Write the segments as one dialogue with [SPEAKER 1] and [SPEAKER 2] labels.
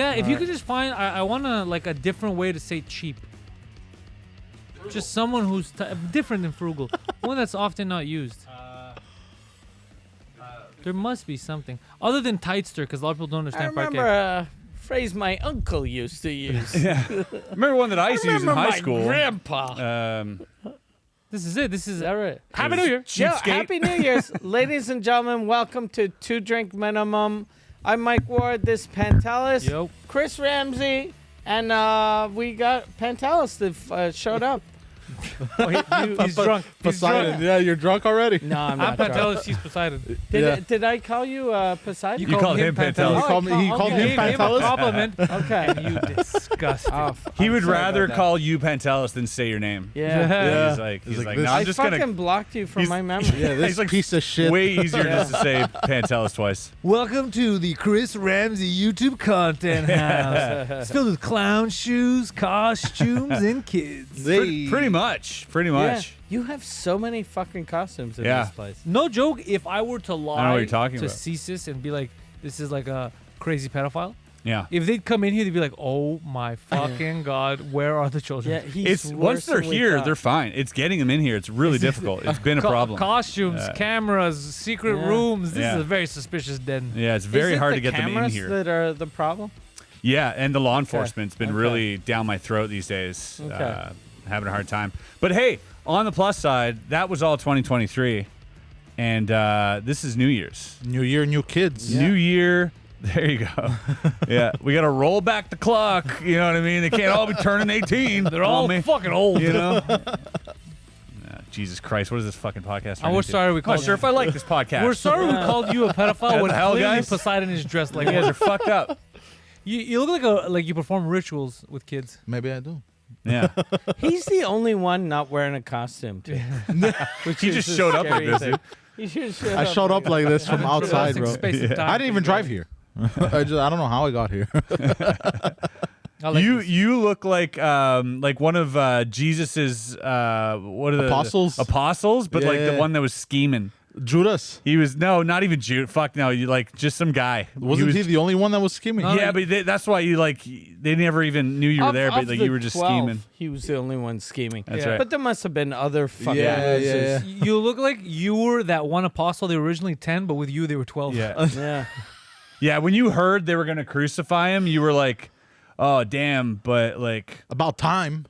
[SPEAKER 1] Yeah, if you could just find, I want like a different way to say cheap. Frugal. Just someone who's different than frugal. One that's often not used. There must be something other than tightster, because a lot of people don't understand.
[SPEAKER 2] I remember a phrase my uncle used to use.
[SPEAKER 3] Yeah. Remember one that I used to use in high school.
[SPEAKER 2] Grandpa.
[SPEAKER 1] This is it. This is
[SPEAKER 2] All right.
[SPEAKER 1] Happy New Year.
[SPEAKER 2] Yo, Happy New Year's, ladies and gentlemen. Welcome to 2 Drink Minimum. I'm Mike Ward. This is Pantelis.
[SPEAKER 1] Yo.
[SPEAKER 2] Chris Ramsay, and we got Pantelis that showed up.
[SPEAKER 1] He's drunk.
[SPEAKER 4] Poseidon. Yeah, you're drunk already.
[SPEAKER 2] No, I'm
[SPEAKER 1] I'm
[SPEAKER 2] not drunk.
[SPEAKER 1] Pantelis. She's Poseidon.
[SPEAKER 2] Did I call you Poseidon?
[SPEAKER 1] You
[SPEAKER 3] called him Pantelis.
[SPEAKER 4] He called me. He called
[SPEAKER 1] Gave
[SPEAKER 4] him
[SPEAKER 1] him a
[SPEAKER 4] Pantelis.
[SPEAKER 1] compliment.
[SPEAKER 2] Okay.
[SPEAKER 1] You disgusting.
[SPEAKER 3] He would
[SPEAKER 2] sorry
[SPEAKER 3] rather
[SPEAKER 2] about that.
[SPEAKER 3] call you Pantelis than say your name.
[SPEAKER 2] Yeah.
[SPEAKER 4] Yeah.
[SPEAKER 3] He's like,
[SPEAKER 4] this-
[SPEAKER 3] no,
[SPEAKER 2] I
[SPEAKER 3] I'm just
[SPEAKER 2] fucking
[SPEAKER 3] gonna.
[SPEAKER 2] blocked you from
[SPEAKER 3] He's-
[SPEAKER 2] my memory.
[SPEAKER 4] Yeah, this
[SPEAKER 3] He's like
[SPEAKER 4] piece of shit.
[SPEAKER 3] Way easier just to say Pantelis twice.
[SPEAKER 1] Welcome to the Chris Ramsay YouTube content house. It's filled with clown shoes, costumes, and kids.
[SPEAKER 3] Pretty much.
[SPEAKER 2] Yeah. You have so many fucking costumes in
[SPEAKER 3] Yeah.
[SPEAKER 2] this place.
[SPEAKER 1] No joke, if I were to lie
[SPEAKER 3] I know what you're talking
[SPEAKER 1] to
[SPEAKER 3] about.
[SPEAKER 1] CSIS and be like, this is like a crazy pedophile,
[SPEAKER 3] Yeah.
[SPEAKER 1] if they'd come in here, they'd be like, oh my fucking God, where are the children?
[SPEAKER 2] Yeah, he's
[SPEAKER 3] It's once they're
[SPEAKER 2] worse than we
[SPEAKER 3] here,
[SPEAKER 2] thought.
[SPEAKER 3] they're fine. It's getting them in here. It's really difficult. It's been a problem.
[SPEAKER 1] Costumes, cameras, secret
[SPEAKER 2] Yeah.
[SPEAKER 1] rooms. This
[SPEAKER 3] Yeah.
[SPEAKER 1] is a very suspicious den.
[SPEAKER 3] Yeah, it's
[SPEAKER 2] Is
[SPEAKER 3] very
[SPEAKER 2] it
[SPEAKER 3] hard
[SPEAKER 2] the
[SPEAKER 3] to get them in
[SPEAKER 2] cameras
[SPEAKER 3] here.
[SPEAKER 2] that are the problem?
[SPEAKER 3] Yeah, and the law enforcement's been
[SPEAKER 2] Okay.
[SPEAKER 3] really down my throat these days.
[SPEAKER 2] Okay.
[SPEAKER 3] Having a hard time. But hey, on the plus side, that was all 2023. And this is New Year's.
[SPEAKER 4] New year, new kids.
[SPEAKER 3] New Year. There you go. Yeah, we got to roll back the clock. You know what I mean? They can't all be turning 18.
[SPEAKER 1] They're all fucking old.
[SPEAKER 3] You know? Jesus Christ, what is this fucking podcast?
[SPEAKER 1] We're sorry we
[SPEAKER 3] I'm
[SPEAKER 1] called
[SPEAKER 3] not sure if I like this podcast.
[SPEAKER 1] We're sorry we called you a pedophile when
[SPEAKER 3] the hell,
[SPEAKER 1] clearly
[SPEAKER 3] guys?
[SPEAKER 1] Poseidon is dressed like
[SPEAKER 3] You guys
[SPEAKER 1] one.
[SPEAKER 3] are fucked up.
[SPEAKER 1] You look like you perform rituals with kids.
[SPEAKER 4] Maybe I do.
[SPEAKER 3] Yeah.
[SPEAKER 2] He's the only one not wearing a costume, too. Which
[SPEAKER 3] He
[SPEAKER 2] is
[SPEAKER 3] just
[SPEAKER 2] a
[SPEAKER 3] showed up like
[SPEAKER 2] scary
[SPEAKER 3] this,
[SPEAKER 2] thing.
[SPEAKER 3] dude.
[SPEAKER 2] He should
[SPEAKER 4] I showed up like this from outside, bro.
[SPEAKER 1] Space and time.
[SPEAKER 4] I didn't even drive here. I don't know how I got here.
[SPEAKER 1] I like this.
[SPEAKER 3] You look like one of Jesus's what are the
[SPEAKER 4] Apostles?
[SPEAKER 3] but like the
[SPEAKER 4] Yeah.
[SPEAKER 3] one that was scheming.
[SPEAKER 4] Judas.
[SPEAKER 3] He was not even Jude. Fuck no, you like just some guy.
[SPEAKER 4] Wasn't he the only one that was scheming?
[SPEAKER 1] No,
[SPEAKER 3] Yeah, but that's why you like they never even knew you were there, but
[SPEAKER 2] Of
[SPEAKER 3] like
[SPEAKER 2] the
[SPEAKER 3] you were just
[SPEAKER 2] 12,
[SPEAKER 3] scheming.
[SPEAKER 2] He was the only one scheming.
[SPEAKER 3] That's
[SPEAKER 1] Yeah.
[SPEAKER 3] right.
[SPEAKER 2] But there must have been other fucking
[SPEAKER 4] Yeah,
[SPEAKER 2] witnesses.
[SPEAKER 1] You look like you were that one apostle. They were originally 10, but with you, they were 12.
[SPEAKER 3] Yeah.
[SPEAKER 2] Yeah.
[SPEAKER 3] Yeah, when you heard they were gonna crucify him, you were like, "Oh damn!" But like,
[SPEAKER 4] About time.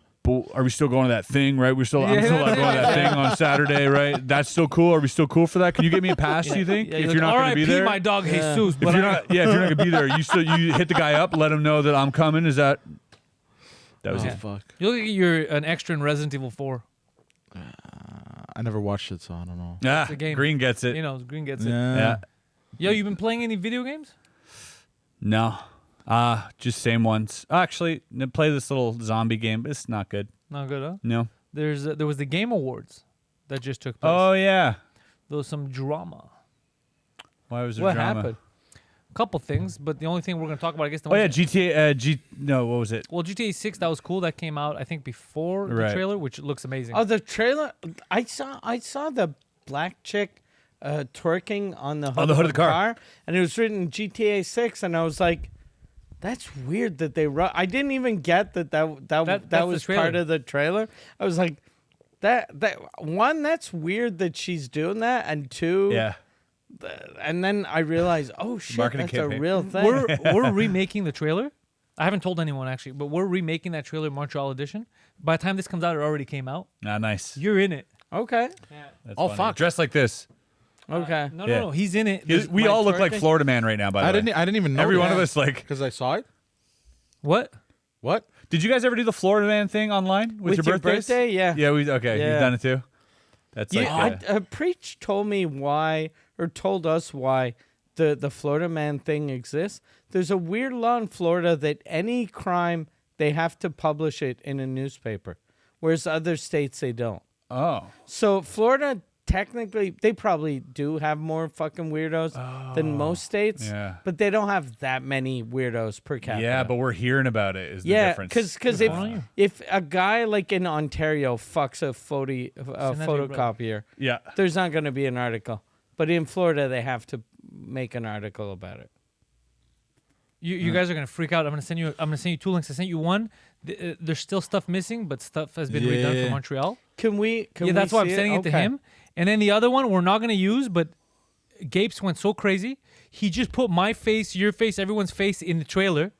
[SPEAKER 3] are we still going to that thing? Right? I'm still going to that thing on Saturday, right? That's still cool. Are we still cool for that? Can you get me a pass? Do you think?
[SPEAKER 1] Yeah,
[SPEAKER 3] if
[SPEAKER 1] you're
[SPEAKER 3] you're not going to be there,
[SPEAKER 1] my dog
[SPEAKER 2] Yeah.
[SPEAKER 1] Jesus.
[SPEAKER 3] if
[SPEAKER 1] But
[SPEAKER 3] you're not, if you're not going to be there, you hit the guy up, let him know that I'm coming. Is that was
[SPEAKER 4] Oh,
[SPEAKER 3] it?
[SPEAKER 4] fuck.
[SPEAKER 1] you look like you're an extra in Resident Evil 4.
[SPEAKER 4] I never watched it, so I don't know.
[SPEAKER 3] Ah,
[SPEAKER 1] a game.
[SPEAKER 3] Green gets it.
[SPEAKER 1] You know, Green gets it.
[SPEAKER 3] Yeah.
[SPEAKER 1] Yo, you been playing any video games?
[SPEAKER 3] No. Just same ones. Actually, play this little zombie game, but it's not good.
[SPEAKER 1] Not good, huh?
[SPEAKER 3] No.
[SPEAKER 1] There was the Game Awards that just took place.
[SPEAKER 3] Oh yeah.
[SPEAKER 1] There was some drama.
[SPEAKER 3] Why was there
[SPEAKER 1] What
[SPEAKER 3] drama?
[SPEAKER 1] happened? A couple things, but the only thing we're going to talk about, I guess.
[SPEAKER 3] Oh yeah, GTA. No, what was it?
[SPEAKER 1] Well, GTA 6, that was cool. That came out, I think, before the
[SPEAKER 3] Right.
[SPEAKER 1] trailer, which looks amazing.
[SPEAKER 2] Oh, the trailer. I saw the black chick twerking on the hood,
[SPEAKER 3] the hood of the car.
[SPEAKER 2] and it was written GTA 6, and I was like, "That's weird that they." I didn't even get that
[SPEAKER 1] that's
[SPEAKER 2] was
[SPEAKER 1] the
[SPEAKER 2] part
[SPEAKER 1] trailer.
[SPEAKER 2] of the trailer. I was like, that one, that's weird that she's doing that, and two,
[SPEAKER 3] Yeah.
[SPEAKER 2] and then I realized, oh shit,
[SPEAKER 3] Marketing
[SPEAKER 2] that's
[SPEAKER 3] campaign.
[SPEAKER 2] a real thing.
[SPEAKER 1] we're remaking the trailer. I haven't told anyone actually, but we're remaking that trailer Montreal edition. By the time this comes out, it already came out.
[SPEAKER 3] Ah, nice.
[SPEAKER 1] You're in it.
[SPEAKER 2] Okay,
[SPEAKER 3] That's
[SPEAKER 4] Oh,
[SPEAKER 3] funny.
[SPEAKER 4] fuck.
[SPEAKER 3] Dressed like this.
[SPEAKER 2] okay.
[SPEAKER 1] No,
[SPEAKER 3] Yeah.
[SPEAKER 1] no, he's in it.
[SPEAKER 3] We all look like Florida Man right now. By the
[SPEAKER 4] I
[SPEAKER 3] way,
[SPEAKER 4] didn't even know.
[SPEAKER 3] Every
[SPEAKER 4] that.
[SPEAKER 3] one of us like.
[SPEAKER 4] Because I saw it.
[SPEAKER 1] What?
[SPEAKER 4] What?
[SPEAKER 3] Did you guys ever do the Florida Man thing online with,
[SPEAKER 2] With
[SPEAKER 3] your
[SPEAKER 2] your
[SPEAKER 3] birthdays?
[SPEAKER 2] birthday? Yeah.
[SPEAKER 3] Yeah, okay.
[SPEAKER 2] Yeah.
[SPEAKER 3] You've done it too. That's like.
[SPEAKER 2] Preach told me why, or told us why, the Florida Man thing exists. There's a weird law in Florida that any crime they have to publish it in a newspaper, whereas other states they don't.
[SPEAKER 3] oh.
[SPEAKER 2] So Florida, technically, they probably do have more fucking weirdos than most states,
[SPEAKER 3] Yeah.
[SPEAKER 2] but they don't have that many weirdos per capita.
[SPEAKER 3] Yeah, but we're hearing about it. Is the
[SPEAKER 2] yeah,
[SPEAKER 3] difference?
[SPEAKER 2] because if a guy like in Ontario fucks a
[SPEAKER 1] that to your brother.
[SPEAKER 2] photocopier,
[SPEAKER 3] Yeah.
[SPEAKER 2] there's not going to be an article. But in Florida, they have to make an article about it.
[SPEAKER 1] You guys are gonna freak out. I'm gonna send you 2 links. I sent you one. There's still stuff missing, but stuff has been redone for Montreal.
[SPEAKER 2] Can we?
[SPEAKER 1] Yeah, that's why I'm sending it to him. And then the other one we're not gonna use, but Gapes went so crazy. He just put my face, your face, everyone's face in the trailer,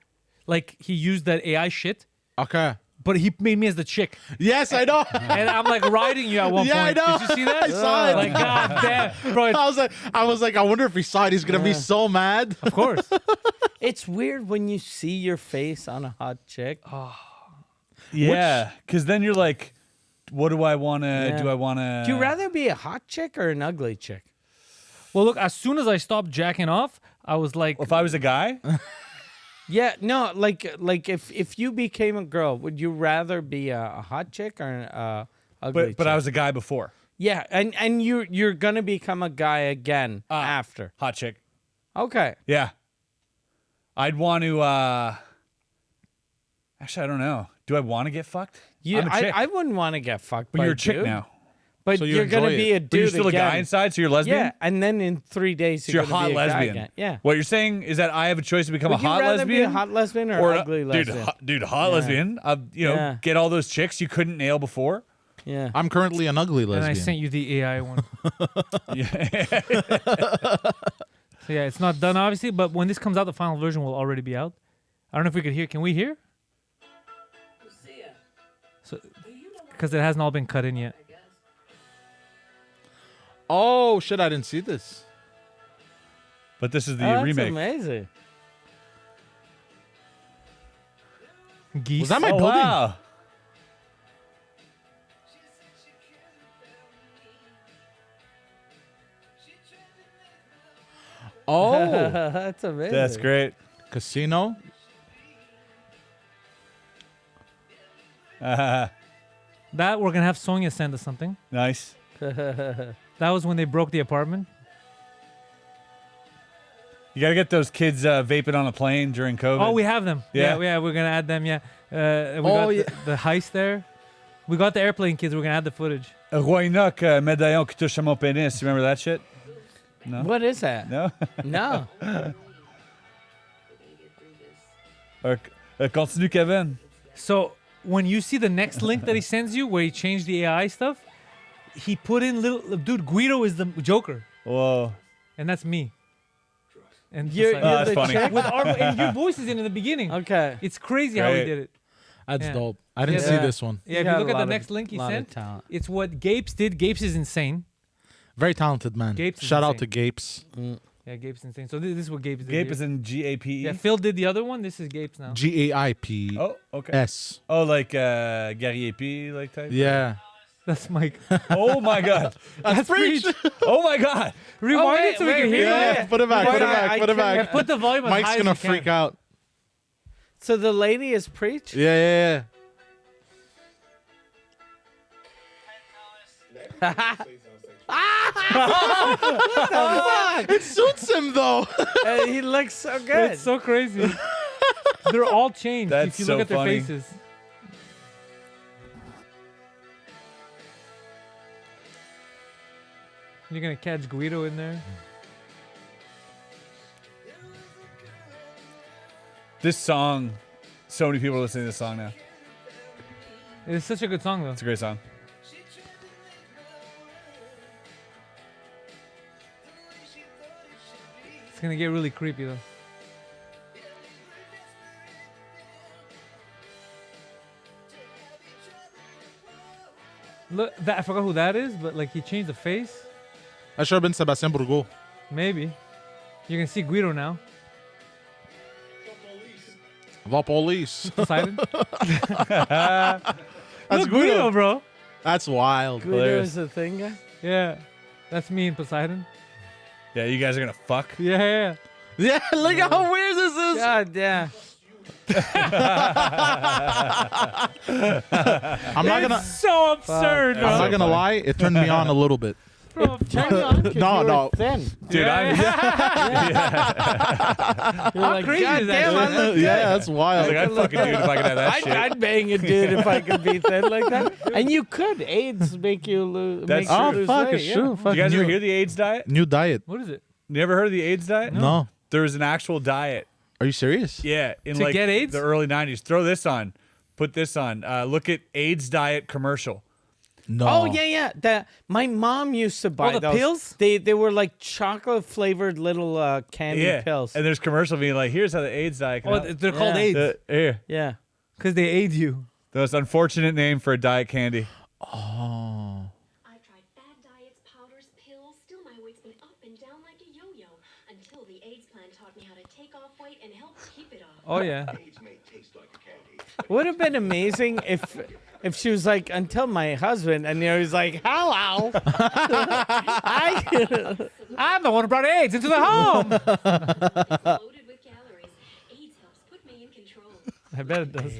[SPEAKER 1] like he used that AI shit.
[SPEAKER 4] Okay.
[SPEAKER 1] But he made me as the chick,
[SPEAKER 4] Yes, I know.
[SPEAKER 1] and I'm like riding you at one
[SPEAKER 4] Yeah, I
[SPEAKER 1] point.
[SPEAKER 4] know.
[SPEAKER 1] Did you see that?
[SPEAKER 4] I saw it.
[SPEAKER 1] Like god damn, bro.
[SPEAKER 4] I was like, I wonder if he saw it. He's gonna be so mad.
[SPEAKER 1] Of course.
[SPEAKER 2] It's weird when you see your face on a hot chick.
[SPEAKER 3] Yeah, because then you're like, what do I want to?
[SPEAKER 2] Yeah.
[SPEAKER 3] Do I want to?
[SPEAKER 2] Do you rather be a hot chick or an ugly chick?
[SPEAKER 1] Well, look, as soon as I stopped jacking off, I was like,
[SPEAKER 3] If I was a guy,
[SPEAKER 2] Yeah, no, like if you became a girl, would you rather be a hot chick or an ugly chick?
[SPEAKER 3] but I was a guy before.
[SPEAKER 2] Yeah, and you're gonna become a guy again after.
[SPEAKER 3] Hot chick.
[SPEAKER 2] Okay.
[SPEAKER 3] Yeah. I'd want to. Actually, I don't know. Do I want to get fucked?
[SPEAKER 2] You,
[SPEAKER 3] I'm a chick,
[SPEAKER 2] I wouldn't want to get fucked
[SPEAKER 3] but
[SPEAKER 2] by
[SPEAKER 3] you're a chick
[SPEAKER 2] dude,
[SPEAKER 3] now.
[SPEAKER 2] But
[SPEAKER 4] So you
[SPEAKER 2] you're gonna
[SPEAKER 4] enjoy
[SPEAKER 2] be
[SPEAKER 4] it.
[SPEAKER 2] a dude
[SPEAKER 3] But you're still
[SPEAKER 2] again.
[SPEAKER 3] a guy inside, so you're lesbian.
[SPEAKER 2] Yeah, and then in 3 days
[SPEAKER 3] So you're a
[SPEAKER 2] gonna
[SPEAKER 3] hot
[SPEAKER 2] be a guy
[SPEAKER 3] lesbian.
[SPEAKER 2] again. Yeah.
[SPEAKER 3] What you're saying is that I have a choice to become
[SPEAKER 2] Would
[SPEAKER 3] a
[SPEAKER 2] you
[SPEAKER 3] hot
[SPEAKER 2] rather
[SPEAKER 3] lesbian
[SPEAKER 2] be a hot lesbian or ugly lesbian?
[SPEAKER 3] Hot lesbian.
[SPEAKER 2] Yeah.
[SPEAKER 3] Get all those chicks you couldn't nail before.
[SPEAKER 2] Yeah.
[SPEAKER 4] I'm currently an ugly
[SPEAKER 1] and
[SPEAKER 4] lesbian.
[SPEAKER 1] I sent you the AI one.
[SPEAKER 3] Yeah.
[SPEAKER 1] So yeah, it's not done obviously, but when this comes out, the final version will already be out. I don't know if we could hear. Can we hear? So, because it hasn't all been cut in yet.
[SPEAKER 4] Oh shit! I didn't see this.
[SPEAKER 3] But this is the
[SPEAKER 2] That's
[SPEAKER 3] remake.
[SPEAKER 2] amazing.
[SPEAKER 1] Geese.
[SPEAKER 4] Was that my
[SPEAKER 3] Oh,
[SPEAKER 4] building?
[SPEAKER 3] wow.
[SPEAKER 4] Oh,
[SPEAKER 2] That's amazing.
[SPEAKER 3] That's great.
[SPEAKER 4] casino.
[SPEAKER 1] That we're gonna have Sonia send us something.
[SPEAKER 3] Nice.
[SPEAKER 1] That was when they broke the apartment.
[SPEAKER 3] You gotta get those kids vaping on a plane during COVID.
[SPEAKER 1] Oh, we have them.
[SPEAKER 3] Yeah.
[SPEAKER 1] Yeah, we're gonna add them. Yeah. We got the heist there. We got the airplane kids. We're gonna add the footage.
[SPEAKER 3] Roi Enoch, médaillon qui touche à mon pénis. You remember that shit? No.
[SPEAKER 2] What is that?
[SPEAKER 3] No.
[SPEAKER 2] No.
[SPEAKER 3] Continue, Kevin.
[SPEAKER 1] So when you see the next link that he sends you, where he changed the AI stuff, he put in little dude. Guido is the Joker,
[SPEAKER 3] Whoa.
[SPEAKER 1] and that's me. And
[SPEAKER 2] You're
[SPEAKER 1] Poseidon.
[SPEAKER 3] that's
[SPEAKER 2] the
[SPEAKER 3] funny.
[SPEAKER 2] chick?
[SPEAKER 1] with our and your voice is in the beginning.
[SPEAKER 2] Okay.
[SPEAKER 1] It's crazy how he
[SPEAKER 3] Great.
[SPEAKER 1] did it.
[SPEAKER 4] That's
[SPEAKER 1] Yeah.
[SPEAKER 4] dope. I didn't
[SPEAKER 1] Yeah.
[SPEAKER 4] see this one.
[SPEAKER 1] Yeah, if
[SPEAKER 2] got
[SPEAKER 1] you
[SPEAKER 2] a
[SPEAKER 1] look at
[SPEAKER 2] lot
[SPEAKER 1] the
[SPEAKER 2] of-
[SPEAKER 1] next link he
[SPEAKER 2] lot of
[SPEAKER 1] sent,
[SPEAKER 2] talent.
[SPEAKER 1] it's what Gapes did. Gapes is insane.
[SPEAKER 4] Very talented man.
[SPEAKER 1] Gapes is
[SPEAKER 4] Shout out
[SPEAKER 1] insane.
[SPEAKER 4] to Gapes.
[SPEAKER 1] Yeah, Gapes is insane. So this is what Gapes did.
[SPEAKER 3] Gape
[SPEAKER 1] here.
[SPEAKER 3] is in GAPE.
[SPEAKER 1] Yeah, Phil did the other one. This is Gapes now.
[SPEAKER 4] GAIPS.
[SPEAKER 3] Oh, okay. Oh, like Gary AP, like type?
[SPEAKER 4] Yeah.
[SPEAKER 1] That's Mike.
[SPEAKER 3] Oh, my God.
[SPEAKER 1] That's preach.
[SPEAKER 3] Oh, my God.
[SPEAKER 1] Rewind it so we can hear
[SPEAKER 4] Yeah,
[SPEAKER 1] it.
[SPEAKER 4] put it back. Put it
[SPEAKER 2] I
[SPEAKER 4] back. Put it
[SPEAKER 2] can't-
[SPEAKER 1] Yeah,
[SPEAKER 4] back.
[SPEAKER 1] put the volume as
[SPEAKER 4] Mike's
[SPEAKER 1] high
[SPEAKER 4] gonna
[SPEAKER 1] as you can.
[SPEAKER 4] freak out.
[SPEAKER 2] So the lady is preach?
[SPEAKER 4] Yeah, yeah, yeah. It suits him though.
[SPEAKER 2] He looks so good.
[SPEAKER 1] It's so crazy. They're all changed
[SPEAKER 3] That's
[SPEAKER 1] if you
[SPEAKER 3] so
[SPEAKER 1] look at their
[SPEAKER 3] funny.
[SPEAKER 1] faces. You're gonna catch Guido in there.
[SPEAKER 3] This song, so many people are listening to this song now.
[SPEAKER 1] It's such a good song though.
[SPEAKER 3] It's a great song.
[SPEAKER 1] It's gonna get really creepy though. Look, I forgot who that is, but like he changed the face.
[SPEAKER 4] I should have been Sebastian Burgo.
[SPEAKER 1] Maybe. You can see Guido now.
[SPEAKER 4] The police.
[SPEAKER 1] Poseidon.
[SPEAKER 4] That's
[SPEAKER 1] Look, Guido, bro.
[SPEAKER 4] That's wild.
[SPEAKER 2] Guido
[SPEAKER 3] Hilarious.
[SPEAKER 2] is the thing guy?
[SPEAKER 1] Yeah. That's me and Poseidon.
[SPEAKER 3] Yeah, you guys are going to fuck.
[SPEAKER 1] Yeah.
[SPEAKER 4] Yeah, look how weird this is.
[SPEAKER 2] God, yeah.
[SPEAKER 4] I'm not gonna.
[SPEAKER 1] So absurd,
[SPEAKER 2] Fuck.
[SPEAKER 1] bro.
[SPEAKER 4] I'm not gonna lie. It turned me on a little bit.
[SPEAKER 1] Bro,
[SPEAKER 2] Turn you on 'cause
[SPEAKER 4] No,
[SPEAKER 2] you were
[SPEAKER 4] no.
[SPEAKER 2] thin.
[SPEAKER 3] Dude,
[SPEAKER 1] Yeah.
[SPEAKER 2] You're
[SPEAKER 1] How
[SPEAKER 2] like,
[SPEAKER 1] crazy
[SPEAKER 2] God
[SPEAKER 1] is that
[SPEAKER 2] damn, I
[SPEAKER 1] shit?
[SPEAKER 2] look good.
[SPEAKER 4] Yeah, that's
[SPEAKER 3] I was
[SPEAKER 4] wild.
[SPEAKER 3] like, I'd fucking do it if I could have that shit.
[SPEAKER 2] I'd bang a dude if I could be thin like that. And you could. AIDS make you lose.
[SPEAKER 3] That's
[SPEAKER 2] Make you
[SPEAKER 4] Oh
[SPEAKER 2] lose
[SPEAKER 4] fuck,
[SPEAKER 2] weight,
[SPEAKER 4] it's
[SPEAKER 2] yeah.
[SPEAKER 4] true. Fuck,
[SPEAKER 3] You guys ever
[SPEAKER 4] new,
[SPEAKER 3] hear the AIDS diet?
[SPEAKER 4] new diet?
[SPEAKER 1] What is it?
[SPEAKER 3] You ever heard of the AIDS diet?
[SPEAKER 4] No.
[SPEAKER 3] There's an actual diet
[SPEAKER 4] Are you serious?
[SPEAKER 3] Yeah, in
[SPEAKER 1] To
[SPEAKER 3] like
[SPEAKER 1] get AIDS?
[SPEAKER 3] the early 90s. Throw this on. Put this on. Look at AIDS diet commercial.
[SPEAKER 4] No.
[SPEAKER 2] Oh yeah. My mom used to buy
[SPEAKER 1] the
[SPEAKER 2] those.
[SPEAKER 1] pills?
[SPEAKER 2] They were like chocolate flavored little candy
[SPEAKER 3] Yeah.
[SPEAKER 2] pills.
[SPEAKER 3] And there's commercial being like, here's how the AIDS diet can
[SPEAKER 1] Oh,
[SPEAKER 3] help.
[SPEAKER 1] they're called
[SPEAKER 2] Yeah.
[SPEAKER 1] AIDS
[SPEAKER 3] Here.
[SPEAKER 2] Yeah.
[SPEAKER 1] because they aid you.
[SPEAKER 3] The most unfortunate name for a diet candy.
[SPEAKER 4] Oh.
[SPEAKER 5] I've tried fad diets, powders, pills. Still, my weight's been up and down like a yo-yo until the AIDS plan taught me how to take off weight and help keep it off.
[SPEAKER 1] Oh yeah.
[SPEAKER 2] Would have been amazing if she was like, until my husband, and he was like, hello.
[SPEAKER 1] I'm the one who brought AIDS into the home.
[SPEAKER 5] Loaded with calories. AIDS helps put me in control.
[SPEAKER 1] I bet it does.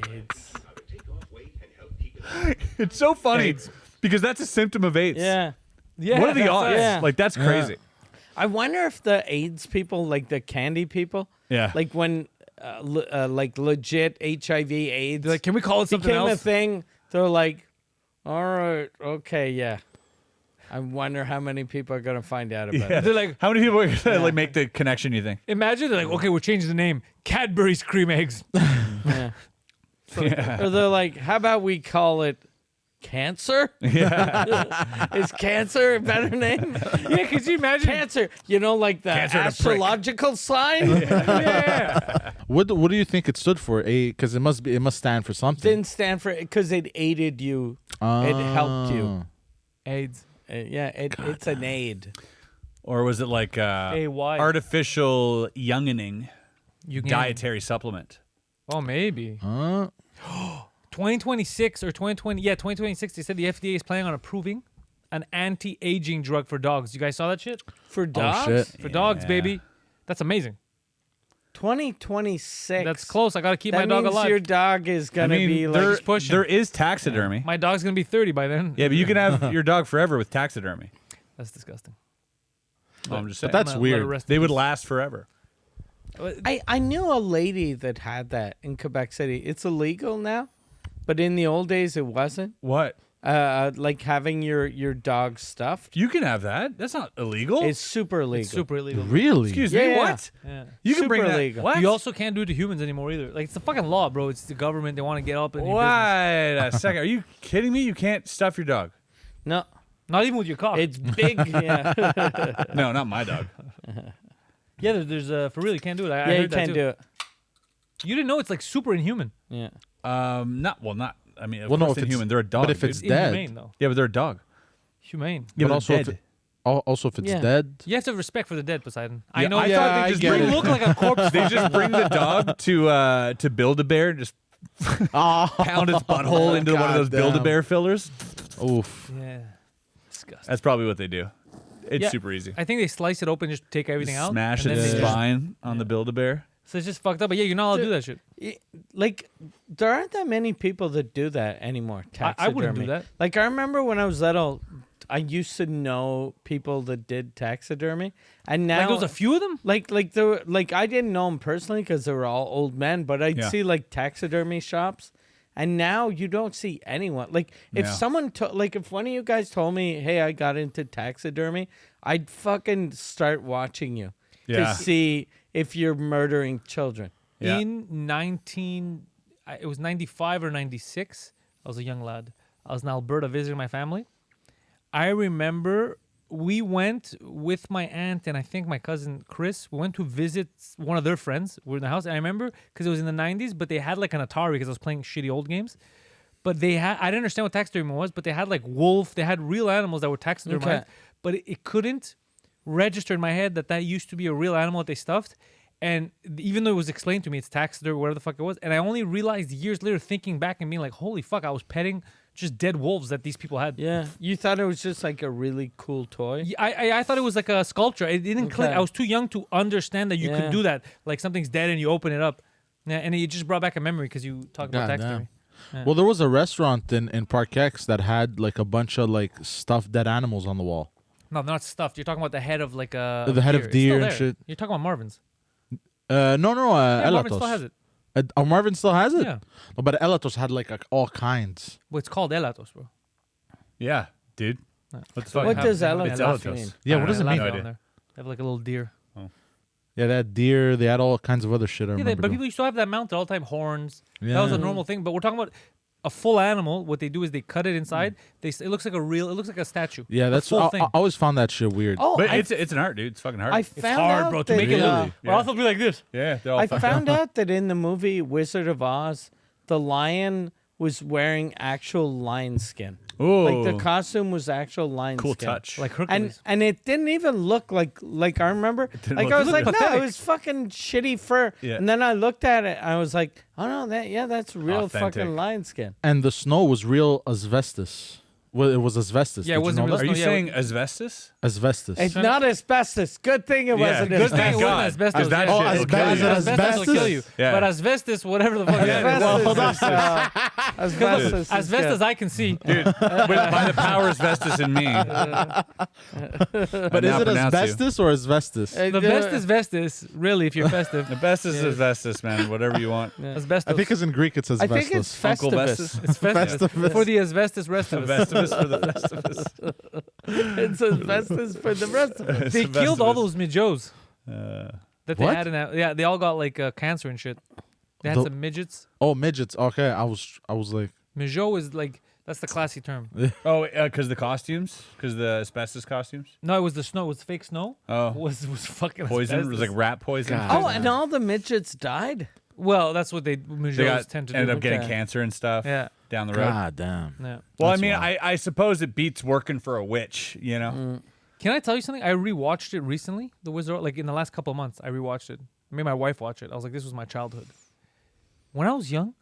[SPEAKER 3] It's so funny because that's a symptom of AIDS.
[SPEAKER 2] Yeah.
[SPEAKER 1] Yeah.
[SPEAKER 3] What are the
[SPEAKER 1] that's
[SPEAKER 3] odds?
[SPEAKER 1] right.
[SPEAKER 2] Yeah.
[SPEAKER 3] Like, that's crazy.
[SPEAKER 2] I wonder if the AIDS people, like the candy people,
[SPEAKER 3] Yeah.
[SPEAKER 2] like when like legit HIV AIDS
[SPEAKER 1] They're like, can we call it something
[SPEAKER 2] became a
[SPEAKER 1] else?
[SPEAKER 2] thing, they're like, all right, okay, yeah. I wonder how many people are gonna find out about
[SPEAKER 3] Yeah.
[SPEAKER 2] it.
[SPEAKER 1] They're like,
[SPEAKER 3] How many people are going to like make the connection, you think?
[SPEAKER 1] imagine they're like, okay, we're changing the name. Cadbury's cream eggs.
[SPEAKER 2] Yeah. Or they're like, how about we call it cancer?
[SPEAKER 3] Yeah.
[SPEAKER 2] Is cancer a better name?
[SPEAKER 1] Yeah, could you imagine?
[SPEAKER 2] Cancer, you know, like the
[SPEAKER 3] Cancer to prick.
[SPEAKER 2] astrological sign.
[SPEAKER 1] Yeah.
[SPEAKER 4] What do you think it stood for? Because it must stand for something.
[SPEAKER 2] Didn't stand for because it aided you. It helped you.
[SPEAKER 1] AIDS.
[SPEAKER 2] It's an aid.
[SPEAKER 3] Or was it like
[SPEAKER 1] AY.
[SPEAKER 3] artificial youngening
[SPEAKER 1] You can.
[SPEAKER 3] dietary supplement?
[SPEAKER 1] Oh, maybe.
[SPEAKER 4] Huh?
[SPEAKER 1] 2026 or 2020. Yeah, 2026. They said the FDA is planning on approving an anti-aging drug for dogs. You guys saw that shit?
[SPEAKER 2] For dogs?
[SPEAKER 4] shit.
[SPEAKER 1] For dogs,
[SPEAKER 3] Yeah.
[SPEAKER 1] baby. That's amazing.
[SPEAKER 2] 2026.
[SPEAKER 1] That's close. I gotta keep
[SPEAKER 2] That
[SPEAKER 1] my dog
[SPEAKER 2] means
[SPEAKER 1] alive.
[SPEAKER 2] your dog is
[SPEAKER 3] I
[SPEAKER 2] gonna
[SPEAKER 3] mean,
[SPEAKER 2] be
[SPEAKER 3] there,
[SPEAKER 2] like
[SPEAKER 1] pushing.
[SPEAKER 3] there is taxidermy.
[SPEAKER 1] My dog's gonna be 30 by then.
[SPEAKER 3] Yeah, but you can have your dog forever with taxidermy.
[SPEAKER 1] That's disgusting.
[SPEAKER 3] Oh, I'm just saying.
[SPEAKER 4] But that's
[SPEAKER 1] Let it
[SPEAKER 4] weird.
[SPEAKER 1] rest in
[SPEAKER 3] They would
[SPEAKER 1] peace.
[SPEAKER 3] last forever.
[SPEAKER 2] I knew a lady that had that in Quebec City. It's illegal now, but in the old days it wasn't.
[SPEAKER 3] What?
[SPEAKER 2] Like having your dog stuffed
[SPEAKER 3] You can have that. That's not illegal.
[SPEAKER 2] is super illegal.
[SPEAKER 1] It's super illegal.
[SPEAKER 4] Really?
[SPEAKER 3] Excuse
[SPEAKER 2] Yeah,
[SPEAKER 3] me.
[SPEAKER 2] yeah.
[SPEAKER 3] What?
[SPEAKER 1] Yeah.
[SPEAKER 3] You can
[SPEAKER 2] Super
[SPEAKER 3] bring that.
[SPEAKER 2] illegal.
[SPEAKER 3] What?
[SPEAKER 1] You also can't do it to humans anymore either. Like, it's the fucking law, bro. It's the government. They want to get up in your business.
[SPEAKER 3] Wait a second. Are you kidding me? You can't stuff your dog.
[SPEAKER 2] No,
[SPEAKER 1] Not even with your cock.
[SPEAKER 2] it's big. Yeah,
[SPEAKER 3] No, not my dog.
[SPEAKER 1] Yeah, there's for real, you can't do it. I
[SPEAKER 2] yeah,
[SPEAKER 1] heard
[SPEAKER 2] you
[SPEAKER 1] that
[SPEAKER 2] can't
[SPEAKER 1] too.
[SPEAKER 2] do it.
[SPEAKER 1] You didn't know it's like super inhuman.
[SPEAKER 2] Yeah,
[SPEAKER 3] Not. I mean, of
[SPEAKER 4] Well, no,
[SPEAKER 3] course
[SPEAKER 4] if
[SPEAKER 3] they're
[SPEAKER 4] it's-
[SPEAKER 3] human. They're a dog.
[SPEAKER 4] but if
[SPEAKER 3] dude.
[SPEAKER 4] it's dead.
[SPEAKER 1] Inhumane though.
[SPEAKER 3] Yeah, but they're a dog.
[SPEAKER 1] Humane.
[SPEAKER 3] Yeah,
[SPEAKER 4] But
[SPEAKER 3] but
[SPEAKER 4] also,
[SPEAKER 3] dead.
[SPEAKER 4] also if it's
[SPEAKER 2] Yeah.
[SPEAKER 4] dead.
[SPEAKER 1] You have to have respect for the dead, Poseidon.
[SPEAKER 3] Yeah,
[SPEAKER 1] I know.
[SPEAKER 3] I
[SPEAKER 1] you
[SPEAKER 3] thought
[SPEAKER 4] Yeah,
[SPEAKER 3] they
[SPEAKER 4] I
[SPEAKER 3] just
[SPEAKER 4] get
[SPEAKER 3] bring
[SPEAKER 4] it.
[SPEAKER 1] look like a corpse.
[SPEAKER 3] They just bring the dog to Build-A-Bear, just pound its butthole into one of those
[SPEAKER 4] Goddamn.
[SPEAKER 3] Build-A-Bear fillers.
[SPEAKER 4] Oof.
[SPEAKER 1] Yeah. Disgusting.
[SPEAKER 3] That's probably what they do. It's
[SPEAKER 1] Yeah.
[SPEAKER 3] super easy.
[SPEAKER 1] I think they slice it open, just take everything out.
[SPEAKER 3] Smash
[SPEAKER 1] and then
[SPEAKER 3] its
[SPEAKER 1] they just-
[SPEAKER 3] spine on the Build-A-Bear.
[SPEAKER 1] So it's just fucked up. But yeah, you're not allowed to do that shit.
[SPEAKER 2] like there aren't that many people that do that anymore.
[SPEAKER 1] I wouldn't do
[SPEAKER 2] taxidermy.
[SPEAKER 1] that.
[SPEAKER 2] Like I remember when I was little, I used to know people that did taxidermy, and now
[SPEAKER 1] Like, there was a few of them?
[SPEAKER 2] like there were, like I didn't know them personally because they were all old men, but I'd
[SPEAKER 3] Yeah.
[SPEAKER 2] see like taxidermy shops, and now you don't see anyone. Like if
[SPEAKER 3] Yeah.
[SPEAKER 2] someone like if one of you guys told me, "Hey, I got into taxidermy," I'd fucking start watching you
[SPEAKER 3] Yeah.
[SPEAKER 2] to see if you're murdering children.
[SPEAKER 3] Yeah.
[SPEAKER 1] In it was 95 or 96. I was a young lad. I was in Alberta visiting my family. I remember we went with my aunt and I think my cousin Chris. We went to visit one of their friends. We were in the house. And I remember because it was in the 90s, but they had like an Atari because I was playing shitty old games. But they had, I didn't understand what taxidermy was, but they had like wolf. They had real animals that were taxidermized.
[SPEAKER 2] Okay.
[SPEAKER 1] But it couldn't register in my head that used to be a real animal that they stuffed. And even though it was explained to me, it's taxidermy, whatever the fuck it was. And I only realized years later, thinking back and being like, holy fuck, I was petting just dead wolves that these people had.
[SPEAKER 2] Yeah, you thought it was just like a really cool toy.
[SPEAKER 1] Yeah, I thought it was like a sculpture. It didn't click.
[SPEAKER 2] Okay.
[SPEAKER 1] I was too young to understand that you
[SPEAKER 2] Yeah.
[SPEAKER 1] could do that. Like something's dead and you open it up. Yeah, and it just brought back a memory because you talked about
[SPEAKER 4] Goddamn.
[SPEAKER 1] taxidermy.
[SPEAKER 4] Well, there was a restaurant in Park X that had like a bunch of like stuffed dead animals on the wall.
[SPEAKER 1] No, they're not stuffed. You're talking about the head of like a
[SPEAKER 4] The head of
[SPEAKER 1] It's
[SPEAKER 4] deer
[SPEAKER 1] still
[SPEAKER 4] and
[SPEAKER 1] there.
[SPEAKER 4] shit.
[SPEAKER 1] You're talking about Marvin's.
[SPEAKER 4] No,
[SPEAKER 1] Yeah,
[SPEAKER 4] Elatos.
[SPEAKER 1] Marvin still has it.
[SPEAKER 4] Oh, Marvin still has it?
[SPEAKER 1] Yeah.
[SPEAKER 4] No, but Elatos had like all kinds.
[SPEAKER 1] Well, it's called Elatos, bro.
[SPEAKER 3] Yeah, dude. What the fuck?
[SPEAKER 2] What does
[SPEAKER 1] They have
[SPEAKER 2] Elatos
[SPEAKER 3] Elatos.
[SPEAKER 2] mean?
[SPEAKER 4] Yeah,
[SPEAKER 3] I
[SPEAKER 4] what
[SPEAKER 3] don't
[SPEAKER 4] does it
[SPEAKER 3] know,
[SPEAKER 4] mean?
[SPEAKER 3] no
[SPEAKER 1] on
[SPEAKER 3] idea.
[SPEAKER 1] there. They have like a little deer.
[SPEAKER 4] Yeah, they had deer. They had all kinds of other shit. I
[SPEAKER 1] Yeah,
[SPEAKER 4] remember.
[SPEAKER 1] but
[SPEAKER 4] doing.
[SPEAKER 1] people used to have that mounted all the time. Horns.
[SPEAKER 4] Yeah.
[SPEAKER 1] That was a normal thing. But we're talking about a full animal. What they do is they cut it inside. It looks like it looks like a statue.
[SPEAKER 4] Yeah,
[SPEAKER 1] A
[SPEAKER 4] that's.
[SPEAKER 1] full
[SPEAKER 4] I
[SPEAKER 1] thing.
[SPEAKER 4] always found that shit weird.
[SPEAKER 2] Oh,
[SPEAKER 3] But
[SPEAKER 2] I,
[SPEAKER 3] it's an art, dude. It's fucking hard.
[SPEAKER 2] I
[SPEAKER 1] It's
[SPEAKER 2] found
[SPEAKER 1] hard,
[SPEAKER 2] out
[SPEAKER 1] bro, to
[SPEAKER 2] that,
[SPEAKER 1] make it
[SPEAKER 3] Really?
[SPEAKER 1] look.
[SPEAKER 3] Yeah.
[SPEAKER 1] Or else it'll be like this.
[SPEAKER 3] yeah, they're all
[SPEAKER 2] I
[SPEAKER 3] fucking
[SPEAKER 2] found out that in the movie Wizard of Oz, the lion was wearing actual lion skin.
[SPEAKER 3] Ooh,
[SPEAKER 2] Like the costume was actual lion
[SPEAKER 3] cool
[SPEAKER 2] skin.
[SPEAKER 3] touch.
[SPEAKER 1] Like Hercules.
[SPEAKER 2] And it didn't even look like I remember.
[SPEAKER 3] didn't
[SPEAKER 2] Like
[SPEAKER 3] look
[SPEAKER 2] I was
[SPEAKER 3] good.
[SPEAKER 2] like, no,
[SPEAKER 1] Pathetic.
[SPEAKER 2] it was fucking shitty fur.
[SPEAKER 3] Yeah.
[SPEAKER 2] And then I looked at it, I was like, oh no, that's real
[SPEAKER 3] Authentic.
[SPEAKER 2] fucking lion skin.
[SPEAKER 4] And the snow was real asbestos. Well, it was asbestos.
[SPEAKER 1] Yeah, it
[SPEAKER 4] Did you
[SPEAKER 1] wasn't
[SPEAKER 4] know
[SPEAKER 1] real
[SPEAKER 3] Are you
[SPEAKER 1] Yeah,
[SPEAKER 3] saying asbestos?
[SPEAKER 4] that? Asbestos.
[SPEAKER 2] It's not asbestos. Good thing it wasn't
[SPEAKER 3] good
[SPEAKER 1] Good thing it
[SPEAKER 3] Thank
[SPEAKER 1] wasn't
[SPEAKER 3] God.
[SPEAKER 1] asbestos.
[SPEAKER 3] Because that
[SPEAKER 1] yeah.
[SPEAKER 3] shit
[SPEAKER 4] Oh,
[SPEAKER 3] will kill
[SPEAKER 4] asbestos.
[SPEAKER 3] you.
[SPEAKER 4] Is it
[SPEAKER 1] Asbestos will kill you.
[SPEAKER 3] Yeah.
[SPEAKER 1] But asbestos, whatever the fuck.
[SPEAKER 2] Asbestos is
[SPEAKER 1] Asbestos,
[SPEAKER 2] good.
[SPEAKER 1] I can see.
[SPEAKER 3] Dude, by the powers vested in me.
[SPEAKER 4] But is it asbestos or asbestos?
[SPEAKER 1] The best is vestis, really, if you're festive.
[SPEAKER 3] The best is asbestos, man. Whatever you want.
[SPEAKER 1] Asbestos.
[SPEAKER 4] I think it's in Greek. It's
[SPEAKER 2] I
[SPEAKER 4] asbestos.
[SPEAKER 2] think it's
[SPEAKER 3] Uncle
[SPEAKER 2] Festivus.
[SPEAKER 3] Vestus.
[SPEAKER 1] it's festive.
[SPEAKER 4] Festivus.
[SPEAKER 1] For the asbestos rest of us.
[SPEAKER 3] Festivus for the Festivus.
[SPEAKER 2] It's asbestos for the rest of us.
[SPEAKER 1] They killed all those midjos
[SPEAKER 3] Uh,
[SPEAKER 1] that they
[SPEAKER 4] What?
[SPEAKER 1] had in that. Yeah, they all got like cancer and shit. They had
[SPEAKER 4] The-
[SPEAKER 1] some midgets.
[SPEAKER 4] Oh, midgets. Okay, I was like,
[SPEAKER 1] Midjot is like, that's the classy term.
[SPEAKER 3] oh, because the costumes? Because the asbestos costumes?
[SPEAKER 1] No, it was the snow. It was fake snow.
[SPEAKER 3] Oh.
[SPEAKER 1] It was fucking
[SPEAKER 3] Poison? It was like
[SPEAKER 1] asbestos.
[SPEAKER 3] rat poison?
[SPEAKER 4] God.
[SPEAKER 2] Oh, and all the midgets died.
[SPEAKER 1] Well, that's what
[SPEAKER 3] They
[SPEAKER 1] midjots tend to do.
[SPEAKER 3] ended up getting
[SPEAKER 2] Okay.
[SPEAKER 3] cancer and stuff
[SPEAKER 1] Yeah.
[SPEAKER 3] down the road.
[SPEAKER 4] God damn.
[SPEAKER 1] Yeah.
[SPEAKER 3] Well,
[SPEAKER 4] That's
[SPEAKER 3] I mean,
[SPEAKER 4] wild.
[SPEAKER 3] I suppose it beats working for a witch, you know?
[SPEAKER 1] Can I tell you something? I rewatched it recently. The Wizard, like in the last couple of months, I rewatched it. I made my wife watch it. I was like, this was my childhood. When I was young,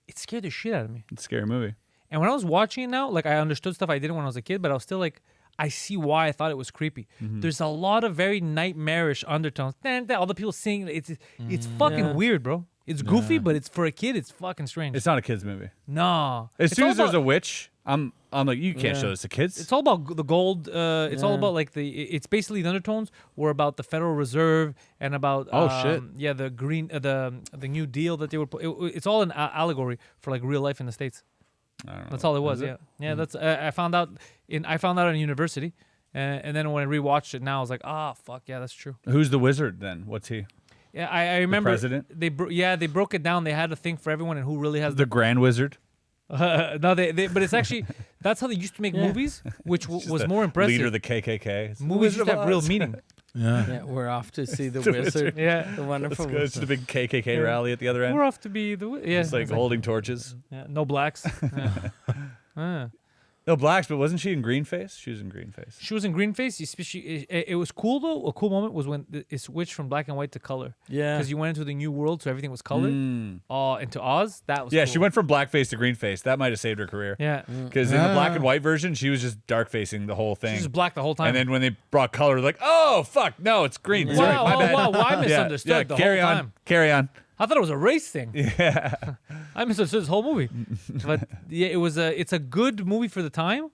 [SPEAKER 1] it scared the shit out of me.
[SPEAKER 3] It's a scary movie.
[SPEAKER 1] And when I was watching it now, like I understood stuff I didn't when I was a kid, but I was still like, I see why I thought it was creepy. There's a lot of very nightmarish undertones. All the people singing, it's fucking
[SPEAKER 2] Yeah.
[SPEAKER 1] weird, bro. It's goofy, but it's for a kid. It's fucking strange.
[SPEAKER 3] It's not a kid's movie.
[SPEAKER 1] No.
[SPEAKER 3] As
[SPEAKER 1] It's
[SPEAKER 3] soon
[SPEAKER 1] all
[SPEAKER 3] as there's a
[SPEAKER 1] about-
[SPEAKER 3] witch, I'm like, you can't
[SPEAKER 2] Yeah.
[SPEAKER 3] show this to kids.
[SPEAKER 1] It's all about the gold. It's all
[SPEAKER 2] Yeah.
[SPEAKER 1] about like it's basically the undertones were about the Federal Reserve and about
[SPEAKER 4] Oh, shit.
[SPEAKER 1] yeah, the green the New Deal that they were. It's all an allegory for like real life in the States.
[SPEAKER 3] I don't know.
[SPEAKER 1] That's all it was.
[SPEAKER 3] Is
[SPEAKER 1] Yeah, yeah. That's I found out in university, and then when I rewatched it now, I was like, ah, fuck yeah, that's true.
[SPEAKER 3] Who's the wizard then? What's he?
[SPEAKER 1] Yeah, I remember.
[SPEAKER 3] president?
[SPEAKER 1] They they broke it down. They had a thing for everyone and who really has
[SPEAKER 3] The Grand Wizard?
[SPEAKER 1] no, but it's actually that's how they used to make movies, which
[SPEAKER 3] Just
[SPEAKER 1] was
[SPEAKER 3] the
[SPEAKER 1] more impressive.
[SPEAKER 3] Leader of the KKK. It's the
[SPEAKER 1] Movies
[SPEAKER 3] Wizard
[SPEAKER 1] used to
[SPEAKER 3] of
[SPEAKER 1] have real
[SPEAKER 3] Oz.
[SPEAKER 1] meaning.
[SPEAKER 4] Yeah.
[SPEAKER 2] Yeah, we're off to see the wizard.
[SPEAKER 1] Yeah.
[SPEAKER 2] The
[SPEAKER 3] Let's
[SPEAKER 2] wonderful
[SPEAKER 3] go. It's just a
[SPEAKER 2] wizard.
[SPEAKER 3] big KKK rally at the other end.
[SPEAKER 1] We're off to be the yeah.
[SPEAKER 3] It's like
[SPEAKER 1] exactly.
[SPEAKER 3] holding torches.
[SPEAKER 1] Yeah, no blacks. Yeah.
[SPEAKER 3] No, blacks, but wasn't she in Greenface? She was in Greenface.
[SPEAKER 1] She was in Greenface. It was cool though. A cool moment was when it switched from black and white to color.
[SPEAKER 2] Yeah.
[SPEAKER 1] Because you went into the new world, so everything was colored.
[SPEAKER 3] Mm.
[SPEAKER 1] Into Oz, that was
[SPEAKER 3] Yeah,
[SPEAKER 1] cool.
[SPEAKER 3] she went from blackface to greenface. That might have saved her career.
[SPEAKER 1] Yeah,
[SPEAKER 3] Because in the black and white version, she was just dark facing the whole thing.
[SPEAKER 1] she was black the whole time.
[SPEAKER 3] And then when they brought color, like, oh fuck, no, it's green. Sorry,
[SPEAKER 1] wow,
[SPEAKER 3] my
[SPEAKER 1] oh,
[SPEAKER 3] bad.
[SPEAKER 1] wow, well, I
[SPEAKER 3] Yeah,
[SPEAKER 1] misunderstood
[SPEAKER 3] yeah,
[SPEAKER 1] the
[SPEAKER 3] carry
[SPEAKER 1] whole
[SPEAKER 3] on,
[SPEAKER 1] time.
[SPEAKER 3] carry on.
[SPEAKER 1] I thought it was a race thing.
[SPEAKER 3] Yeah,
[SPEAKER 1] I misunderstood this whole movie. But yeah, it's a good movie for the time.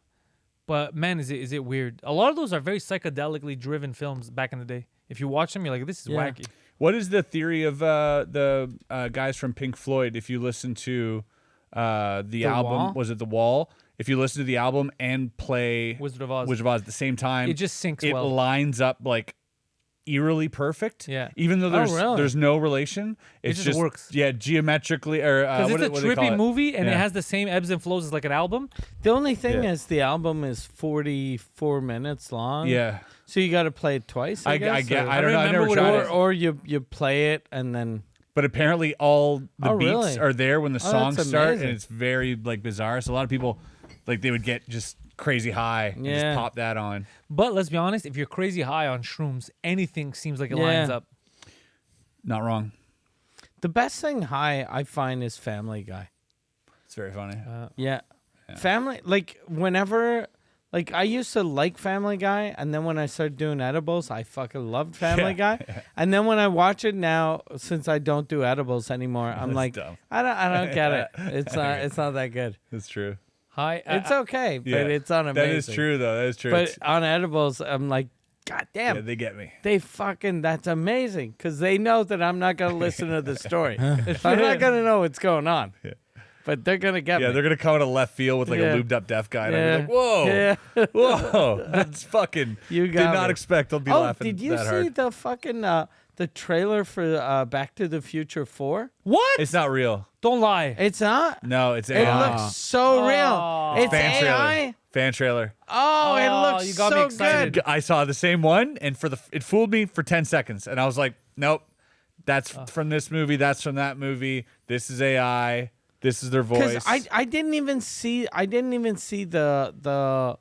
[SPEAKER 1] But man, is it weird? A lot of those are very psychedelically driven films back in the day. If you watch them, you're like, this is
[SPEAKER 2] Yeah.
[SPEAKER 1] wacky.
[SPEAKER 3] what is the theory of the guys from Pink Floyd? If you listen to the album,
[SPEAKER 1] Wall?
[SPEAKER 3] was it The Wall? If you listen to the album and play
[SPEAKER 1] Wizard of Oz.
[SPEAKER 3] Wizard of Oz at the same time,
[SPEAKER 1] It just syncs
[SPEAKER 3] it
[SPEAKER 1] well.
[SPEAKER 3] lines up like eerily perfect.
[SPEAKER 1] Yeah.
[SPEAKER 3] Even though there's
[SPEAKER 2] really?
[SPEAKER 3] there's no relation, it's
[SPEAKER 1] just works.
[SPEAKER 3] Yeah, geometrically or
[SPEAKER 1] Because
[SPEAKER 3] what,
[SPEAKER 1] it's
[SPEAKER 3] what
[SPEAKER 1] a
[SPEAKER 3] do they call
[SPEAKER 1] trippy
[SPEAKER 3] it?
[SPEAKER 1] movie and it
[SPEAKER 3] Yeah.
[SPEAKER 1] has the same ebbs and flows as like an album.
[SPEAKER 2] The only thing
[SPEAKER 3] Yeah.
[SPEAKER 2] is the album is 44 minutes long.
[SPEAKER 3] Yeah.
[SPEAKER 2] So you got to play it twice. I guess.
[SPEAKER 3] get.
[SPEAKER 2] or-
[SPEAKER 3] I don't know. I
[SPEAKER 1] remember
[SPEAKER 3] never
[SPEAKER 1] what it
[SPEAKER 3] tried
[SPEAKER 1] was.
[SPEAKER 3] it.
[SPEAKER 2] or you play it and then
[SPEAKER 3] But apparently, all the
[SPEAKER 2] Oh,
[SPEAKER 3] beats
[SPEAKER 2] really?
[SPEAKER 3] are there when the
[SPEAKER 2] Oh,
[SPEAKER 3] songs
[SPEAKER 2] that's
[SPEAKER 3] start,
[SPEAKER 2] amazing.
[SPEAKER 3] and it's very like bizarre. So a lot of people, like, they would get just crazy high and
[SPEAKER 2] Yeah.
[SPEAKER 3] just pop that on.
[SPEAKER 1] But let's be honest, if you're crazy high on shrooms, anything seems like it
[SPEAKER 2] Yeah.
[SPEAKER 1] lines up.
[SPEAKER 3] Not wrong.
[SPEAKER 2] the best thing high I find is Family Guy.
[SPEAKER 3] It's very funny.
[SPEAKER 2] Yeah. Family, like whenever, like I used to like Family Guy, and then when I started doing edibles, I fucking loved Family Guy. And then when I watch it now, since I don't do edibles anymore, I'm
[SPEAKER 3] That's
[SPEAKER 2] like,
[SPEAKER 3] dumb.
[SPEAKER 2] I don't get it. It's not that good.
[SPEAKER 3] That's true.
[SPEAKER 1] High.
[SPEAKER 2] It's okay, but
[SPEAKER 3] Yeah.
[SPEAKER 2] it's not amazing.
[SPEAKER 3] That is true, though. That is true.
[SPEAKER 2] But
[SPEAKER 3] It's-
[SPEAKER 2] on edibles, I'm like, God damn,
[SPEAKER 3] yeah, they get me.
[SPEAKER 2] they fucking, that's amazing. Because they know that I'm not going to listen to the story. I'm not going to know what's going on.
[SPEAKER 3] Yeah.
[SPEAKER 2] But they're going to get
[SPEAKER 3] Yeah,
[SPEAKER 2] me.
[SPEAKER 3] they're gonna come out of left field with like
[SPEAKER 2] Yeah.
[SPEAKER 3] a lubed up deaf guy, and
[SPEAKER 2] Yeah.
[SPEAKER 3] I'm like, whoa,
[SPEAKER 2] Yeah.
[SPEAKER 3] whoa, that's fucking.
[SPEAKER 2] You
[SPEAKER 3] Did
[SPEAKER 2] got
[SPEAKER 3] not
[SPEAKER 2] me.
[SPEAKER 3] expect I'll be
[SPEAKER 2] Oh,
[SPEAKER 3] laughing
[SPEAKER 2] did you
[SPEAKER 3] that
[SPEAKER 2] see
[SPEAKER 3] hard.
[SPEAKER 2] the fucking the trailer for Back to the Future 4?
[SPEAKER 1] What?
[SPEAKER 3] It's not real.
[SPEAKER 1] Don't lie.
[SPEAKER 2] It's not.
[SPEAKER 3] No, it's
[SPEAKER 2] It
[SPEAKER 3] AI.
[SPEAKER 2] looks so real. It's
[SPEAKER 3] Fan
[SPEAKER 2] AI.
[SPEAKER 3] trailer. Fan trailer.
[SPEAKER 2] Oh, it looks
[SPEAKER 1] you got me
[SPEAKER 2] so
[SPEAKER 1] excited.
[SPEAKER 2] good.
[SPEAKER 3] I saw the same one, and it fooled me for 10 seconds, and I was like, nope, that's from this movie. That's from that movie. This is AI. This is their voice.
[SPEAKER 2] Because I didn't even see the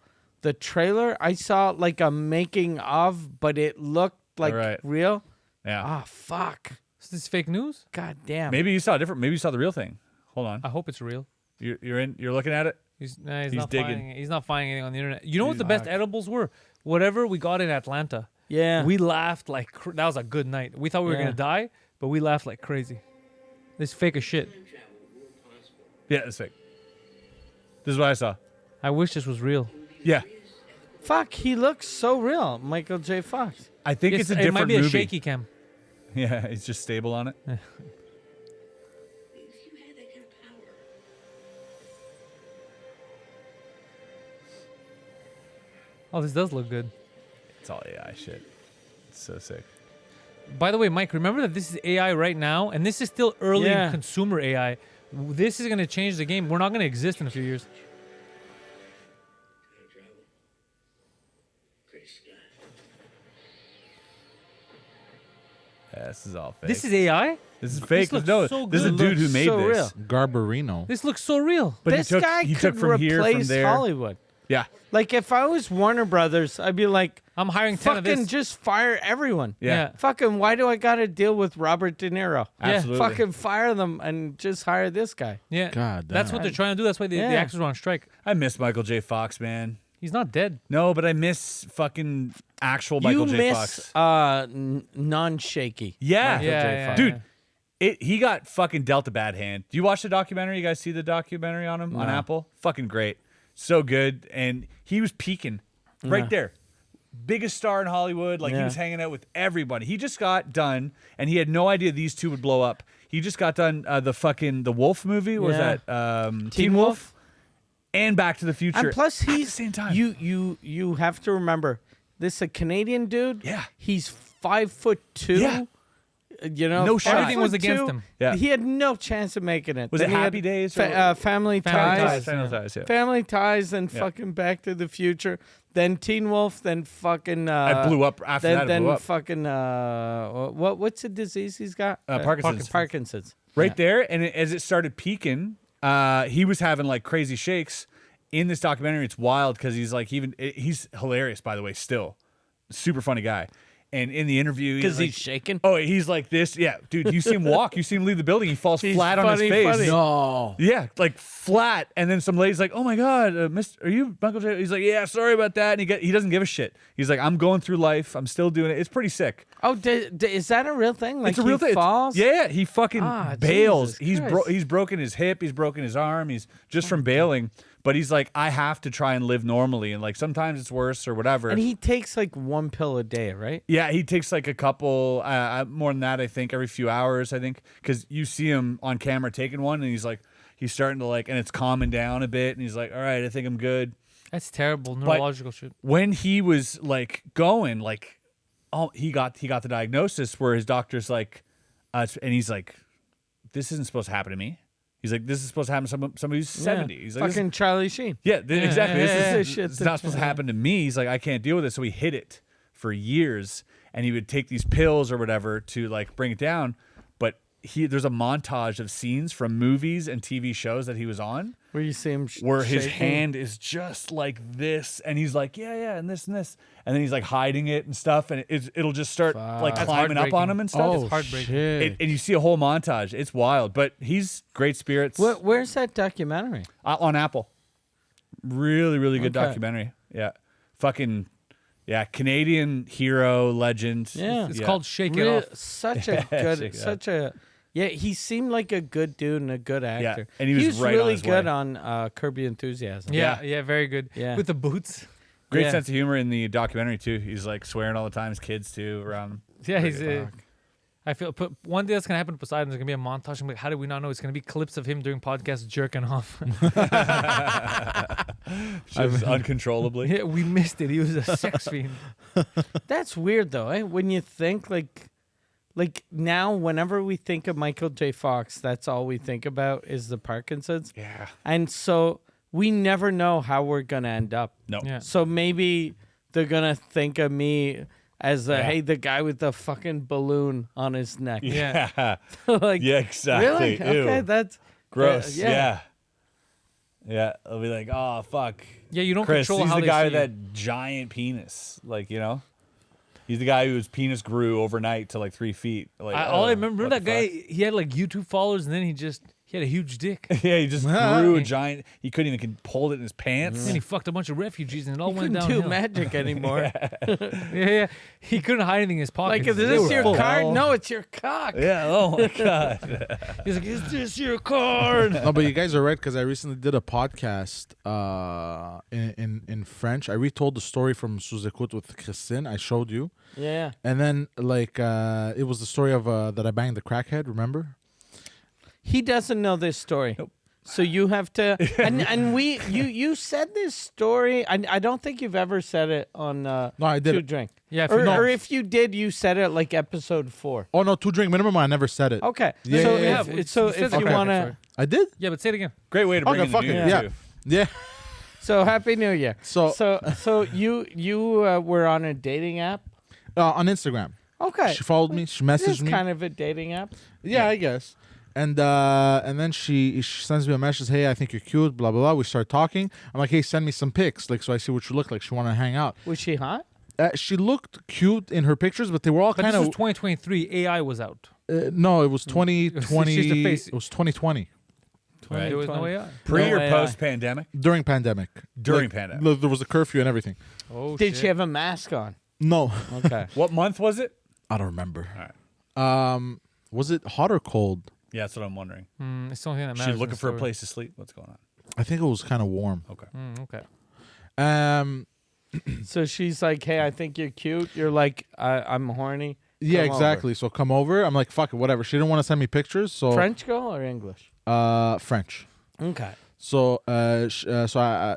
[SPEAKER 2] trailer. I saw like a making of, but it looked like
[SPEAKER 3] Right.
[SPEAKER 2] real.
[SPEAKER 3] Yeah.
[SPEAKER 2] Ah, fuck.
[SPEAKER 1] Is this fake news?
[SPEAKER 2] God damn.
[SPEAKER 3] Maybe you saw different. Maybe you saw the real thing. Hold on.
[SPEAKER 1] I hope it's real.
[SPEAKER 3] You're looking at it.
[SPEAKER 1] He's
[SPEAKER 3] He's
[SPEAKER 1] not
[SPEAKER 3] digging.
[SPEAKER 1] finding it. He's not finding anything on the internet. You know what the best edibles were? Whatever we got in Atlanta.
[SPEAKER 2] Yeah.
[SPEAKER 1] We laughed like that was a good night. We thought we were
[SPEAKER 2] Yeah.
[SPEAKER 1] gonna die, but we laughed like crazy. This fake as shit.
[SPEAKER 3] Yeah, it's fake. This is what I saw.
[SPEAKER 1] I wish this was real.
[SPEAKER 3] Yeah,
[SPEAKER 2] Fuck, he looks so real, Michael J. Fox.
[SPEAKER 3] I think it's a
[SPEAKER 1] it
[SPEAKER 3] different
[SPEAKER 1] might be
[SPEAKER 3] movie.
[SPEAKER 1] a shaky cam.
[SPEAKER 3] Yeah, it's just stable on it.
[SPEAKER 5] If you had that kind of power,
[SPEAKER 1] Oh, this does look good.
[SPEAKER 3] It's all AI shit. It's so sick.
[SPEAKER 1] By the way, Mike, remember that this is AI right now, and this is still early
[SPEAKER 2] Yeah.
[SPEAKER 1] in consumer AI. This is gonna change the game. We're not gonna exist in a few years.
[SPEAKER 5] time travel. Gray sky.
[SPEAKER 3] Yeah, this is all fake.
[SPEAKER 1] This is AI.
[SPEAKER 3] This is fake.
[SPEAKER 1] looks
[SPEAKER 3] No,
[SPEAKER 1] so
[SPEAKER 3] this is a
[SPEAKER 1] good.
[SPEAKER 3] dude who
[SPEAKER 2] Looks
[SPEAKER 3] made
[SPEAKER 2] so
[SPEAKER 3] this.
[SPEAKER 2] real.
[SPEAKER 4] Garbarino.
[SPEAKER 1] This looks so real.
[SPEAKER 3] But
[SPEAKER 2] this
[SPEAKER 3] he took,
[SPEAKER 2] guy
[SPEAKER 3] he
[SPEAKER 2] could
[SPEAKER 3] took from here,
[SPEAKER 2] replace
[SPEAKER 3] from there.
[SPEAKER 2] Hollywood.
[SPEAKER 3] Yeah,
[SPEAKER 2] Like if I was Warner Brothers, I'd be like,
[SPEAKER 1] I'm hiring 10 of
[SPEAKER 2] fucking
[SPEAKER 1] this.
[SPEAKER 2] just fire everyone.
[SPEAKER 3] yeah,
[SPEAKER 2] Fucking why do I gotta deal with Robert De Niro?
[SPEAKER 3] absolutely.
[SPEAKER 2] Fucking fire them and just hire this guy.
[SPEAKER 1] Yeah.
[SPEAKER 4] God
[SPEAKER 1] That's
[SPEAKER 4] damn.
[SPEAKER 1] what they're trying to do. That's why the
[SPEAKER 2] Yeah.
[SPEAKER 1] actors are on strike.
[SPEAKER 3] I miss Michael J. Fox, man.
[SPEAKER 1] He's not dead.
[SPEAKER 3] No, but I miss fucking actual Michael
[SPEAKER 2] you
[SPEAKER 3] J.
[SPEAKER 2] miss
[SPEAKER 3] Fox.
[SPEAKER 2] non-shaky.
[SPEAKER 3] Yeah.
[SPEAKER 2] Michael
[SPEAKER 1] Yeah,
[SPEAKER 2] J.
[SPEAKER 1] yeah,
[SPEAKER 2] Fox.
[SPEAKER 3] Dude, he got fucking dealt a bad hand. Do you watch the documentary? You guys see the documentary on him on Apple? Fucking great. So good. And he was peaking right there. Biggest star in Hollywood. Like he
[SPEAKER 2] Yeah.
[SPEAKER 3] was hanging out with everybody. He just got done, and he had no idea these two would blow up. He just got done the Wolf movie. What was
[SPEAKER 2] Yeah.
[SPEAKER 3] that?
[SPEAKER 2] Teen Wolf.
[SPEAKER 3] And Back to the Future.
[SPEAKER 2] And plus,
[SPEAKER 3] at the
[SPEAKER 2] he's
[SPEAKER 3] same time.
[SPEAKER 2] You have to remember, this is a Canadian dude.
[SPEAKER 3] Yeah.
[SPEAKER 2] He's 5'2".
[SPEAKER 3] Yeah.
[SPEAKER 2] You know,
[SPEAKER 3] No shot.
[SPEAKER 1] Everything was against
[SPEAKER 2] 5'2".
[SPEAKER 1] him.
[SPEAKER 3] Yeah.
[SPEAKER 2] He had no chance of making it.
[SPEAKER 3] Was
[SPEAKER 2] Then
[SPEAKER 3] it
[SPEAKER 2] he had
[SPEAKER 3] Happy Days or-
[SPEAKER 2] Family
[SPEAKER 1] Family
[SPEAKER 2] Ties.
[SPEAKER 1] Ties.
[SPEAKER 3] Family Ties, yeah.
[SPEAKER 2] Family Ties, and
[SPEAKER 3] Yeah.
[SPEAKER 2] fucking Back to the Future. Then Teen Wolf. Then fucking.
[SPEAKER 3] It blew up after
[SPEAKER 2] then
[SPEAKER 3] that. It
[SPEAKER 2] then
[SPEAKER 3] blew up.
[SPEAKER 2] fucking. What's the disease he's got?
[SPEAKER 3] Parkinson's.
[SPEAKER 2] Parkinson's.
[SPEAKER 3] Right
[SPEAKER 2] Yeah.
[SPEAKER 3] there, and as it started peaking, he was having like crazy shakes in this documentary. It's wild because he's like he's hilarious, by the way, still super funny guy. And in the interview,
[SPEAKER 2] Because
[SPEAKER 3] like,
[SPEAKER 2] he's shaking.
[SPEAKER 3] oh, he's like this, yeah, dude. You see him walk, you see him leave the building, he falls
[SPEAKER 2] He's
[SPEAKER 3] flat on his
[SPEAKER 2] funny,
[SPEAKER 3] face.
[SPEAKER 2] funny.
[SPEAKER 4] No.
[SPEAKER 3] Yeah, like flat, and then some lady's like, "Oh my God, Mr. Are you Michael J?" He's like, "Yeah, sorry about that." And he doesn't give a shit. He's like, "I'm going through life. I'm still doing it. It's pretty sick.
[SPEAKER 2] Oh, is that a real thing? Like
[SPEAKER 3] It's a real
[SPEAKER 2] he
[SPEAKER 3] thing.
[SPEAKER 2] falls?
[SPEAKER 3] Yeah, he fucking
[SPEAKER 2] Ah,
[SPEAKER 3] bails.
[SPEAKER 2] Jesus Christ.
[SPEAKER 3] He's broken his hip. He's broken his arm. He's just from bailing. But he's like, I have to try and live normally, and like sometimes it's worse or whatever.
[SPEAKER 2] And he takes like one pill a day, right?
[SPEAKER 3] Yeah, he takes like a couple, more than that, I think, every few hours, I think, because you see him on camera taking one, and he's starting to like, and it's calming down a bit, and he's like, all right, I think I'm good.
[SPEAKER 1] That's terrible neurological shit.
[SPEAKER 3] When he was like going, like, oh, he got the diagnosis where his doctor's like, and he's like, this isn't supposed to happen to me. He's like, this is supposed to happen to somebody who's 70. He's like, this is-
[SPEAKER 2] Fucking Charlie Sheen.
[SPEAKER 3] yeah, exactly.
[SPEAKER 1] yeah,
[SPEAKER 3] This
[SPEAKER 1] yeah,
[SPEAKER 3] is
[SPEAKER 2] yeah. Shit
[SPEAKER 3] it's not supposed to happen to me. He's like, I can't deal with it. So he hid it for years, and he would take these pills or whatever to like bring it down. But there's a montage of scenes from movies and TV shows that he was on
[SPEAKER 2] Where you see him
[SPEAKER 3] where his
[SPEAKER 2] shaking.
[SPEAKER 3] hand is just like this, and he's like, yeah, and this, and then he's like hiding it and stuff, and it'll just start like
[SPEAKER 1] That's
[SPEAKER 3] climbing up on
[SPEAKER 1] heartbreaking.
[SPEAKER 3] him and stuff.
[SPEAKER 1] It's heartbreaking.
[SPEAKER 4] Shit.
[SPEAKER 3] And you see a whole montage. It's wild, but he's great spirits.
[SPEAKER 2] Where's that documentary?
[SPEAKER 3] On Apple. Really, really good
[SPEAKER 2] Okay.
[SPEAKER 3] documentary. Yeah. Fucking, yeah, Canadian hero, legend.
[SPEAKER 2] Yeah.
[SPEAKER 1] It's
[SPEAKER 3] Yeah.
[SPEAKER 1] called Shake It
[SPEAKER 2] Real-
[SPEAKER 1] Off.
[SPEAKER 2] Such a
[SPEAKER 3] Shake
[SPEAKER 2] good,
[SPEAKER 3] It
[SPEAKER 2] such a. Yeah, he seemed like a good dude and a good actor.
[SPEAKER 3] and he was right on
[SPEAKER 2] really
[SPEAKER 3] his
[SPEAKER 2] good
[SPEAKER 3] way.
[SPEAKER 2] on Curb Your Enthusiasm.
[SPEAKER 1] Yeah, very good.
[SPEAKER 2] Yeah.
[SPEAKER 1] With the boots.
[SPEAKER 3] Great
[SPEAKER 2] Yeah.
[SPEAKER 3] sense of humor in the documentary, too. He's like swearing all the time. His kids, too, around him.
[SPEAKER 1] Yeah, he's. I feel one day that's gonna happen to Poseidon. There's gonna be a montage. I'm like, how did we not know? It's gonna be clips of him doing podcasts jerking off.
[SPEAKER 3] Just uncontrollably.
[SPEAKER 1] Yeah, we missed it. He was a sex fiend.
[SPEAKER 2] That's weird though, eh? When you think like now, whenever we think of Michael J. Fox, that's all we think about is the Parkinson's.
[SPEAKER 3] Yeah.
[SPEAKER 2] And so we never know how we're gonna end up.
[SPEAKER 3] No.
[SPEAKER 1] Yeah.
[SPEAKER 2] So maybe they're gonna think of me as
[SPEAKER 3] Yeah.
[SPEAKER 2] hey, the guy with the fucking balloon on his neck.
[SPEAKER 3] Yeah.
[SPEAKER 2] Like,
[SPEAKER 3] Yeah, exactly.
[SPEAKER 2] really?
[SPEAKER 3] Ew.
[SPEAKER 2] Okay, that's
[SPEAKER 3] Gross.
[SPEAKER 2] yeah.
[SPEAKER 3] Yeah. Yeah. They'll be like, oh, fuck.
[SPEAKER 1] Yeah, you don't
[SPEAKER 3] Chris,
[SPEAKER 1] control
[SPEAKER 3] he's
[SPEAKER 1] how
[SPEAKER 3] the
[SPEAKER 1] they
[SPEAKER 3] guy
[SPEAKER 1] see
[SPEAKER 3] with
[SPEAKER 1] you.
[SPEAKER 3] that giant penis. Like, you know? He's the guy whose penis grew overnight to like 3 feet. Like,
[SPEAKER 1] All I remember
[SPEAKER 3] what
[SPEAKER 1] that
[SPEAKER 3] the
[SPEAKER 1] guy.
[SPEAKER 3] fuck?
[SPEAKER 1] He had like YouTube followers, and then he had a huge dick.
[SPEAKER 3] Yeah, he just grew a giant. He couldn't even hold it in his pants.
[SPEAKER 1] And he fucked a bunch of refugees, and it all
[SPEAKER 2] you
[SPEAKER 1] went
[SPEAKER 2] couldn't
[SPEAKER 1] downhill.
[SPEAKER 2] do magic anymore.
[SPEAKER 1] Yeah. He couldn't hide anything in his pockets.
[SPEAKER 2] Like, is
[SPEAKER 1] They
[SPEAKER 2] this
[SPEAKER 1] were
[SPEAKER 2] your
[SPEAKER 1] full.
[SPEAKER 2] card? No, it's your cock.
[SPEAKER 3] Yeah. Oh my god.
[SPEAKER 1] He's like, is this your card?
[SPEAKER 4] No, but you guys are right because I recently did a podcast in French. I retold the story from Sous-Écoute with Christine. I showed you,
[SPEAKER 2] Yeah.
[SPEAKER 4] and then like it was the story of that I banged the crackhead. Remember?
[SPEAKER 2] He doesn't know this story.
[SPEAKER 3] Nope.
[SPEAKER 2] So you have to, and you said this story. I don't think you've ever said it on
[SPEAKER 4] No, I did
[SPEAKER 2] Two
[SPEAKER 4] it.
[SPEAKER 2] Drink.
[SPEAKER 1] Yeah, if
[SPEAKER 2] Or,
[SPEAKER 1] you know.
[SPEAKER 2] or if you did, you said it like episode 4.
[SPEAKER 4] Oh no, 2 drink minimum. I never said it.
[SPEAKER 2] Okay.
[SPEAKER 4] Yeah,
[SPEAKER 2] so
[SPEAKER 4] yeah,
[SPEAKER 2] if,
[SPEAKER 1] yeah.
[SPEAKER 2] so
[SPEAKER 1] You said
[SPEAKER 2] if
[SPEAKER 1] that
[SPEAKER 2] you
[SPEAKER 1] okay.
[SPEAKER 2] want to,
[SPEAKER 1] Sorry.
[SPEAKER 4] I did.
[SPEAKER 1] Yeah, but say it again.
[SPEAKER 3] Great way to bring
[SPEAKER 4] Okay,
[SPEAKER 3] in the
[SPEAKER 4] fuck
[SPEAKER 3] new
[SPEAKER 4] it.
[SPEAKER 3] year,
[SPEAKER 4] Yeah,
[SPEAKER 3] too.
[SPEAKER 4] yeah.
[SPEAKER 2] so Happy New Year.
[SPEAKER 4] So-
[SPEAKER 2] you were on a dating app.
[SPEAKER 4] On Instagram.
[SPEAKER 2] Okay.
[SPEAKER 4] She followed me. She
[SPEAKER 2] This
[SPEAKER 4] messaged
[SPEAKER 2] is
[SPEAKER 4] me.
[SPEAKER 2] kind of a dating app.
[SPEAKER 4] Yeah, I guess. And then she sends me a message. Hey, I think you're cute. Blah blah blah. We start talking. I'm like, hey, send me some pics. Like, so I see what you look like. She want to hang out.
[SPEAKER 2] Was she hot?
[SPEAKER 4] She looked cute in her pictures, but they were all
[SPEAKER 1] But
[SPEAKER 4] kind
[SPEAKER 1] this
[SPEAKER 4] of.
[SPEAKER 1] was 2023. AI was out.
[SPEAKER 4] No, it was 2020.
[SPEAKER 1] She's the face.
[SPEAKER 4] It was 2020
[SPEAKER 3] Right.
[SPEAKER 1] There was no AI.
[SPEAKER 3] Pre
[SPEAKER 2] No
[SPEAKER 3] or
[SPEAKER 2] AI.
[SPEAKER 3] post pandemic?
[SPEAKER 4] during pandemic.
[SPEAKER 3] During
[SPEAKER 4] Like,
[SPEAKER 3] pandemic.
[SPEAKER 4] there was a curfew and everything.
[SPEAKER 1] Oh,
[SPEAKER 2] Did
[SPEAKER 1] shit.
[SPEAKER 2] she have a mask on?
[SPEAKER 4] No,
[SPEAKER 2] Okay.
[SPEAKER 3] What month was it?
[SPEAKER 4] I don't remember.
[SPEAKER 3] All right.
[SPEAKER 4] Was it hot or cold?
[SPEAKER 3] Yeah, that's what I'm wondering.
[SPEAKER 1] It's the only thing that
[SPEAKER 3] She's
[SPEAKER 1] matters. in
[SPEAKER 3] looking
[SPEAKER 1] the
[SPEAKER 3] for a
[SPEAKER 1] story.
[SPEAKER 3] place to sleep. What's going on?
[SPEAKER 4] I think it was kind of warm.
[SPEAKER 3] Okay.
[SPEAKER 1] Okay.
[SPEAKER 4] Um,
[SPEAKER 2] So she's like, "Hey, I think you're cute." You're like, "I'm horny."
[SPEAKER 4] yeah,
[SPEAKER 2] Come over.
[SPEAKER 4] exactly. So come over. I'm like, fuck it, whatever. She didn't want to send me pictures, so
[SPEAKER 2] French girl or English?
[SPEAKER 4] French.
[SPEAKER 2] Okay.
[SPEAKER 4] So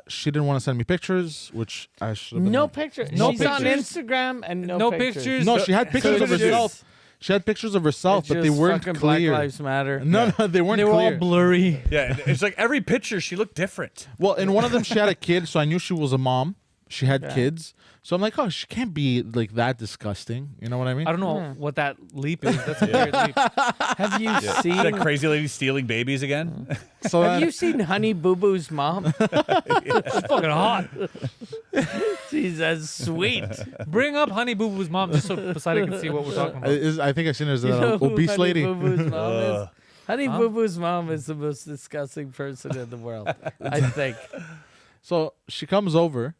[SPEAKER 4] she didn't want to send me pictures, which I should.
[SPEAKER 2] No picture.
[SPEAKER 1] No
[SPEAKER 2] She's on
[SPEAKER 1] pictures.
[SPEAKER 2] Instagram and no,
[SPEAKER 1] No
[SPEAKER 2] pictures.
[SPEAKER 1] pictures.
[SPEAKER 4] No, she had pictures
[SPEAKER 2] So
[SPEAKER 4] of
[SPEAKER 2] it's
[SPEAKER 4] herself.
[SPEAKER 2] just-
[SPEAKER 4] She had pictures of herself,
[SPEAKER 2] It's
[SPEAKER 4] but they
[SPEAKER 2] just
[SPEAKER 4] weren't
[SPEAKER 2] fucking
[SPEAKER 4] clear.
[SPEAKER 2] Black Lives Matter.
[SPEAKER 4] No, they weren't
[SPEAKER 1] They were all
[SPEAKER 4] clear.
[SPEAKER 1] blurry.
[SPEAKER 3] Yeah, it's like every picture she looked different.
[SPEAKER 4] Well, in one of them, she had a kid, so I knew she was a mom. She had
[SPEAKER 2] Yeah.
[SPEAKER 4] kids, so I'm like, oh, she can't be like that disgusting. You know what I mean?
[SPEAKER 1] I don't know what that leap is. That's a weird leap.
[SPEAKER 2] Have you
[SPEAKER 3] That
[SPEAKER 2] seen?
[SPEAKER 3] crazy lady stealing babies again.
[SPEAKER 4] So
[SPEAKER 2] Have you seen Honey Boo Boo's mom?
[SPEAKER 1] It's fucking hot.
[SPEAKER 2] She's as sweet.
[SPEAKER 1] Bring up Honey Boo Boo's mom just so Poseidon can see what we're talking about.
[SPEAKER 4] I think I seen her as
[SPEAKER 2] You know
[SPEAKER 4] an
[SPEAKER 2] who
[SPEAKER 4] obese
[SPEAKER 2] Honey
[SPEAKER 4] lady.
[SPEAKER 2] Boo Boo's mom is? Honey
[SPEAKER 1] Huh?
[SPEAKER 2] Boo Boo's mom is the most disgusting person in the world. I think.
[SPEAKER 4] So she comes over.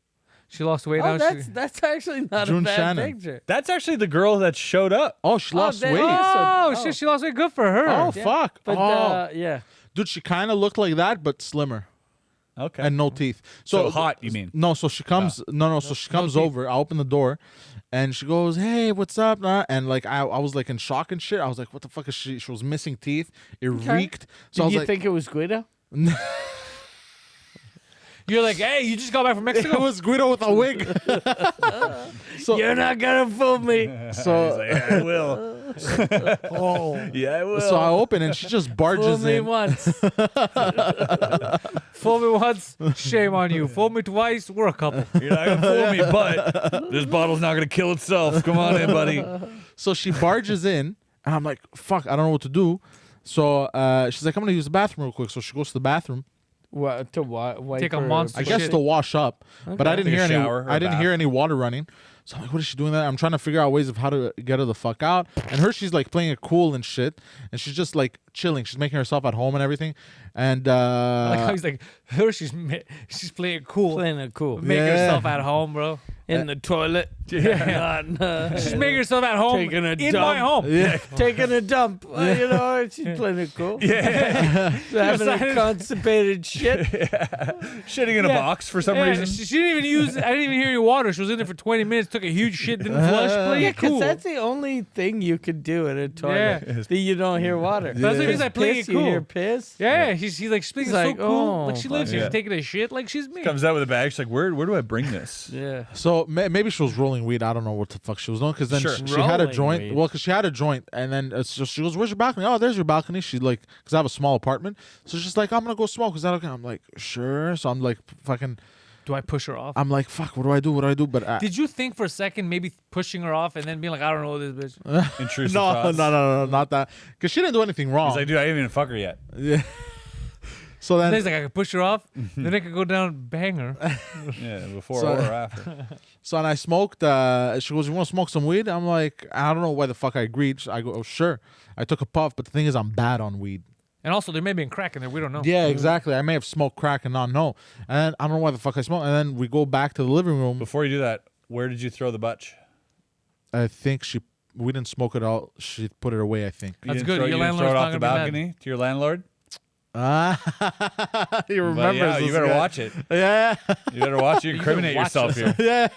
[SPEAKER 1] She lost weight
[SPEAKER 2] Oh,
[SPEAKER 1] now.
[SPEAKER 2] that's actually not
[SPEAKER 4] June
[SPEAKER 2] a bad
[SPEAKER 4] Shannon.
[SPEAKER 2] picture.
[SPEAKER 3] That's actually the girl that showed up.
[SPEAKER 4] Oh, she lost
[SPEAKER 2] they-
[SPEAKER 4] weight.
[SPEAKER 1] Oh,
[SPEAKER 2] Oh.
[SPEAKER 1] shit, she lost weight. Good for her.
[SPEAKER 4] Oh,
[SPEAKER 2] Yeah.
[SPEAKER 4] fuck.
[SPEAKER 2] But
[SPEAKER 4] oh.
[SPEAKER 2] yeah.
[SPEAKER 4] Dude, she kind of looked like that, but slimmer
[SPEAKER 3] Okay.
[SPEAKER 4] and no teeth.
[SPEAKER 3] so hot, you mean?
[SPEAKER 4] No, so she comes. No. So she comes
[SPEAKER 1] teeth.
[SPEAKER 4] over. I open the door, and she goes, "Hey, what's up?" And like I was like in shock and shit. I was like, "What the fuck is she?" She was missing teeth. It reeked. So I
[SPEAKER 2] Did
[SPEAKER 4] was
[SPEAKER 2] you
[SPEAKER 4] like,
[SPEAKER 2] think it was Guido?
[SPEAKER 1] You're like, hey, you just got back from
[SPEAKER 4] it
[SPEAKER 1] Mexico?
[SPEAKER 4] was Guido with a wig. so
[SPEAKER 2] You're not gonna fool me.
[SPEAKER 4] so
[SPEAKER 3] Yeah, I will.
[SPEAKER 2] Oh,
[SPEAKER 3] Yeah, I will.
[SPEAKER 4] so I open and she just
[SPEAKER 2] fool
[SPEAKER 4] barges
[SPEAKER 2] me
[SPEAKER 4] in.
[SPEAKER 2] once.
[SPEAKER 1] Fool me once, shame on you. Fool me twice, we're a couple.
[SPEAKER 3] You're not gonna fool me, but this bottle's not gonna kill itself. Come on in, buddy.
[SPEAKER 4] So she barges in, and I'm like, "Fuck, I don't know what to do." So she's like, "I'm gonna use the bathroom real quick." So she goes to the bathroom.
[SPEAKER 2] What to what? Wipe
[SPEAKER 1] Take a
[SPEAKER 2] her
[SPEAKER 1] monster
[SPEAKER 4] I
[SPEAKER 1] Shit.
[SPEAKER 4] guess to wash up, but I didn't
[SPEAKER 3] Take a
[SPEAKER 4] hear any.
[SPEAKER 3] shower or
[SPEAKER 4] I
[SPEAKER 3] a
[SPEAKER 4] didn't
[SPEAKER 3] bath.
[SPEAKER 4] hear any water running. So I'm like, what is she doing there? I'm trying to figure out ways of how to get her the fuck out. And she's like playing it cool and shit, and she's just like chilling. She's making herself at home and everything. And
[SPEAKER 1] Like how he's like, her, she's playing it cool.
[SPEAKER 2] Playing it cool.
[SPEAKER 1] Making
[SPEAKER 4] Yeah.
[SPEAKER 1] herself at home, bro.
[SPEAKER 2] In the toilet.
[SPEAKER 1] Yeah. She's making herself at home
[SPEAKER 2] Taking a
[SPEAKER 1] in
[SPEAKER 2] dump.
[SPEAKER 1] my home.
[SPEAKER 4] yeah,
[SPEAKER 2] Taking a dump. You know, she's playing it cool.
[SPEAKER 3] Yeah.
[SPEAKER 2] Having a
[SPEAKER 1] Decided-
[SPEAKER 2] constipated shit.
[SPEAKER 3] Shitting in a
[SPEAKER 1] Yeah.
[SPEAKER 3] box for some
[SPEAKER 1] Yeah,
[SPEAKER 3] reason.
[SPEAKER 1] she didn't even use. I didn't even hear any water. She was in there for 20 minutes. Took a huge shit. Didn't flush. Play
[SPEAKER 2] Yeah,
[SPEAKER 1] it
[SPEAKER 2] because
[SPEAKER 1] cool.
[SPEAKER 2] that's the only thing you could do in a toilet
[SPEAKER 1] Yeah.
[SPEAKER 2] that you don't hear water.
[SPEAKER 1] That's what it is, I play
[SPEAKER 2] Piss,
[SPEAKER 1] it
[SPEAKER 2] You
[SPEAKER 1] cool.
[SPEAKER 2] hear piss.
[SPEAKER 1] Yeah, she's like speaking
[SPEAKER 2] It's
[SPEAKER 1] so
[SPEAKER 2] like,
[SPEAKER 1] cool.
[SPEAKER 2] oh,
[SPEAKER 1] Like she lives
[SPEAKER 2] fuck
[SPEAKER 1] here.
[SPEAKER 3] yeah.
[SPEAKER 1] She's taking a shit like she's me.
[SPEAKER 3] Comes out with a bag. She's like, where do I bring this?
[SPEAKER 2] Yeah.
[SPEAKER 4] So So maybe she was rolling weed. I don't know what the fuck she was doing. Because then
[SPEAKER 3] Sure.
[SPEAKER 4] she had a
[SPEAKER 2] Rolling
[SPEAKER 4] joint.
[SPEAKER 2] weed.
[SPEAKER 4] Well, because she had a joint, and then so she goes, "Where's your balcony?" Oh, there's your balcony. She like, because I have a small apartment. So she's like, "I'm gonna go smoke." Is that okay? I'm like, "Sure." So I'm like, fucking.
[SPEAKER 1] Do I push her off?
[SPEAKER 4] I'm like, "Fuck, what do I do? What do I do?" But
[SPEAKER 1] Did you think for a second maybe pushing her off and then being like, I don't know this bitch?
[SPEAKER 3] Intrusive
[SPEAKER 4] no,
[SPEAKER 3] thoughts.
[SPEAKER 4] no, not that. Because she didn't do anything wrong.
[SPEAKER 3] He's like, dude, I didn't even fuck her yet.
[SPEAKER 4] yeah. So
[SPEAKER 1] And
[SPEAKER 4] then
[SPEAKER 1] he's like, I could push her off, then I could go down and bang her.
[SPEAKER 3] Yeah, before
[SPEAKER 4] So-
[SPEAKER 3] or after.
[SPEAKER 4] So and I smoked. She goes, "You want to smoke some weed?" I'm like, I don't know why the fuck I agreed. I go, "Oh sure." I took a puff, but the thing is, I'm bad on weed.
[SPEAKER 1] And also, there may be a crack in there. We don't know.
[SPEAKER 4] Yeah, exactly. I may have smoked crack and not know. And I don't know why the fuck I smoked. And then we go back to the living room.
[SPEAKER 3] Before you do that, where did you throw the butch?
[SPEAKER 4] I think we didn't smoke it all. She put it away. I think.
[SPEAKER 3] You
[SPEAKER 1] That's
[SPEAKER 3] didn't
[SPEAKER 1] good.
[SPEAKER 3] Throw,
[SPEAKER 1] Your
[SPEAKER 3] you didn't throw it
[SPEAKER 1] landlord's
[SPEAKER 3] off
[SPEAKER 1] not
[SPEAKER 3] the
[SPEAKER 1] gonna be mad.
[SPEAKER 3] balcony to your landlord.
[SPEAKER 4] You
[SPEAKER 3] But
[SPEAKER 4] remember?
[SPEAKER 3] yeah, you better watch it.
[SPEAKER 4] Yeah,
[SPEAKER 3] You better watch it. You incriminate
[SPEAKER 1] watch
[SPEAKER 3] yourself here.
[SPEAKER 4] yeah.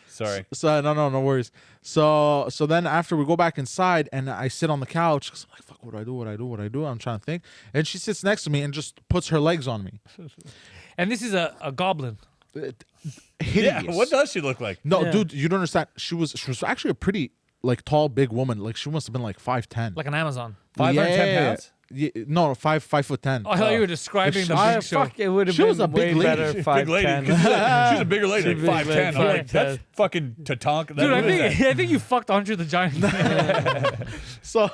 [SPEAKER 3] Sorry.
[SPEAKER 4] So no worries. So then after we go back inside and I sit on the couch because I'm like, fuck, what do I do? I'm trying to think. And she sits next to me and just puts her legs on me.
[SPEAKER 1] And this is a goblin.
[SPEAKER 4] Hideous.
[SPEAKER 3] Yeah, what does she look like?
[SPEAKER 4] No,
[SPEAKER 1] Yeah.
[SPEAKER 4] dude, you don't understand. She was actually a pretty like tall, big woman. Like she must have been like 5'10".
[SPEAKER 1] Like an Amazon.
[SPEAKER 3] 510 pounds?
[SPEAKER 4] Yeah, no, 5'10".
[SPEAKER 1] Oh, I thought you were describing the
[SPEAKER 2] I
[SPEAKER 1] big show.
[SPEAKER 2] fuck, it would have
[SPEAKER 4] She
[SPEAKER 2] been
[SPEAKER 4] was a big
[SPEAKER 2] way
[SPEAKER 4] lady.
[SPEAKER 2] better.
[SPEAKER 3] Big
[SPEAKER 2] 5'10".
[SPEAKER 3] lady. 'cause she's a bigger lady,
[SPEAKER 2] She's
[SPEAKER 3] like
[SPEAKER 2] a big
[SPEAKER 3] 5'10". I'm like,
[SPEAKER 2] 5'10".
[SPEAKER 3] that's fucking Tatanka.
[SPEAKER 1] Dude, I think you fucked Andre the Giant.
[SPEAKER 4] So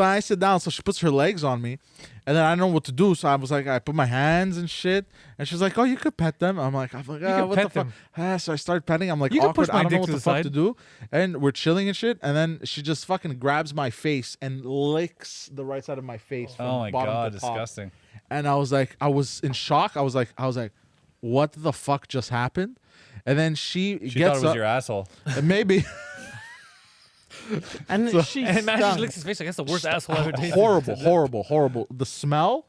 [SPEAKER 4] I sit down. So she puts her legs on me, and then I don't know what to do. So I was like, I put my hands and shit, and she's like, "Oh, you could pet them." I'm like,
[SPEAKER 1] can
[SPEAKER 4] what the
[SPEAKER 1] pet
[SPEAKER 4] fuck?
[SPEAKER 1] them.
[SPEAKER 4] So I start petting. I'm like,
[SPEAKER 1] You can
[SPEAKER 4] awkward.
[SPEAKER 1] push my
[SPEAKER 4] I don't know
[SPEAKER 1] dick
[SPEAKER 4] what
[SPEAKER 1] to
[SPEAKER 4] the
[SPEAKER 1] the
[SPEAKER 4] fuck
[SPEAKER 1] side.
[SPEAKER 4] to do, and we're chilling and shit. And then she just fucking grabs my face and licks the right side of my face. From
[SPEAKER 3] Oh my
[SPEAKER 4] bottom
[SPEAKER 3] god,
[SPEAKER 4] to top.
[SPEAKER 3] disgusting.
[SPEAKER 4] And I was like, I was in shock. I was like, what the fuck just happened? And then she
[SPEAKER 3] She thought
[SPEAKER 4] gets
[SPEAKER 3] it was
[SPEAKER 4] up.
[SPEAKER 3] your asshole.
[SPEAKER 4] Maybe
[SPEAKER 2] And she
[SPEAKER 1] and man
[SPEAKER 2] stunk.
[SPEAKER 1] just licks his face. Like, that's the worst asshole I ever tasted.
[SPEAKER 4] horrible. The smell,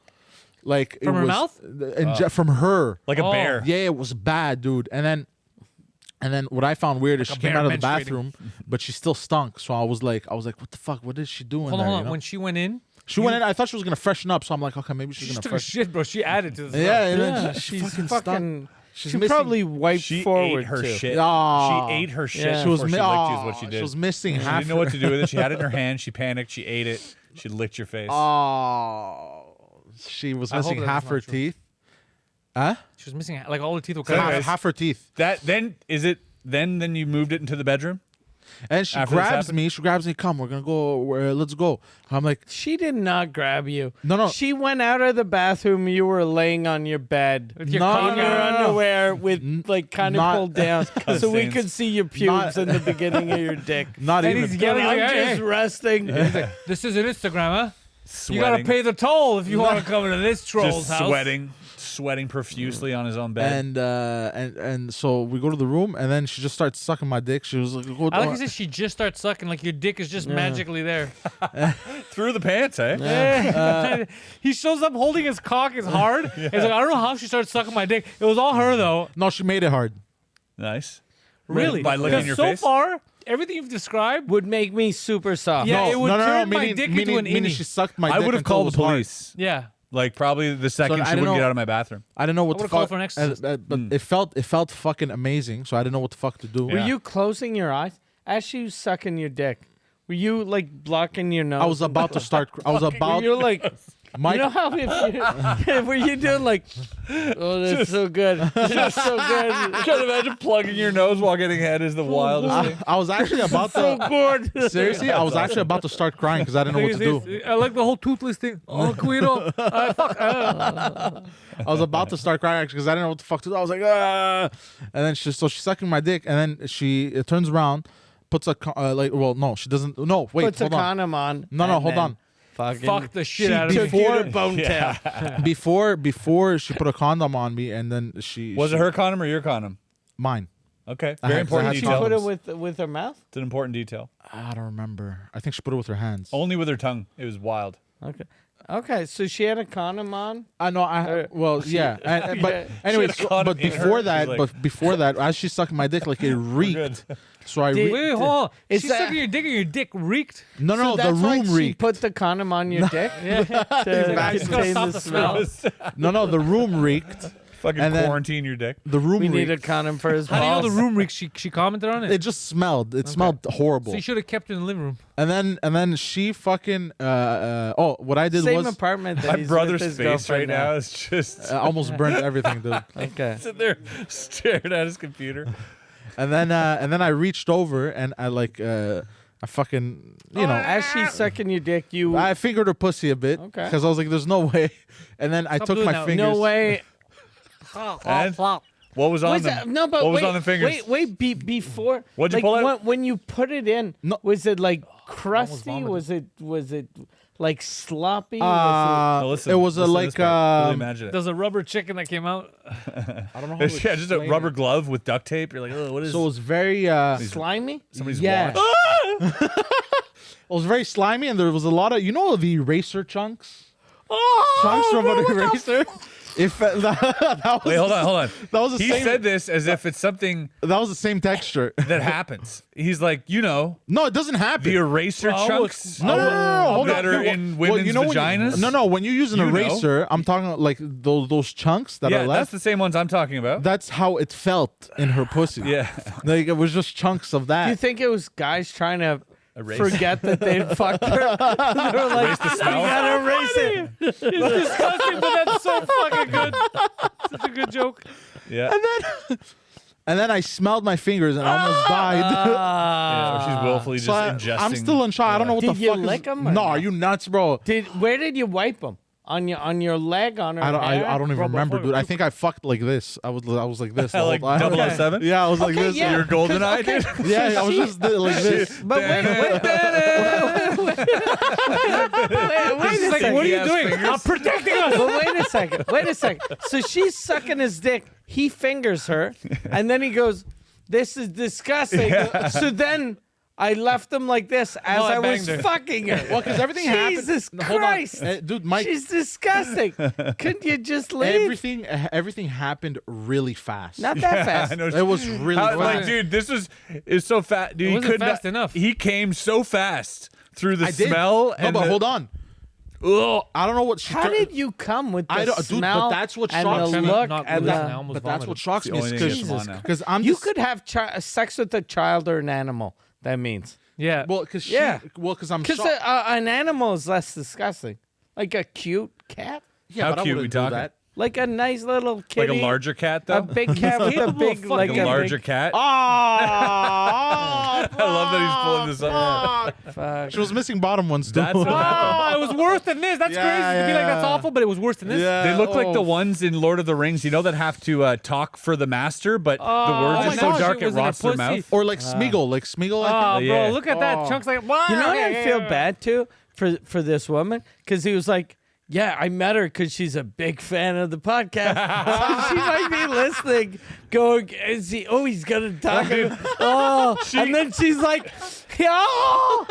[SPEAKER 4] like
[SPEAKER 1] From
[SPEAKER 4] it
[SPEAKER 1] her
[SPEAKER 4] was,
[SPEAKER 1] mouth?
[SPEAKER 4] and from her.
[SPEAKER 3] Like a
[SPEAKER 1] Oh.
[SPEAKER 3] bear.
[SPEAKER 4] Yeah, it was bad, dude. And then what I found weird is
[SPEAKER 1] Like
[SPEAKER 4] she
[SPEAKER 1] a
[SPEAKER 4] came out of
[SPEAKER 1] bear
[SPEAKER 4] the
[SPEAKER 1] menstruating.
[SPEAKER 4] bathroom, but she still stunk. So I was like, what the fuck? What is she doing
[SPEAKER 1] Hold
[SPEAKER 4] there?
[SPEAKER 1] on.
[SPEAKER 4] you know?
[SPEAKER 1] When she went in,
[SPEAKER 4] She went in. I thought she was gonna freshen up. So I'm like, okay, maybe
[SPEAKER 1] she
[SPEAKER 4] she's
[SPEAKER 1] just
[SPEAKER 4] gonna
[SPEAKER 1] took a
[SPEAKER 4] freshen.
[SPEAKER 1] shit, bro. She added to the smell.
[SPEAKER 4] Yeah, and
[SPEAKER 2] Yeah,
[SPEAKER 4] then she
[SPEAKER 2] she's
[SPEAKER 4] fucking
[SPEAKER 2] fucking.
[SPEAKER 4] stunk. She's
[SPEAKER 2] She
[SPEAKER 4] missing-
[SPEAKER 2] probably wiped
[SPEAKER 3] She
[SPEAKER 2] forward
[SPEAKER 3] ate her
[SPEAKER 2] too.
[SPEAKER 3] shit.
[SPEAKER 4] Ah.
[SPEAKER 3] She ate her shit
[SPEAKER 2] Yeah.
[SPEAKER 4] She was
[SPEAKER 3] before she licked you is what she did.
[SPEAKER 4] She was missing
[SPEAKER 3] She
[SPEAKER 4] half.
[SPEAKER 3] didn't know what to do with it. She had it in her hand. She panicked. She ate it. She licked your face.
[SPEAKER 4] Oh, she was
[SPEAKER 1] I hope
[SPEAKER 4] missing
[SPEAKER 1] that's
[SPEAKER 4] half
[SPEAKER 1] not
[SPEAKER 4] her
[SPEAKER 1] true.
[SPEAKER 4] teeth. Huh?
[SPEAKER 1] She was missing like all the teeth were
[SPEAKER 3] So
[SPEAKER 1] cut.
[SPEAKER 3] anyways,
[SPEAKER 4] Half her teeth.
[SPEAKER 3] That then is it? Then you moved it into the bedroom.
[SPEAKER 4] And she
[SPEAKER 3] After this
[SPEAKER 4] grabs
[SPEAKER 3] happened?
[SPEAKER 4] me. She grabs me. Come, we're gonna go. Let's go. I'm like,
[SPEAKER 2] She did not grab you.
[SPEAKER 4] No.
[SPEAKER 2] She went out of the bathroom. You were laying on your bed.
[SPEAKER 1] With your
[SPEAKER 4] No,
[SPEAKER 1] cock
[SPEAKER 2] In
[SPEAKER 1] out.
[SPEAKER 2] your underwear with like kind of
[SPEAKER 4] Not-
[SPEAKER 2] pulled down so we
[SPEAKER 3] stains.
[SPEAKER 2] could see your pubes in the beginning of your dick.
[SPEAKER 4] not
[SPEAKER 1] And
[SPEAKER 4] even.
[SPEAKER 1] he's
[SPEAKER 2] But
[SPEAKER 1] yelling
[SPEAKER 2] I'm
[SPEAKER 1] like,
[SPEAKER 2] just
[SPEAKER 1] hey,
[SPEAKER 2] resting.
[SPEAKER 1] this is an Instagram, huh?
[SPEAKER 3] Sweating.
[SPEAKER 1] You gotta pay the toll if you want to come into this troll's
[SPEAKER 3] Just
[SPEAKER 1] house.
[SPEAKER 3] sweating profusely on his own bed.
[SPEAKER 4] And so we go to the room, and then she just starts sucking my dick. She was like,
[SPEAKER 1] I like you said she just starts sucking, like your dick is just magically there.
[SPEAKER 3] Through the pants, eh?
[SPEAKER 1] He shows up holding his cock as hard. He's like, I don't know how she started sucking my dick. It was all her though.
[SPEAKER 4] No, she made it hard.
[SPEAKER 3] Nice.
[SPEAKER 1] Really?
[SPEAKER 3] By licking
[SPEAKER 1] Because
[SPEAKER 3] your
[SPEAKER 1] so
[SPEAKER 3] face?
[SPEAKER 1] far, everything you've described,
[SPEAKER 2] Would make me super soft.
[SPEAKER 1] Yeah,
[SPEAKER 4] no,
[SPEAKER 1] it would
[SPEAKER 4] no,
[SPEAKER 1] turn my
[SPEAKER 4] meaning,
[SPEAKER 1] dick
[SPEAKER 4] meaning,
[SPEAKER 1] into an
[SPEAKER 4] meaning
[SPEAKER 1] innie.
[SPEAKER 4] she sucked my
[SPEAKER 3] I
[SPEAKER 4] dick
[SPEAKER 3] would have
[SPEAKER 4] until
[SPEAKER 3] called
[SPEAKER 4] it
[SPEAKER 3] the
[SPEAKER 4] was hard.
[SPEAKER 3] police.
[SPEAKER 1] yeah.
[SPEAKER 3] Like probably the second
[SPEAKER 4] I
[SPEAKER 3] she
[SPEAKER 4] don't
[SPEAKER 3] wouldn't
[SPEAKER 4] know.
[SPEAKER 3] get out of my bathroom.
[SPEAKER 4] I didn't know what
[SPEAKER 1] I
[SPEAKER 4] the
[SPEAKER 1] would've called
[SPEAKER 4] fuck.
[SPEAKER 1] for an exorcist.
[SPEAKER 4] But it felt fucking amazing. So I didn't know what the fuck to do.
[SPEAKER 2] Were
[SPEAKER 3] Yeah.
[SPEAKER 2] you closing your eyes as she was sucking your dick? Were you like blocking your nose?
[SPEAKER 4] I was about to start. I was
[SPEAKER 2] Were
[SPEAKER 4] about.
[SPEAKER 2] you like,
[SPEAKER 4] My,
[SPEAKER 2] you know how if you, were you doing like, oh, that's so good, that's so good,
[SPEAKER 3] Trying to imagine plugging your nose while getting head is the wildest thing.
[SPEAKER 4] I was actually about
[SPEAKER 2] so
[SPEAKER 4] to.
[SPEAKER 2] good.
[SPEAKER 4] Seriously, I was actually about to start crying because I didn't know what to do.
[SPEAKER 1] I like the whole toothless thing. Oh, Guido. Fuck.
[SPEAKER 4] I was about to start crying actually because I didn't know what the fuck to do. I was like, ah. And then she's sucking my dick, and then she turns around, puts a she doesn't. No, wait,
[SPEAKER 2] Puts a
[SPEAKER 4] hold on.
[SPEAKER 2] condom on.
[SPEAKER 4] No,
[SPEAKER 2] and
[SPEAKER 4] hold
[SPEAKER 2] then
[SPEAKER 4] on.
[SPEAKER 2] Fucking
[SPEAKER 1] Fuck the shit
[SPEAKER 2] she
[SPEAKER 1] out of
[SPEAKER 2] took
[SPEAKER 1] me.
[SPEAKER 2] you
[SPEAKER 4] Before-
[SPEAKER 2] to bone tail.
[SPEAKER 4] Before she put a condom on me, and then she
[SPEAKER 3] Was it her condom or your condom?
[SPEAKER 4] mine?
[SPEAKER 3] Okay.
[SPEAKER 4] I
[SPEAKER 3] Very
[SPEAKER 4] had-
[SPEAKER 3] important
[SPEAKER 4] I had
[SPEAKER 2] She
[SPEAKER 3] detail.
[SPEAKER 2] put it with her mouth.
[SPEAKER 3] It's an important detail.
[SPEAKER 4] I don't remember. I think she put it with her hands.
[SPEAKER 3] Only with her tongue. It was wild.
[SPEAKER 2] Okay. Okay, so she had a condom on.
[SPEAKER 4] I know. Well, yeah. But
[SPEAKER 2] Yeah.
[SPEAKER 4] anyways,
[SPEAKER 3] She had a condom
[SPEAKER 4] but
[SPEAKER 3] in her.
[SPEAKER 4] before
[SPEAKER 3] She's
[SPEAKER 4] that,
[SPEAKER 3] like-
[SPEAKER 4] before that, as she's sucking my dick, like it reeked. So I
[SPEAKER 2] Did-
[SPEAKER 1] Wait, hold on.
[SPEAKER 2] Is
[SPEAKER 1] She's
[SPEAKER 2] that-
[SPEAKER 1] sucking your dick and your dick reeked.
[SPEAKER 4] no,
[SPEAKER 2] So
[SPEAKER 4] the
[SPEAKER 2] that's why
[SPEAKER 4] room
[SPEAKER 2] she
[SPEAKER 4] reeked.
[SPEAKER 2] put the condom on your dick to
[SPEAKER 1] It's gonna
[SPEAKER 2] contain
[SPEAKER 1] stop
[SPEAKER 2] the
[SPEAKER 1] the
[SPEAKER 2] smell.
[SPEAKER 1] smell.
[SPEAKER 4] No, the room reeked.
[SPEAKER 3] Fucking
[SPEAKER 4] And then-
[SPEAKER 3] quarantine your dick.
[SPEAKER 4] The room
[SPEAKER 2] We need a
[SPEAKER 4] reeked.
[SPEAKER 2] condom for his
[SPEAKER 1] How do you know
[SPEAKER 2] balls.
[SPEAKER 1] the room reeks? She commented on it.
[SPEAKER 4] It just smelled. It smelled horrible.
[SPEAKER 1] So you should have kept it in the living room.
[SPEAKER 4] And then she fucking what I did
[SPEAKER 2] Same
[SPEAKER 4] was
[SPEAKER 2] apartment that
[SPEAKER 3] My
[SPEAKER 2] he's
[SPEAKER 3] brother's
[SPEAKER 2] with his
[SPEAKER 3] face right
[SPEAKER 2] girlfriend
[SPEAKER 3] now is just
[SPEAKER 4] I almost burnt everything, dude.
[SPEAKER 2] Okay.
[SPEAKER 3] sitting there staring at his computer.
[SPEAKER 4] And then I reached over and I I fucking
[SPEAKER 2] As she's sucking your dick, you
[SPEAKER 4] I fingered her pussy a bit
[SPEAKER 2] Okay.
[SPEAKER 4] because I was like, "There's no way." And then I
[SPEAKER 1] Stop
[SPEAKER 4] took
[SPEAKER 1] doing
[SPEAKER 4] my
[SPEAKER 1] that.
[SPEAKER 4] fingers.
[SPEAKER 2] no way.
[SPEAKER 3] And what was on
[SPEAKER 2] Was
[SPEAKER 3] them?
[SPEAKER 2] that, no, but
[SPEAKER 3] what was
[SPEAKER 2] wait,
[SPEAKER 3] on the fingers?
[SPEAKER 2] wait, before.
[SPEAKER 3] What'd you
[SPEAKER 2] like,
[SPEAKER 3] pull out?
[SPEAKER 2] When you put it in,
[SPEAKER 4] No.
[SPEAKER 2] was it like crusty?
[SPEAKER 1] vomited.
[SPEAKER 2] Was it like sloppy?
[SPEAKER 3] No, listen,
[SPEAKER 4] it was
[SPEAKER 3] listen to
[SPEAKER 4] a
[SPEAKER 3] this part. Really
[SPEAKER 4] like
[SPEAKER 3] imagine it.
[SPEAKER 1] There's a rubber chicken that came out.
[SPEAKER 4] I don't know how to
[SPEAKER 3] Yeah, just a
[SPEAKER 4] explain
[SPEAKER 3] rubber
[SPEAKER 4] it.
[SPEAKER 3] glove with duct tape. You're like, oh, what is?
[SPEAKER 4] So it was very
[SPEAKER 2] slimy?
[SPEAKER 3] Somebody's
[SPEAKER 4] yeah.
[SPEAKER 3] watch.
[SPEAKER 4] it was very slimy and there was a lot of the eraser chunks.
[SPEAKER 2] Oh,
[SPEAKER 4] Chunks from an eraser. If that was
[SPEAKER 3] Wait, hold on.
[SPEAKER 4] That was the
[SPEAKER 3] He
[SPEAKER 4] same.
[SPEAKER 3] said this as if it's something
[SPEAKER 4] that was the same texture.
[SPEAKER 3] that happens. He's like,
[SPEAKER 4] No, it doesn't happen.
[SPEAKER 3] the eraser
[SPEAKER 1] Bro,
[SPEAKER 3] chunks.
[SPEAKER 4] No, hold
[SPEAKER 3] that
[SPEAKER 4] on.
[SPEAKER 3] are in women's vaginas.
[SPEAKER 4] No, when you use an
[SPEAKER 3] You know.
[SPEAKER 4] eraser, I'm talking like those chunks that
[SPEAKER 3] Yeah,
[SPEAKER 4] are
[SPEAKER 3] that's
[SPEAKER 4] left.
[SPEAKER 3] the same ones I'm talking about.
[SPEAKER 4] That's how it felt in her pussy.
[SPEAKER 3] Yeah.
[SPEAKER 4] Like it was just chunks of that.
[SPEAKER 2] Do you think it was guys trying to
[SPEAKER 3] Erase.
[SPEAKER 2] forget that they fucked her? They were like,
[SPEAKER 3] the
[SPEAKER 2] "We
[SPEAKER 3] smell?
[SPEAKER 2] gotta erase it."
[SPEAKER 1] It's disgusting, but that's so fucking good. Such a good joke.
[SPEAKER 3] Yeah.
[SPEAKER 4] And then I smelled my fingers and I almost died.
[SPEAKER 3] Yeah, or she's willfully just
[SPEAKER 4] So
[SPEAKER 3] ingesting.
[SPEAKER 4] I'm still in shock. I don't know what
[SPEAKER 2] Did
[SPEAKER 4] the
[SPEAKER 2] you
[SPEAKER 4] fuck
[SPEAKER 2] lick
[SPEAKER 4] is.
[SPEAKER 2] 'em or
[SPEAKER 4] No,
[SPEAKER 2] no?
[SPEAKER 4] are you nuts, bro?
[SPEAKER 2] Where did you wipe them? On your leg, on her
[SPEAKER 4] I
[SPEAKER 2] hair?
[SPEAKER 4] don't even
[SPEAKER 1] Bro,
[SPEAKER 4] remember,
[SPEAKER 1] before-
[SPEAKER 4] dude. I think I fucked like this. I was like this. The
[SPEAKER 3] like
[SPEAKER 4] whole time.
[SPEAKER 3] 007?
[SPEAKER 4] Yeah, I was like
[SPEAKER 2] Okay,
[SPEAKER 4] this.
[SPEAKER 2] yeah.
[SPEAKER 3] Your golden eye,
[SPEAKER 2] Okay.
[SPEAKER 3] dude.
[SPEAKER 4] Yeah, I was just like this.
[SPEAKER 2] But wait
[SPEAKER 1] He's
[SPEAKER 2] a
[SPEAKER 1] like,
[SPEAKER 2] second.
[SPEAKER 1] what are you
[SPEAKER 3] Sticky-ass
[SPEAKER 1] doing?
[SPEAKER 3] fingers.
[SPEAKER 1] I'm protecting us.
[SPEAKER 2] But wait a second. So she's sucking his dick. He fingers her, and then he goes, "This is disgusting." So then I left him like this as
[SPEAKER 1] No, I
[SPEAKER 2] I was
[SPEAKER 1] banged her.
[SPEAKER 2] fucking her.
[SPEAKER 4] Well, because everything happened.
[SPEAKER 2] Jesus
[SPEAKER 4] Hold on.
[SPEAKER 2] Christ,
[SPEAKER 4] Dude, Mike.
[SPEAKER 2] she's disgusting. Couldn't you just leave?
[SPEAKER 4] Everything happened really fast.
[SPEAKER 2] Not that fast.
[SPEAKER 3] I know.
[SPEAKER 4] It was really
[SPEAKER 3] How-
[SPEAKER 4] fast.
[SPEAKER 3] like, dude, this is so fast. Dude,
[SPEAKER 1] It
[SPEAKER 3] he
[SPEAKER 1] wasn't
[SPEAKER 3] couldn't
[SPEAKER 1] fast enough.
[SPEAKER 3] He came so fast through the
[SPEAKER 4] I did.
[SPEAKER 3] smell.
[SPEAKER 4] No,
[SPEAKER 3] and
[SPEAKER 4] but
[SPEAKER 3] the-
[SPEAKER 4] hold on.
[SPEAKER 3] Ugh.
[SPEAKER 4] I don't know what she.
[SPEAKER 2] How did you come with the
[SPEAKER 4] I don't- dude, but
[SPEAKER 2] smell
[SPEAKER 4] that's what
[SPEAKER 2] and
[SPEAKER 4] shocks
[SPEAKER 2] the
[SPEAKER 4] me.
[SPEAKER 2] look
[SPEAKER 1] Not
[SPEAKER 2] and
[SPEAKER 1] listen,
[SPEAKER 2] the...
[SPEAKER 1] I almost
[SPEAKER 4] But that's
[SPEAKER 1] vomited.
[SPEAKER 4] what shocks
[SPEAKER 3] It's
[SPEAKER 4] me
[SPEAKER 3] the only
[SPEAKER 4] is
[SPEAKER 3] thing that gets them on now.
[SPEAKER 4] because I'm
[SPEAKER 2] You
[SPEAKER 4] just,
[SPEAKER 2] could have sex with a child or an animal. That means
[SPEAKER 1] Yeah.
[SPEAKER 4] well because
[SPEAKER 2] Yeah.
[SPEAKER 4] I'm
[SPEAKER 2] because
[SPEAKER 4] shocked.
[SPEAKER 2] an animal is less disgusting, like a cute cat,
[SPEAKER 4] Yeah,
[SPEAKER 3] How
[SPEAKER 4] but I
[SPEAKER 3] cute we
[SPEAKER 4] wouldn't do
[SPEAKER 3] talking?
[SPEAKER 4] that.
[SPEAKER 2] like a nice little kitty,
[SPEAKER 3] Like a larger cat, though.
[SPEAKER 2] a big cat with a
[SPEAKER 1] Capable
[SPEAKER 2] big,
[SPEAKER 1] of
[SPEAKER 2] like
[SPEAKER 3] Like a larger
[SPEAKER 2] big,
[SPEAKER 3] cat.
[SPEAKER 4] Ah,
[SPEAKER 3] I love that he's pulling this up.
[SPEAKER 2] fuck.
[SPEAKER 4] she was missing bottom ones too.
[SPEAKER 3] That's what happened.
[SPEAKER 1] Oh, it was worse than this. That's
[SPEAKER 4] Yeah,
[SPEAKER 1] crazy to be like that's
[SPEAKER 4] yeah.
[SPEAKER 1] awful, but it was worse than this.
[SPEAKER 4] Yeah.
[SPEAKER 3] They look like the
[SPEAKER 4] Oh.
[SPEAKER 3] ones in Lord of the Rings, you know, that have to talk for the master, but the words
[SPEAKER 1] Oh
[SPEAKER 3] are
[SPEAKER 1] my
[SPEAKER 3] so
[SPEAKER 1] gosh,
[SPEAKER 3] dark
[SPEAKER 1] it
[SPEAKER 3] it
[SPEAKER 1] was in her
[SPEAKER 3] rots their
[SPEAKER 1] pussy.
[SPEAKER 3] mouth.
[SPEAKER 4] Or like Smeagol, I think.
[SPEAKER 1] Oh,
[SPEAKER 3] Yeah.
[SPEAKER 1] bro, look at that.
[SPEAKER 4] Oh.
[SPEAKER 1] Chunks like, wow.
[SPEAKER 2] You know what I feel bad too for this woman because he was like, yeah, I met her because she's a big fan of the podcast. So she might be listening, going, is he? Oh, he's gonna talk. Oh, and then she's like, oh,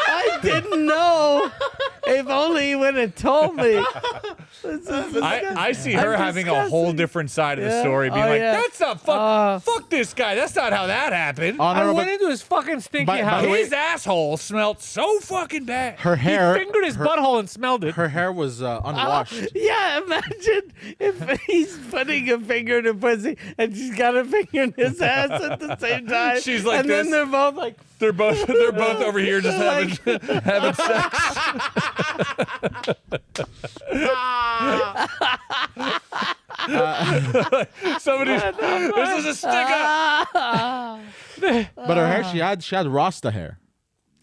[SPEAKER 2] I didn't know. If only he would have told me. This is
[SPEAKER 3] I see her
[SPEAKER 2] I'm
[SPEAKER 3] having a whole
[SPEAKER 2] disgusting.
[SPEAKER 3] different side of the
[SPEAKER 2] Yeah.
[SPEAKER 3] story, being
[SPEAKER 2] Oh,
[SPEAKER 3] like,
[SPEAKER 2] yeah.
[SPEAKER 3] that's not fuck this guy. That's not how that happened.
[SPEAKER 4] Oh,
[SPEAKER 1] I
[SPEAKER 4] no, no,
[SPEAKER 1] went
[SPEAKER 4] but
[SPEAKER 1] into his fucking stinky
[SPEAKER 4] By the
[SPEAKER 1] house.
[SPEAKER 4] way-
[SPEAKER 3] His asshole smelled so fucking bad.
[SPEAKER 4] her
[SPEAKER 1] He
[SPEAKER 4] hair,
[SPEAKER 1] fingered his butthole and smelled it.
[SPEAKER 4] her hair was unwashed.
[SPEAKER 2] Yeah, imagine if he's putting a finger in her pussy and she's got a finger in his ass at the same time.
[SPEAKER 3] She's like
[SPEAKER 2] and
[SPEAKER 3] this.
[SPEAKER 2] then they're both like,
[SPEAKER 3] They're both over here just having sex. Somebody, this is a stick up.
[SPEAKER 4] But her hair, she had Rasta hair.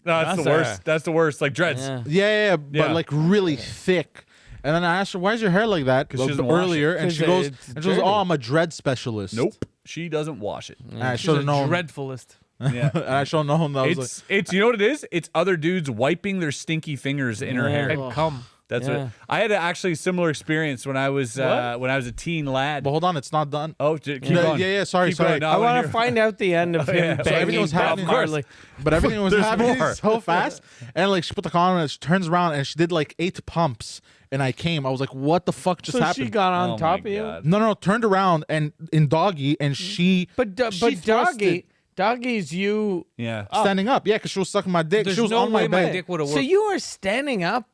[SPEAKER 3] No, that's the
[SPEAKER 1] That's
[SPEAKER 3] worst. That's the worst. Like dreads.
[SPEAKER 2] yeah.
[SPEAKER 4] Yeah, but
[SPEAKER 3] Yeah.
[SPEAKER 4] like really thick. And then I asked her, "Why is your hair like that?"
[SPEAKER 3] 'Cause she doesn't wash
[SPEAKER 4] earlier,
[SPEAKER 2] it.
[SPEAKER 4] and she
[SPEAKER 2] 'Cause
[SPEAKER 4] goes,
[SPEAKER 2] it's
[SPEAKER 4] "Oh,
[SPEAKER 2] dirty.
[SPEAKER 4] I'm a dread specialist."
[SPEAKER 3] Nope. She doesn't wash it.
[SPEAKER 4] And I
[SPEAKER 1] She's
[SPEAKER 4] should
[SPEAKER 1] a
[SPEAKER 4] have known.
[SPEAKER 1] dreadfulest.
[SPEAKER 3] Yeah.
[SPEAKER 4] And I should have known. That was
[SPEAKER 3] It's you know what it is? It's other dudes wiping their stinky fingers in her
[SPEAKER 2] Yeah.
[SPEAKER 3] hair.
[SPEAKER 1] And come.
[SPEAKER 3] That's
[SPEAKER 2] Yeah.
[SPEAKER 3] what I had actually a similar experience when I was a teen lad.
[SPEAKER 4] But hold on, it's not done.
[SPEAKER 3] Oh, keep
[SPEAKER 4] Yeah,
[SPEAKER 3] going.
[SPEAKER 4] yeah, sorry,
[SPEAKER 3] Keep
[SPEAKER 4] sorry.
[SPEAKER 3] going. No,
[SPEAKER 2] I
[SPEAKER 3] wanna
[SPEAKER 2] want to
[SPEAKER 3] hear-
[SPEAKER 2] find out the end of him
[SPEAKER 3] yeah. So
[SPEAKER 2] banging
[SPEAKER 4] everything was
[SPEAKER 2] Bob
[SPEAKER 4] happening-
[SPEAKER 2] Marley.
[SPEAKER 4] But everything was
[SPEAKER 3] There's
[SPEAKER 4] happening
[SPEAKER 3] more.
[SPEAKER 4] so fast, and like she put the condom, and she turns around, and she did like 8 pumps, and I came. I was like, "What the fuck just
[SPEAKER 2] So
[SPEAKER 4] happened?"
[SPEAKER 2] she got on
[SPEAKER 3] Oh
[SPEAKER 2] top of
[SPEAKER 3] my
[SPEAKER 2] you.
[SPEAKER 3] God.
[SPEAKER 4] no, turned around and in doggy, and she
[SPEAKER 2] But
[SPEAKER 4] she thrusted
[SPEAKER 2] doggy's you.
[SPEAKER 3] Yeah.
[SPEAKER 4] standing up, yeah, because she was sucking my dick.
[SPEAKER 1] There's
[SPEAKER 4] she was
[SPEAKER 1] no
[SPEAKER 4] on my
[SPEAKER 1] way my
[SPEAKER 4] bed.
[SPEAKER 1] dick would have
[SPEAKER 2] So
[SPEAKER 1] worked.
[SPEAKER 2] you were standing up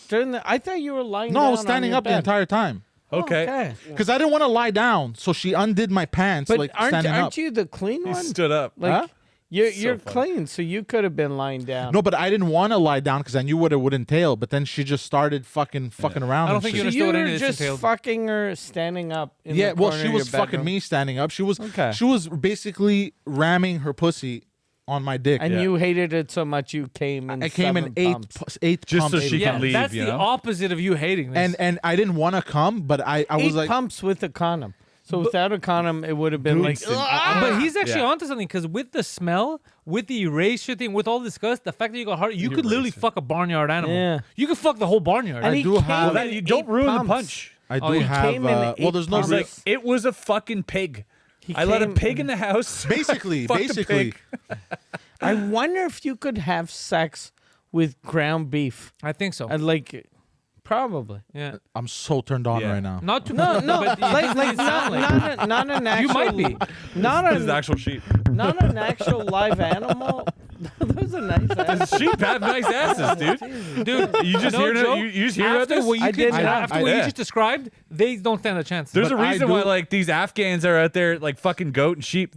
[SPEAKER 2] during the. I thought you were lying.
[SPEAKER 4] No, I
[SPEAKER 2] down
[SPEAKER 4] was standing
[SPEAKER 2] on your
[SPEAKER 4] up the
[SPEAKER 2] bed.
[SPEAKER 4] entire time.
[SPEAKER 3] Okay.
[SPEAKER 4] Because I didn't want to lie down, so she undid my pants,
[SPEAKER 2] But
[SPEAKER 4] like
[SPEAKER 2] aren't
[SPEAKER 4] standing up.
[SPEAKER 2] you the clean
[SPEAKER 3] He
[SPEAKER 2] one?
[SPEAKER 3] stood up.
[SPEAKER 2] Like
[SPEAKER 4] Huh?
[SPEAKER 2] you're
[SPEAKER 3] funny.
[SPEAKER 2] clean, so you could have been lying down.
[SPEAKER 4] No, but I didn't want to lie down because I knew what it would entail. But then she just started fucking around.
[SPEAKER 1] I don't
[SPEAKER 4] and
[SPEAKER 1] think
[SPEAKER 4] shit.
[SPEAKER 1] you
[SPEAKER 2] so you
[SPEAKER 1] understood what any
[SPEAKER 2] were
[SPEAKER 1] of this
[SPEAKER 2] just
[SPEAKER 1] entailed.
[SPEAKER 2] fucking her standing up. In
[SPEAKER 4] Yeah,
[SPEAKER 2] the
[SPEAKER 4] well,
[SPEAKER 2] corner
[SPEAKER 4] she
[SPEAKER 2] of
[SPEAKER 4] was
[SPEAKER 2] your
[SPEAKER 4] fucking
[SPEAKER 2] bedroom.
[SPEAKER 4] me standing up. She was
[SPEAKER 2] Okay.
[SPEAKER 4] She was basically ramming her pussy on my dick.
[SPEAKER 2] And
[SPEAKER 3] Yeah.
[SPEAKER 2] you hated it so much you came in.
[SPEAKER 4] I came in
[SPEAKER 2] 7 pumps.
[SPEAKER 4] eight
[SPEAKER 3] Just so
[SPEAKER 4] pumps.
[SPEAKER 3] she
[SPEAKER 1] Yeah,
[SPEAKER 3] can leave,
[SPEAKER 1] that's
[SPEAKER 3] you
[SPEAKER 1] the
[SPEAKER 3] know?
[SPEAKER 1] opposite of you hating this.
[SPEAKER 4] and I didn't want to come, but I was
[SPEAKER 2] 8
[SPEAKER 4] like,
[SPEAKER 2] pumps with a condom. So without a condom, it would have been like.
[SPEAKER 4] Instant.
[SPEAKER 1] but he's actually
[SPEAKER 3] Yeah.
[SPEAKER 1] onto something because with the smell, with the erasure thing, with all this disgust, the fact that you got hard, you could literally fuck a barnyard animal.
[SPEAKER 2] Yeah.
[SPEAKER 1] You could fuck the whole barnyard.
[SPEAKER 2] And
[SPEAKER 4] I
[SPEAKER 2] he
[SPEAKER 4] do
[SPEAKER 2] came
[SPEAKER 4] have-
[SPEAKER 3] That-
[SPEAKER 2] in
[SPEAKER 3] you don't
[SPEAKER 2] 8
[SPEAKER 3] ruin
[SPEAKER 2] pumps.
[SPEAKER 3] the punch.
[SPEAKER 4] I do
[SPEAKER 1] Oh, yeah.
[SPEAKER 4] have.
[SPEAKER 2] Came in
[SPEAKER 4] Well,
[SPEAKER 2] 8
[SPEAKER 4] there's no
[SPEAKER 2] pumps.
[SPEAKER 3] He's
[SPEAKER 4] re-
[SPEAKER 3] like, it was a fucking pig.
[SPEAKER 2] He
[SPEAKER 3] I let a
[SPEAKER 2] came
[SPEAKER 3] pig in the house.
[SPEAKER 4] basically,
[SPEAKER 3] Fucked a
[SPEAKER 4] basically.
[SPEAKER 3] pig.
[SPEAKER 2] I wonder if you could have sex with ground beef.
[SPEAKER 1] I think so.
[SPEAKER 2] I'd like, probably.
[SPEAKER 1] Yeah.
[SPEAKER 4] I'm so turned on
[SPEAKER 3] Yeah.
[SPEAKER 4] right now.
[SPEAKER 1] Not too
[SPEAKER 2] No,
[SPEAKER 1] much.
[SPEAKER 2] no,
[SPEAKER 1] but
[SPEAKER 2] like not an actual.
[SPEAKER 1] You might be.
[SPEAKER 2] Not
[SPEAKER 3] This is
[SPEAKER 2] an
[SPEAKER 3] actual sheep.
[SPEAKER 2] not an actual live animal. Those are nice. Animals.
[SPEAKER 3] Sheep have nice asses, dude.
[SPEAKER 1] Dude,
[SPEAKER 3] You just
[SPEAKER 1] no
[SPEAKER 3] hear
[SPEAKER 1] joke,
[SPEAKER 3] you just hear about
[SPEAKER 1] after
[SPEAKER 3] this?
[SPEAKER 1] what you
[SPEAKER 2] I
[SPEAKER 1] could-
[SPEAKER 2] did not.
[SPEAKER 1] after what you
[SPEAKER 3] Yeah.
[SPEAKER 1] just described, they don't stand a chance.
[SPEAKER 3] There's
[SPEAKER 4] But
[SPEAKER 3] a
[SPEAKER 4] I
[SPEAKER 3] reason
[SPEAKER 4] do-
[SPEAKER 3] why like these Afghans are out there like fucking goat and sheep.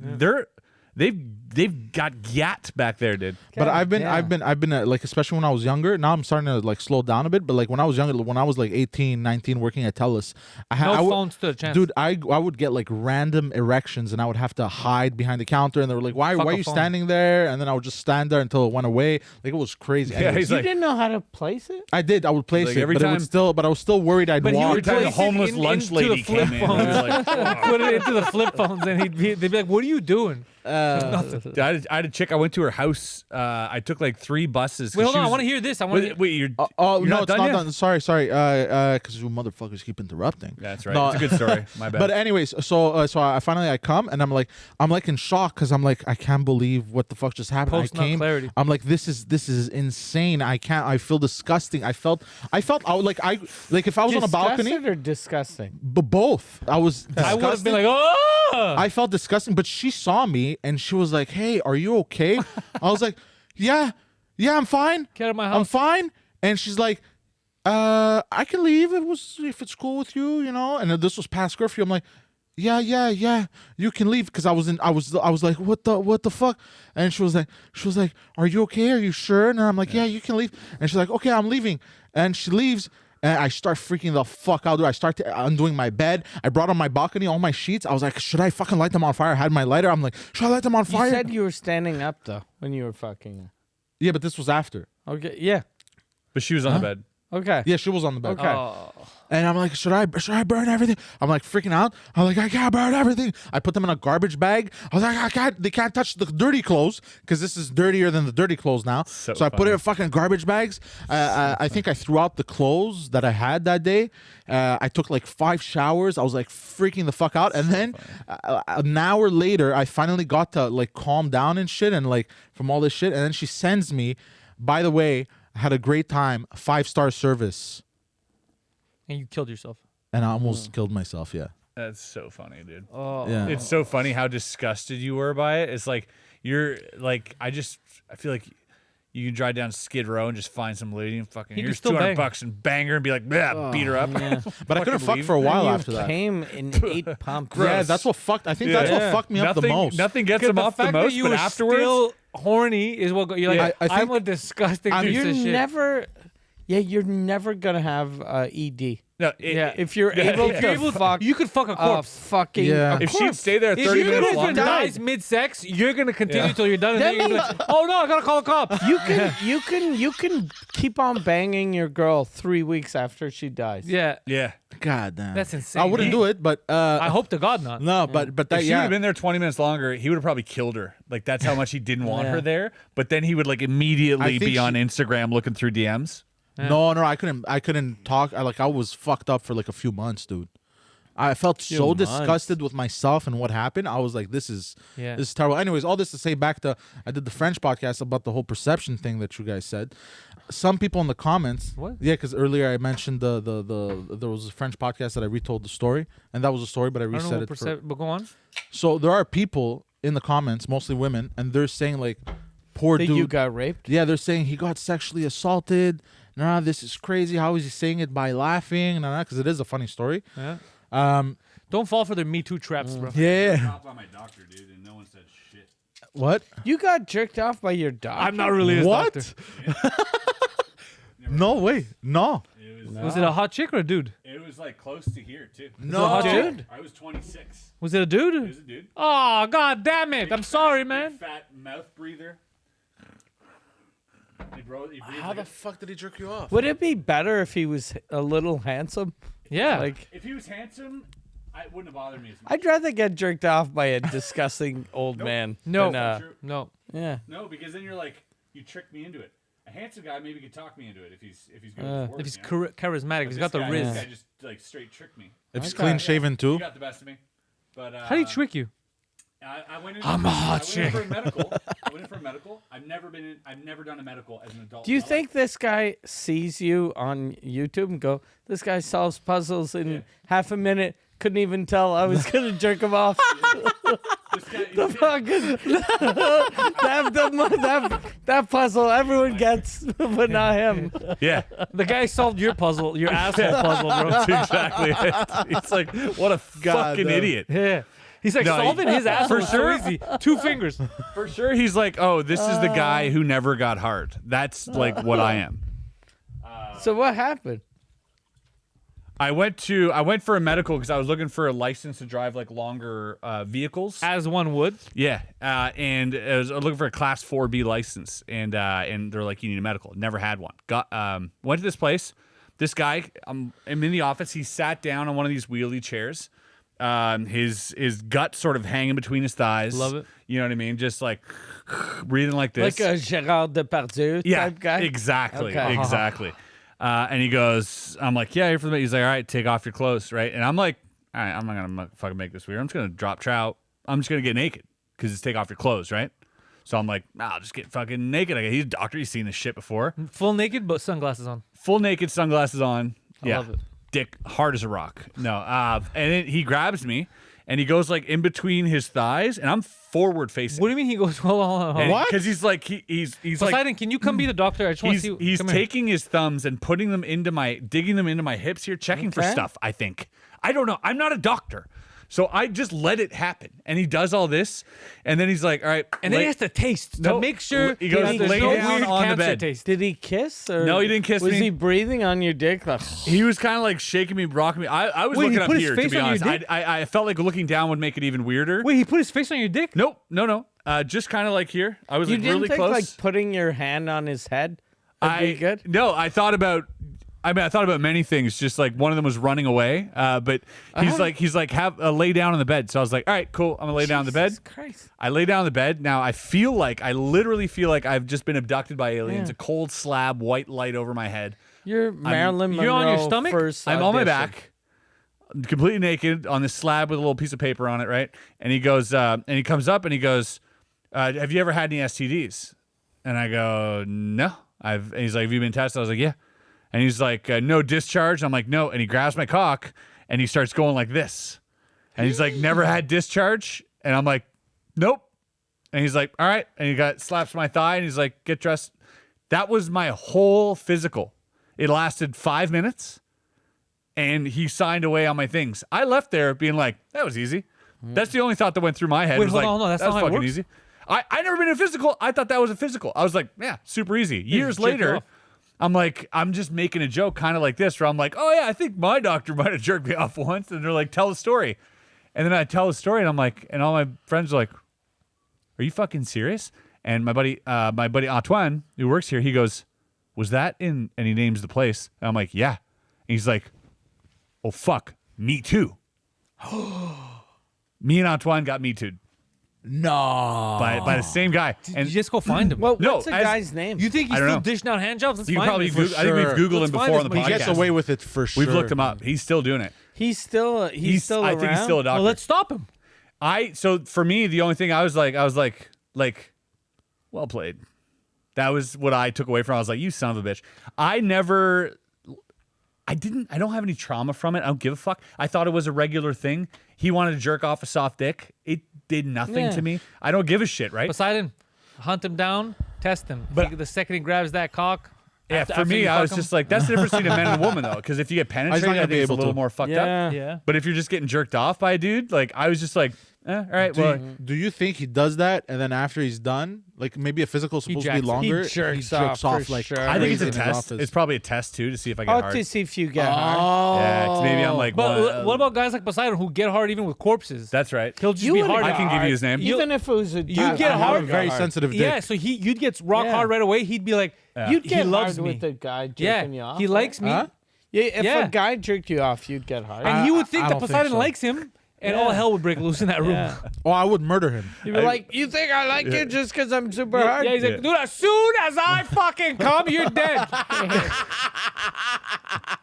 [SPEAKER 3] They've got gat back there, dude.
[SPEAKER 4] But I've been
[SPEAKER 2] Yeah.
[SPEAKER 4] like, especially when I was younger. Now I'm starting to like slow down a bit. But like when I was younger, when I was like 18, 19, working at Telus,
[SPEAKER 1] no
[SPEAKER 4] I would,
[SPEAKER 1] phone stood a chance.
[SPEAKER 4] dude, I would get like random erections, and I would have to hide behind the counter, and they were like, "Why
[SPEAKER 1] Fuck
[SPEAKER 4] are
[SPEAKER 1] a
[SPEAKER 4] you
[SPEAKER 1] phone.
[SPEAKER 4] standing there?" And then I would just stand there until it went away. Like it was crazy.
[SPEAKER 3] Yeah,
[SPEAKER 4] Anyways,
[SPEAKER 3] he's
[SPEAKER 2] You
[SPEAKER 3] like,
[SPEAKER 2] didn't know how to place it.
[SPEAKER 4] I did. I would place
[SPEAKER 3] Like,
[SPEAKER 4] it,
[SPEAKER 3] every
[SPEAKER 4] but I was still worried I'd
[SPEAKER 1] But he
[SPEAKER 4] walk.
[SPEAKER 1] would
[SPEAKER 3] time the
[SPEAKER 1] place it
[SPEAKER 3] homeless
[SPEAKER 1] in-
[SPEAKER 3] lunch
[SPEAKER 1] into
[SPEAKER 3] lady
[SPEAKER 1] the flip
[SPEAKER 3] came in,
[SPEAKER 1] phones.
[SPEAKER 3] he was like,
[SPEAKER 1] Put it into the flip phones, and they'd be like, "What are you doing?"
[SPEAKER 3] I had a chick. I went to her house. I took like 3 buses. 'cause
[SPEAKER 1] Wait, hold
[SPEAKER 3] she
[SPEAKER 1] on. I
[SPEAKER 3] was-
[SPEAKER 1] want to hear this. I want.
[SPEAKER 3] Wait, you're.
[SPEAKER 4] Oh
[SPEAKER 3] you're
[SPEAKER 4] no,
[SPEAKER 3] not
[SPEAKER 4] it's
[SPEAKER 3] done
[SPEAKER 4] not
[SPEAKER 3] yet?
[SPEAKER 4] done. Sorry. Because you motherfuckers keep interrupting.
[SPEAKER 3] That's right.
[SPEAKER 4] No.
[SPEAKER 3] It's a good story. My bad.
[SPEAKER 4] But anyways, so I finally come and I'm like in shock because I'm like, I can't believe what the fuck just happened.
[SPEAKER 1] Post
[SPEAKER 4] I
[SPEAKER 1] not
[SPEAKER 4] came.
[SPEAKER 1] clarity.
[SPEAKER 4] I'm like, this is insane. I feel disgusting. I felt I would like if I was on a balcony.
[SPEAKER 2] Disgusted or disgusting?
[SPEAKER 4] But both. I was disgusting.
[SPEAKER 1] I would have been like, "Oh!"
[SPEAKER 4] I felt disgusting, but she saw me and she was like, "Hey, are you okay?" I was like, "Yeah, I'm fine.
[SPEAKER 1] Get out of my
[SPEAKER 4] I'm
[SPEAKER 1] house.
[SPEAKER 4] fine." And she's like, I can leave if it's cool with you, you know." And this was past curfew. I'm like, yeah, you can leave, because I was like, what the fuck? And she was like, "Are you okay? Are you sure?" And I'm like, "Yeah, you can leave." And she's like, "Okay, I'm leaving." And she leaves. And I start freaking the fuck out, dude. I start undoing my bed. I brought on my balcony all my sheets. I was like, should I fucking light them on fire? I had my lighter. I'm like, should I light them on
[SPEAKER 2] You
[SPEAKER 4] fire?
[SPEAKER 2] said you were standing up though when you were fucking her.
[SPEAKER 4] Yeah, but this was after.
[SPEAKER 2] Okay. Yeah.
[SPEAKER 3] but she was on the bed.
[SPEAKER 2] Okay.
[SPEAKER 4] Yeah, she was on the bed.
[SPEAKER 2] Okay.
[SPEAKER 1] Oh.
[SPEAKER 4] And I'm like, should I burn everything? I'm like freaking out. I'm like, I can't burn everything. I put them in a garbage bag. I was like, they can't touch the dirty clothes, because this is dirtier than the dirty clothes now.
[SPEAKER 3] So
[SPEAKER 4] I put it
[SPEAKER 3] funny.
[SPEAKER 4] in fucking garbage bags. I think I threw out the clothes that I had that day. I took like 5 showers. I was like freaking the fuck out. And then an hour later, I finally got to like calm down and shit, and like from all this shit. And then she sends me, by the way, I had a great time, 5-star service.
[SPEAKER 1] And you killed yourself.
[SPEAKER 4] And I almost killed myself, yeah.
[SPEAKER 3] That's so funny, dude.
[SPEAKER 1] Oh.
[SPEAKER 4] Yeah.
[SPEAKER 3] It's so funny how disgusted you were by it. It's like you're like I feel like you can drive down Skid Row and just find some lady and fucking
[SPEAKER 1] He could
[SPEAKER 3] here's
[SPEAKER 1] still bang.
[SPEAKER 3] $200 and bang her and be like, "Bleh," beat her up.
[SPEAKER 4] But I couldn't
[SPEAKER 3] Fucking
[SPEAKER 4] fuck
[SPEAKER 3] leave.
[SPEAKER 4] for a while
[SPEAKER 2] You
[SPEAKER 4] after that.
[SPEAKER 2] came in 8 pumps.
[SPEAKER 4] Yeah, that's what fucked. I think that's what
[SPEAKER 3] Yeah.
[SPEAKER 4] fucked me up the most.
[SPEAKER 3] Nothing gets
[SPEAKER 1] Because
[SPEAKER 3] them
[SPEAKER 1] the
[SPEAKER 3] off the
[SPEAKER 1] fact that
[SPEAKER 3] most,
[SPEAKER 1] you
[SPEAKER 3] but
[SPEAKER 1] were
[SPEAKER 3] afterwards,
[SPEAKER 1] still horny is what you're like.
[SPEAKER 4] I think-
[SPEAKER 1] I'm a disgusting piece
[SPEAKER 2] You're
[SPEAKER 1] of shit.
[SPEAKER 2] never. Yeah, you're never gonna have ED.
[SPEAKER 3] no,
[SPEAKER 1] Yeah.
[SPEAKER 2] If you're able
[SPEAKER 1] If you're
[SPEAKER 2] to
[SPEAKER 1] able
[SPEAKER 2] fuck
[SPEAKER 1] you could fuck a
[SPEAKER 2] a
[SPEAKER 1] corpse.
[SPEAKER 2] fucking
[SPEAKER 4] Yeah.
[SPEAKER 2] a
[SPEAKER 3] if she'd
[SPEAKER 2] corpse.
[SPEAKER 3] stay there
[SPEAKER 1] If
[SPEAKER 3] 30
[SPEAKER 1] you
[SPEAKER 3] minutes
[SPEAKER 1] even
[SPEAKER 3] longer,
[SPEAKER 1] dies mid-sex, you're gonna continue
[SPEAKER 2] Yeah.
[SPEAKER 1] till you're done, and
[SPEAKER 2] That
[SPEAKER 1] then you're gonna be like, "Oh no, I gotta call the cops."
[SPEAKER 2] you can keep on banging your girl 3 weeks after she dies.
[SPEAKER 1] Yeah,
[SPEAKER 3] yeah.
[SPEAKER 4] God damn.
[SPEAKER 1] that's insane.
[SPEAKER 4] I wouldn't do it, but
[SPEAKER 1] I hope to God not.
[SPEAKER 4] no, but
[SPEAKER 3] If
[SPEAKER 4] that
[SPEAKER 3] she would
[SPEAKER 4] yeah.
[SPEAKER 3] have been there 20 minutes longer, he would have probably killed her. Like that's how much he didn't want
[SPEAKER 2] Yeah.
[SPEAKER 3] her there. But then he would like
[SPEAKER 4] I
[SPEAKER 3] immediately
[SPEAKER 4] think
[SPEAKER 3] be on
[SPEAKER 4] she-
[SPEAKER 3] Instagram looking through DMs.
[SPEAKER 4] No, I couldn't talk. I was fucked up for like a few months, dude. I felt so
[SPEAKER 2] months.
[SPEAKER 4] disgusted with myself and what happened. I was like, this is terrible. Anyways, all this to say back to I did the French podcast about the whole perception thing that you guys said. Some people in the comments,
[SPEAKER 1] What?
[SPEAKER 4] Yeah, because earlier I mentioned the there was a French podcast that I retold the story, and that was a story, but I
[SPEAKER 1] I don't know
[SPEAKER 4] reset
[SPEAKER 1] what
[SPEAKER 4] it.
[SPEAKER 1] but go on.
[SPEAKER 4] So there are people in the comments, mostly women, and they're saying like, poor
[SPEAKER 2] That
[SPEAKER 4] dude.
[SPEAKER 2] you got raped.
[SPEAKER 4] Yeah, they're saying he got sexually assaulted nah, this is crazy. How is he saying it by laughing? Nah, because it is a funny story.
[SPEAKER 1] Yeah.
[SPEAKER 4] Um,
[SPEAKER 1] Don't fall for the Me Too traps, bro.
[SPEAKER 4] yeah.
[SPEAKER 3] Dropped by my doctor, dude, and no one said shit.
[SPEAKER 4] What?
[SPEAKER 2] You got jerked off by your doctor?
[SPEAKER 1] I'm not really his
[SPEAKER 4] What?
[SPEAKER 1] doctor.
[SPEAKER 4] No way. No.
[SPEAKER 1] Was it a hot chick or a dude?
[SPEAKER 3] It was like close to here too.
[SPEAKER 4] No.
[SPEAKER 1] hot dude?
[SPEAKER 3] I was 26.
[SPEAKER 1] Was it a
[SPEAKER 3] It
[SPEAKER 1] dude?
[SPEAKER 3] was a dude.
[SPEAKER 1] Oh, god damn it. I'm sorry, man.
[SPEAKER 3] Fat mouth breather. He breathed
[SPEAKER 4] How
[SPEAKER 3] like
[SPEAKER 4] the fuck did he jerk you off?
[SPEAKER 2] Would it be better if he was a little handsome?
[SPEAKER 1] Yeah.
[SPEAKER 2] Like,
[SPEAKER 3] if he was handsome, it wouldn't have bothered me as much.
[SPEAKER 2] I'd rather get jerked off by a disgusting old man.
[SPEAKER 1] no.
[SPEAKER 2] than,
[SPEAKER 3] True.
[SPEAKER 1] No.
[SPEAKER 2] yeah.
[SPEAKER 3] No, because then you're like, you tricked me into it. A handsome guy maybe could talk me into it if he's good with his words.
[SPEAKER 1] If he's
[SPEAKER 3] you know?
[SPEAKER 1] charismatic, if he's got the
[SPEAKER 3] This
[SPEAKER 1] riz.
[SPEAKER 3] guy just like straight tricked me.
[SPEAKER 4] If he's
[SPEAKER 2] Okay.
[SPEAKER 4] clean shaven
[SPEAKER 3] You
[SPEAKER 4] too.
[SPEAKER 3] got the best of me. But
[SPEAKER 1] How do you trick you?
[SPEAKER 3] I went in.
[SPEAKER 1] I'm a hot
[SPEAKER 3] I went
[SPEAKER 1] chick.
[SPEAKER 3] in for a medical. I went in for a medical. I've never done a medical as an adult.
[SPEAKER 2] Do you
[SPEAKER 3] in my
[SPEAKER 2] think this guy sees you on YouTube and go, this guy solves puzzles in half a minute? Couldn't even tell I was going to jerk him off.
[SPEAKER 3] life. This guy,
[SPEAKER 2] The fucking that puzzle everyone gets, but not him.
[SPEAKER 3] yeah,
[SPEAKER 1] The guy solved your puzzle, your asshole puzzle, bro.
[SPEAKER 3] that's exactly it. He's like, what a fucking
[SPEAKER 4] damn.
[SPEAKER 3] idiot.
[SPEAKER 1] Yeah. He's like
[SPEAKER 3] No,
[SPEAKER 1] solving his asshole
[SPEAKER 3] for
[SPEAKER 1] so
[SPEAKER 3] sure.
[SPEAKER 1] easy. 2 fingers.
[SPEAKER 3] For sure, he's like, oh, this is the guy who never got hard. That's like what I am.
[SPEAKER 2] So what happened?
[SPEAKER 3] I went for a medical because I was looking for a license to drive like longer vehicles.
[SPEAKER 1] As one would.
[SPEAKER 3] Yeah, and I was looking for a Class 4B license, and they're like, you need a medical. Never had one. Went to this place. This guy, I'm in the office. He sat down on one of these wheelie chairs. His gut sort of hanging between his thighs.
[SPEAKER 1] Love it.
[SPEAKER 3] You know what I mean? Just like breathing like this.
[SPEAKER 2] Like a Gérard Depardieu type guy?
[SPEAKER 3] Exactly.
[SPEAKER 2] Okay.
[SPEAKER 3] Exactly. And he goes, I'm like, yeah, you're for the. He's like, all right, take off your clothes, right? And I'm like, all right, I'm not gonna fucking make this weird. I'm just gonna drop trout. I'm just gonna get naked because it's take off your clothes, right? So I'm like, nah, I'll just get fucking naked. He's a doctor. He's seen this shit before.
[SPEAKER 1] Full naked, but sunglasses on.
[SPEAKER 3] Full naked, sunglasses on. Yeah.
[SPEAKER 1] love it.
[SPEAKER 3] Dick hard as a rock. No. And then he grabs me and he goes like in between his thighs, and I'm forward facing.
[SPEAKER 1] What do you mean he goes, hold on.
[SPEAKER 3] What? Because he's like he's
[SPEAKER 1] Poseidon,
[SPEAKER 3] like
[SPEAKER 1] can you come be the doctor? I just want to see.
[SPEAKER 3] he's
[SPEAKER 1] come here.
[SPEAKER 3] taking his thumbs and putting them digging them into my hips here, checking for
[SPEAKER 2] Okay.
[SPEAKER 3] stuff. I think. I don't know. I'm not a doctor. So I just let it happen. And he does all this. And then he's like, all right.
[SPEAKER 1] And then he has to taste to
[SPEAKER 3] No,
[SPEAKER 1] make sure
[SPEAKER 3] he goes,
[SPEAKER 1] there's
[SPEAKER 3] lay
[SPEAKER 1] no
[SPEAKER 3] down
[SPEAKER 1] weird
[SPEAKER 3] on the
[SPEAKER 1] cancer
[SPEAKER 3] bed.
[SPEAKER 1] taste.
[SPEAKER 2] Did he kiss? Or
[SPEAKER 3] No, he didn't kiss
[SPEAKER 2] was
[SPEAKER 3] me.
[SPEAKER 2] he breathing on your dick? Like,
[SPEAKER 3] He was kind of like shaking me, rocking me. I was
[SPEAKER 1] Wait, he
[SPEAKER 3] looking up
[SPEAKER 1] put his
[SPEAKER 3] here, to
[SPEAKER 1] face
[SPEAKER 3] be
[SPEAKER 1] on your
[SPEAKER 3] honest.
[SPEAKER 1] dick?
[SPEAKER 3] I felt like looking down would make it even weirder.
[SPEAKER 1] Wait, he put his face on your dick?
[SPEAKER 3] Nope. No. Just kind of like here. I was
[SPEAKER 2] you
[SPEAKER 3] like
[SPEAKER 2] didn't
[SPEAKER 3] really
[SPEAKER 2] think
[SPEAKER 3] close.
[SPEAKER 2] like putting your hand on his head would be good?
[SPEAKER 3] No, I thought about many things. Just like one of them was running away. But he's like, have lay down on the bed. So I was like, all right, cool. I'm gonna lay down on the bed.
[SPEAKER 2] Jesus Christ.
[SPEAKER 3] I lay down on the bed. Now I literally feel like I've just been abducted by aliens.
[SPEAKER 2] Yeah.
[SPEAKER 3] A cold slab, white light over my head.
[SPEAKER 2] You're Marilyn Monroe.
[SPEAKER 1] you're on your stomach?
[SPEAKER 2] First
[SPEAKER 3] I'm on my
[SPEAKER 2] audition.
[SPEAKER 3] back, completely naked on this slab with a little piece of paper on it, right? And he goes, and he comes up and he goes, have you ever had any STDs? And I go, no. And he's like, have you been tested? I was like, yeah. And he's like, no discharge. I'm like, no. And he grabs my cock and he starts going like this. And he's like, never had discharge? And I'm like, nope. And he's like, all right. And he slaps my thigh and he's like, get dressed. That was my whole physical. It lasted 5 minutes and he signed away on my things. I left there being like, that was easy. That's the only thought that went through my head.
[SPEAKER 1] Wait,
[SPEAKER 3] was
[SPEAKER 1] hold
[SPEAKER 3] like,
[SPEAKER 1] on, that's
[SPEAKER 3] that
[SPEAKER 1] not
[SPEAKER 3] was
[SPEAKER 1] how it
[SPEAKER 3] fucking
[SPEAKER 1] works?
[SPEAKER 3] easy. I never been in a physical. I thought that was a physical. I was like, yeah, super easy. Years
[SPEAKER 1] jerked
[SPEAKER 3] later,
[SPEAKER 1] off.
[SPEAKER 3] I'm like, I'm just making a joke kind of like this, where I'm like, oh yeah, I think my doctor might have jerked me off once. And they're like, tell the story. And then I tell the story and I'm like, and all my friends are like, are you fucking serious? And my buddy Antoine, who works here, he goes, was that in, and he names the place. And I'm like, yeah. And he's like, oh fuck, me too. Me and Antoine got me too
[SPEAKER 4] No.
[SPEAKER 3] by the same guy. And
[SPEAKER 1] You just go find him.
[SPEAKER 2] Well,
[SPEAKER 3] No,
[SPEAKER 2] what's the
[SPEAKER 3] as-
[SPEAKER 2] guy's name?
[SPEAKER 1] You think he's
[SPEAKER 3] I don't
[SPEAKER 1] still
[SPEAKER 3] know.
[SPEAKER 1] dishing out hand jobs? Let's
[SPEAKER 3] you can
[SPEAKER 1] find
[SPEAKER 3] probably
[SPEAKER 1] him.
[SPEAKER 3] Google, I think we've
[SPEAKER 4] sure.
[SPEAKER 3] Googled
[SPEAKER 1] Let's
[SPEAKER 3] him
[SPEAKER 1] find
[SPEAKER 3] before
[SPEAKER 1] this
[SPEAKER 3] on the
[SPEAKER 1] man.
[SPEAKER 3] podcast.
[SPEAKER 4] He gets away with it for sure.
[SPEAKER 3] We've looked him up. He's still doing it.
[SPEAKER 2] he's still around?
[SPEAKER 3] I think he's still a doctor.
[SPEAKER 1] Well, let's stop him.
[SPEAKER 3] So for me, the only thing I was like, well played. That was what I took away from it. I was like, you son of a bitch. I don't have any trauma from it. I don't give a fuck. I thought it was a regular thing. He wanted to jerk off a soft dick. It did nothing
[SPEAKER 2] Yeah.
[SPEAKER 3] to me. I don't give a shit, right?
[SPEAKER 1] Poseidon, hunt him down, test him.
[SPEAKER 3] But-
[SPEAKER 1] The second he grabs that cock,
[SPEAKER 3] Yeah,
[SPEAKER 1] After-
[SPEAKER 3] for
[SPEAKER 1] after
[SPEAKER 3] me,
[SPEAKER 1] you
[SPEAKER 3] I
[SPEAKER 1] fuck
[SPEAKER 3] was
[SPEAKER 1] 'em?
[SPEAKER 3] just like, that's the difference between a man and a woman, though. Because if you get penetrated, I
[SPEAKER 4] gonna
[SPEAKER 3] think
[SPEAKER 4] be
[SPEAKER 3] it's a
[SPEAKER 4] able
[SPEAKER 3] little
[SPEAKER 4] to.
[SPEAKER 3] more fucked
[SPEAKER 2] Yeah.
[SPEAKER 3] up.
[SPEAKER 1] Yeah.
[SPEAKER 3] But if you're just getting jerked off by a dude, like, I was just like, all right,
[SPEAKER 4] Do,
[SPEAKER 3] well,
[SPEAKER 4] do you think he does that, and then after he's done, like maybe a physical is supposed to be
[SPEAKER 1] jacks it.
[SPEAKER 4] longer?
[SPEAKER 2] He jerks off for
[SPEAKER 4] like
[SPEAKER 2] sure.
[SPEAKER 3] I think it's a
[SPEAKER 4] crazy in his
[SPEAKER 3] test.
[SPEAKER 4] office.
[SPEAKER 3] It's probably a test, too, to see if I get
[SPEAKER 2] Oh,
[SPEAKER 3] hard.
[SPEAKER 2] to see if you get hard.
[SPEAKER 4] Oh,
[SPEAKER 3] Yeah, 'cause maybe I'm like,
[SPEAKER 1] But
[SPEAKER 3] well,
[SPEAKER 1] what about guys like Poseidon who get hard even with corpses?
[SPEAKER 3] That's right.
[SPEAKER 1] He'll just
[SPEAKER 2] You
[SPEAKER 1] be
[SPEAKER 2] would've
[SPEAKER 1] hard.
[SPEAKER 3] I
[SPEAKER 2] got
[SPEAKER 3] can give you
[SPEAKER 2] hard.
[SPEAKER 3] his name.
[SPEAKER 2] Even if it was a
[SPEAKER 1] You
[SPEAKER 2] dude,
[SPEAKER 1] get
[SPEAKER 2] I
[SPEAKER 4] I have
[SPEAKER 1] hard,
[SPEAKER 4] a
[SPEAKER 2] got
[SPEAKER 4] very
[SPEAKER 2] hard.
[SPEAKER 4] sensitive dick.
[SPEAKER 1] Yeah, so you'd get rock
[SPEAKER 2] Yeah.
[SPEAKER 1] hard right away. He'd be like,
[SPEAKER 2] You'd
[SPEAKER 1] he
[SPEAKER 2] get
[SPEAKER 1] loves
[SPEAKER 2] hard
[SPEAKER 1] me.
[SPEAKER 2] with the guy
[SPEAKER 1] Yeah,
[SPEAKER 2] jerking you off.
[SPEAKER 1] he likes me,
[SPEAKER 4] Huh?
[SPEAKER 2] Yeah, if
[SPEAKER 1] Yeah.
[SPEAKER 2] a guy jerked you off, you'd get hard.
[SPEAKER 1] and he would think
[SPEAKER 4] I
[SPEAKER 1] that
[SPEAKER 4] don't think
[SPEAKER 1] Poseidon
[SPEAKER 4] so.
[SPEAKER 1] likes him, and
[SPEAKER 2] Yeah.
[SPEAKER 1] all hell would break loose in that room.
[SPEAKER 2] Yeah.
[SPEAKER 4] Oh, I would murder him.
[SPEAKER 2] You'd be like, you think I like you just because I'm super hard?
[SPEAKER 1] Yeah, he's like, dude, as soon as I fucking come, you're dead.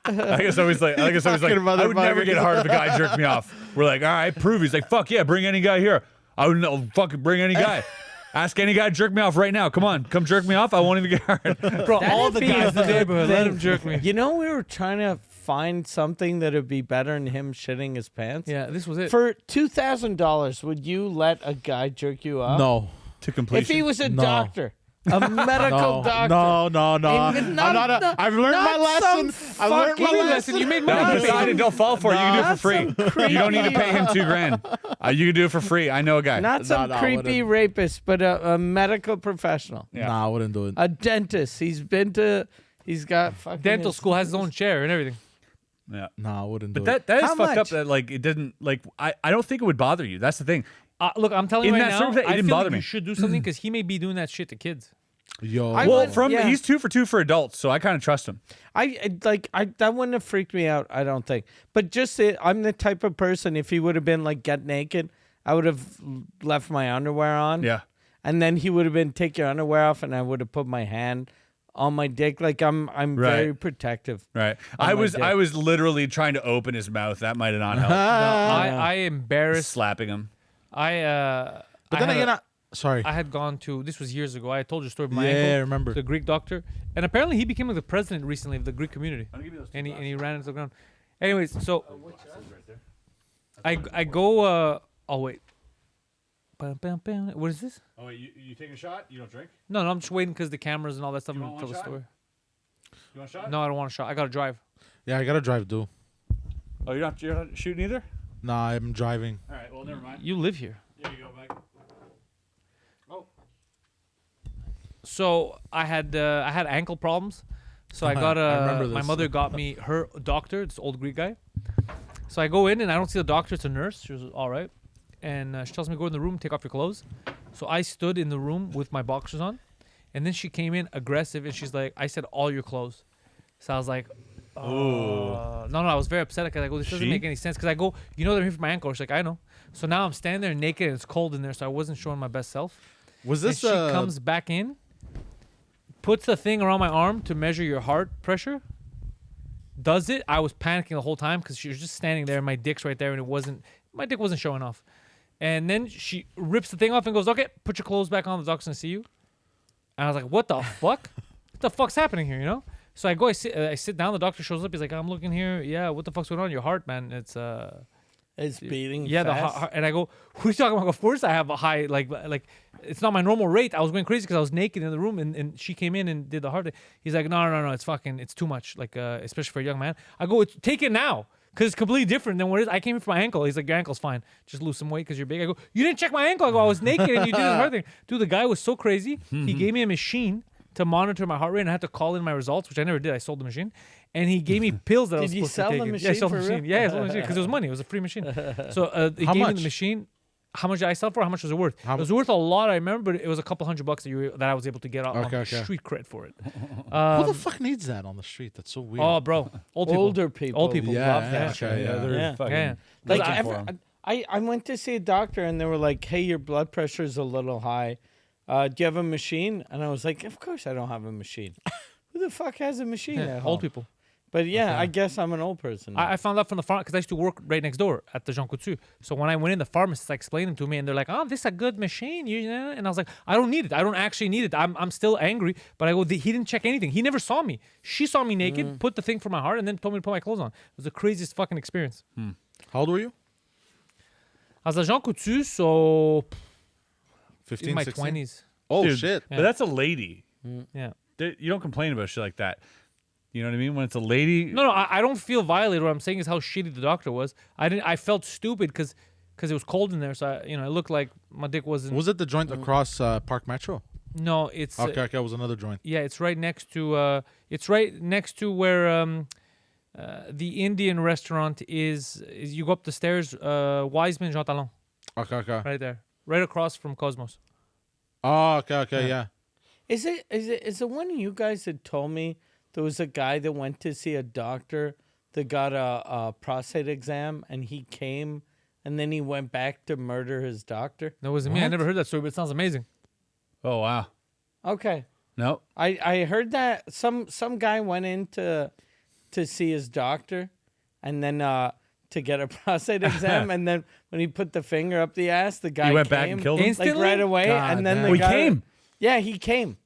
[SPEAKER 3] I guess I was like, I would never get hard if a guy jerked me off. We're like, all right, prove. He's like, fuck yeah, bring any guy here. I would know, fucking bring any guy. Ask any guy to jerk me off right now. Come on, come jerk me off. I won't even get hard.
[SPEAKER 1] Bro, all the
[SPEAKER 2] be
[SPEAKER 1] guys in the
[SPEAKER 2] a good
[SPEAKER 1] neighborhood, let
[SPEAKER 2] thing.
[SPEAKER 1] him jerk me.
[SPEAKER 2] You know, we were trying to find something that would be better than him shitting his pants.
[SPEAKER 1] Yeah, this was it.
[SPEAKER 2] For $2,000, would you let a guy jerk you off?
[SPEAKER 4] No,
[SPEAKER 3] To completion.
[SPEAKER 2] If he was a
[SPEAKER 4] No.
[SPEAKER 2] doctor, a medical
[SPEAKER 4] no,
[SPEAKER 2] doctor.
[SPEAKER 4] no.
[SPEAKER 2] Even
[SPEAKER 4] I'm not a, I've learned my lesson. I've learned my
[SPEAKER 2] fucking
[SPEAKER 4] lesson.
[SPEAKER 1] You made
[SPEAKER 3] No,
[SPEAKER 1] money.
[SPEAKER 3] Poseidon, don't fall for it. You can do it for
[SPEAKER 2] Not
[SPEAKER 3] free.
[SPEAKER 2] some
[SPEAKER 3] You don't need to
[SPEAKER 2] creepy-
[SPEAKER 3] pay him $2,000. You can do it for free. I know a guy.
[SPEAKER 2] Not some
[SPEAKER 4] No, I
[SPEAKER 2] creepy
[SPEAKER 4] wouldn't.
[SPEAKER 2] rapist, but a medical professional.
[SPEAKER 3] Yeah.
[SPEAKER 4] Nah, I wouldn't do it.
[SPEAKER 2] A dentist. He's got fucking
[SPEAKER 1] Dental
[SPEAKER 2] his-
[SPEAKER 1] school has his own chair and everything.
[SPEAKER 3] Yeah.
[SPEAKER 4] Nah, I wouldn't do
[SPEAKER 3] But that is
[SPEAKER 2] How
[SPEAKER 3] fucked up
[SPEAKER 2] much?
[SPEAKER 3] that like it didn't like I don't think it would bother you. That's the thing.
[SPEAKER 1] Look, I'm telling you
[SPEAKER 3] In
[SPEAKER 1] right
[SPEAKER 3] that
[SPEAKER 1] now,
[SPEAKER 3] circumstance, it
[SPEAKER 1] I
[SPEAKER 3] didn't
[SPEAKER 1] feel
[SPEAKER 3] bother
[SPEAKER 1] like
[SPEAKER 3] me.
[SPEAKER 1] you should do something because he may be doing that shit to kids.
[SPEAKER 4] it. Yo,
[SPEAKER 2] I
[SPEAKER 3] Well,
[SPEAKER 2] would- yeah.
[SPEAKER 3] he's 2 for 2 for adults, so I kind of trust him.
[SPEAKER 2] I that wouldn't have freaked me out. I don't think. But just I'm the type of person. If he would have been like get naked, I would have left my underwear on.
[SPEAKER 3] Yeah.
[SPEAKER 2] And then he would have been take your underwear off, and I would have put my hand on my dick. Like I'm
[SPEAKER 3] Right.
[SPEAKER 2] very protective.
[SPEAKER 3] Right.
[SPEAKER 2] my
[SPEAKER 3] I was
[SPEAKER 2] dick.
[SPEAKER 3] literally trying to open his mouth. That might have not helped.
[SPEAKER 1] I embarrassed.
[SPEAKER 3] Slapping him.
[SPEAKER 4] but then again, sorry.
[SPEAKER 1] I had gone to, this was years ago. I told you a story of my
[SPEAKER 4] Yeah,
[SPEAKER 1] uncle,
[SPEAKER 4] I remember.
[SPEAKER 1] the Greek doctor, and apparently he became like the president recently of the Greek community,
[SPEAKER 3] I'm gonna give you those
[SPEAKER 1] and he ran into the ground. Anyways, so I go. Oh wait. Bam, bam, bam. What is this?
[SPEAKER 3] Oh wait, you taking a shot? You don't drink?
[SPEAKER 1] No, I'm just waiting because the cameras and all that stuff
[SPEAKER 3] You
[SPEAKER 1] and
[SPEAKER 3] want
[SPEAKER 1] tell
[SPEAKER 3] one
[SPEAKER 1] the
[SPEAKER 3] shot?
[SPEAKER 1] story.
[SPEAKER 3] You want a shot?
[SPEAKER 1] No, I don't want a shot. I gotta drive.
[SPEAKER 4] Yeah, I gotta drive too.
[SPEAKER 3] Oh, you're not shooting either?
[SPEAKER 4] Nah, I'm driving.
[SPEAKER 3] All right, well never mind.
[SPEAKER 1] You live here.
[SPEAKER 3] Here you go, Mike. Oh.
[SPEAKER 1] So I had ankle problems. So I got
[SPEAKER 4] I remember
[SPEAKER 1] my
[SPEAKER 4] this.
[SPEAKER 1] mother got me her doctor, this old Greek guy. So I go in and I don't see the doctor. It's a nurse. She was all right, and she tells me go in the room, take off your clothes. So I stood in the room with my boxers on, and then she came in aggressive and she's like, I said all your clothes. So I was like, no, I was very upset because I go, this doesn't
[SPEAKER 3] She?
[SPEAKER 1] make any sense. Because I go, you know, they're here for my ankle. She's like, I know. So now I'm standing there naked and it's cold in there, so I wasn't showing my best self.
[SPEAKER 4] Was
[SPEAKER 1] And
[SPEAKER 4] this
[SPEAKER 1] she comes back in, puts the thing around my arm to measure your heart pressure. Does it? I was panicking the whole time because she was just standing there and my dick's right there and my dick wasn't showing off. And then she rips the thing off and goes, okay, put your clothes back on. The doctor's gonna see you. And I was like, what the fuck? What the fuck's happening here, you know? So I go, I sit down. The doctor shows up. He's like, I'm looking here. Yeah, what the fuck's going on? Your heart, man.
[SPEAKER 2] It's beating.
[SPEAKER 1] Yeah,
[SPEAKER 2] fast.
[SPEAKER 1] and I go, what are you talking about? Of course I have a high, like it's not my normal rate. I was going crazy because I was naked in the room and she came in and did the heart. He's like, no, it's too much, like especially for a young man. I go, take it now because it's completely different than what it is. I came in for my ankle. He's like, your ankle's fine. Just lose some weight because you're big. I go, you didn't check my ankle. I go, I was naked and you did this heart thing. Dude, the guy was so crazy. He gave me a machine to monitor my heart rate and I had to call in my results, which I never did. I sold the machine. And he gave me pills that I was
[SPEAKER 2] Did you
[SPEAKER 1] supposed
[SPEAKER 2] sell
[SPEAKER 1] to
[SPEAKER 2] the
[SPEAKER 1] take.
[SPEAKER 2] machine
[SPEAKER 1] Yeah, I sold the
[SPEAKER 2] for
[SPEAKER 1] machine.
[SPEAKER 2] real?
[SPEAKER 1] Yeah, I sold the machine because it was money. It was a free machine. So he
[SPEAKER 4] How
[SPEAKER 1] gave me
[SPEAKER 4] much?
[SPEAKER 1] the machine. How much did I sell for? How much was it worth?
[SPEAKER 4] How
[SPEAKER 1] It was worth a lot, I remember, but it was a couple $100 that I was able to get on
[SPEAKER 4] Okay.
[SPEAKER 1] street cred for it.
[SPEAKER 4] Who the fuck needs that on the street? That's so weird.
[SPEAKER 1] Oh, bro, old people.
[SPEAKER 2] Older people.
[SPEAKER 1] Old people
[SPEAKER 4] Yeah,
[SPEAKER 1] love
[SPEAKER 4] yeah,
[SPEAKER 1] that.
[SPEAKER 4] okay, yeah.
[SPEAKER 3] they're
[SPEAKER 2] Yeah.
[SPEAKER 3] fucking
[SPEAKER 1] Yeah.
[SPEAKER 2] Like
[SPEAKER 3] looking
[SPEAKER 2] every-
[SPEAKER 3] for 'em.
[SPEAKER 2] I went to see a doctor and they were like, "Hey, your blood pressure is a little high. Do you have a machine?" And I was like, "Of course I don't have a machine. Who the fuck has a machine
[SPEAKER 1] Yeah,
[SPEAKER 2] at
[SPEAKER 1] old
[SPEAKER 2] home?"
[SPEAKER 1] people.
[SPEAKER 2] But yeah, I guess I'm an old person. now.
[SPEAKER 1] I found out from the farm because I used to work right next door at the Jean Coutu. So when I went in, the pharmacists explained them to me, and they're like, "Oh, this is a good machine," you know. And I was like, "I don't need it. I don't actually need it. I'm still angry." But I go, he didn't check anything. He never saw me. She saw me naked, put the thing for my heart, and then told me to put my clothes on. It was the craziest fucking experience.
[SPEAKER 4] How old were you?
[SPEAKER 1] I was at Jean Coutu, so
[SPEAKER 4] 15,
[SPEAKER 1] in my
[SPEAKER 4] 16?
[SPEAKER 1] 20s.
[SPEAKER 4] Oh
[SPEAKER 3] Dude,
[SPEAKER 4] shit.
[SPEAKER 3] But that's a lady.
[SPEAKER 1] Yeah.
[SPEAKER 3] You don't complain about shit like that. You know what I mean? When it's a lady.
[SPEAKER 1] No, I don't feel violated. What I'm saying is how shitty the doctor was. I felt stupid because it was cold in there. So it looked like my dick wasn't.
[SPEAKER 4] Was it the joint across Park Metro?
[SPEAKER 1] No, it's
[SPEAKER 4] Okay, it was another joint.
[SPEAKER 1] yeah, it's right next to where the Indian restaurant is. You go up the stairs, Wiseman Jean Talon,
[SPEAKER 4] Okay.
[SPEAKER 1] right there, right across from Cosmos.
[SPEAKER 4] Oh, okay, yeah.
[SPEAKER 2] Is it one of you guys that told me there was a guy that went to see a doctor that got a prostate exam and he came and then he went back to murder his doctor?
[SPEAKER 1] That wasn't me. I never heard that story, but it sounds amazing.
[SPEAKER 3] Oh wow.
[SPEAKER 2] Okay.
[SPEAKER 3] No.
[SPEAKER 2] I heard that some guy went in to see his doctor and then to get a prostate exam and then when he put the finger up the ass, the guy
[SPEAKER 3] He went
[SPEAKER 2] came,
[SPEAKER 3] back and killed him?
[SPEAKER 2] like
[SPEAKER 1] Instantly?
[SPEAKER 2] right away.
[SPEAKER 4] God
[SPEAKER 2] and then
[SPEAKER 4] damn.
[SPEAKER 2] the
[SPEAKER 3] Oh, he
[SPEAKER 2] guy
[SPEAKER 3] came?
[SPEAKER 2] Yeah, he came.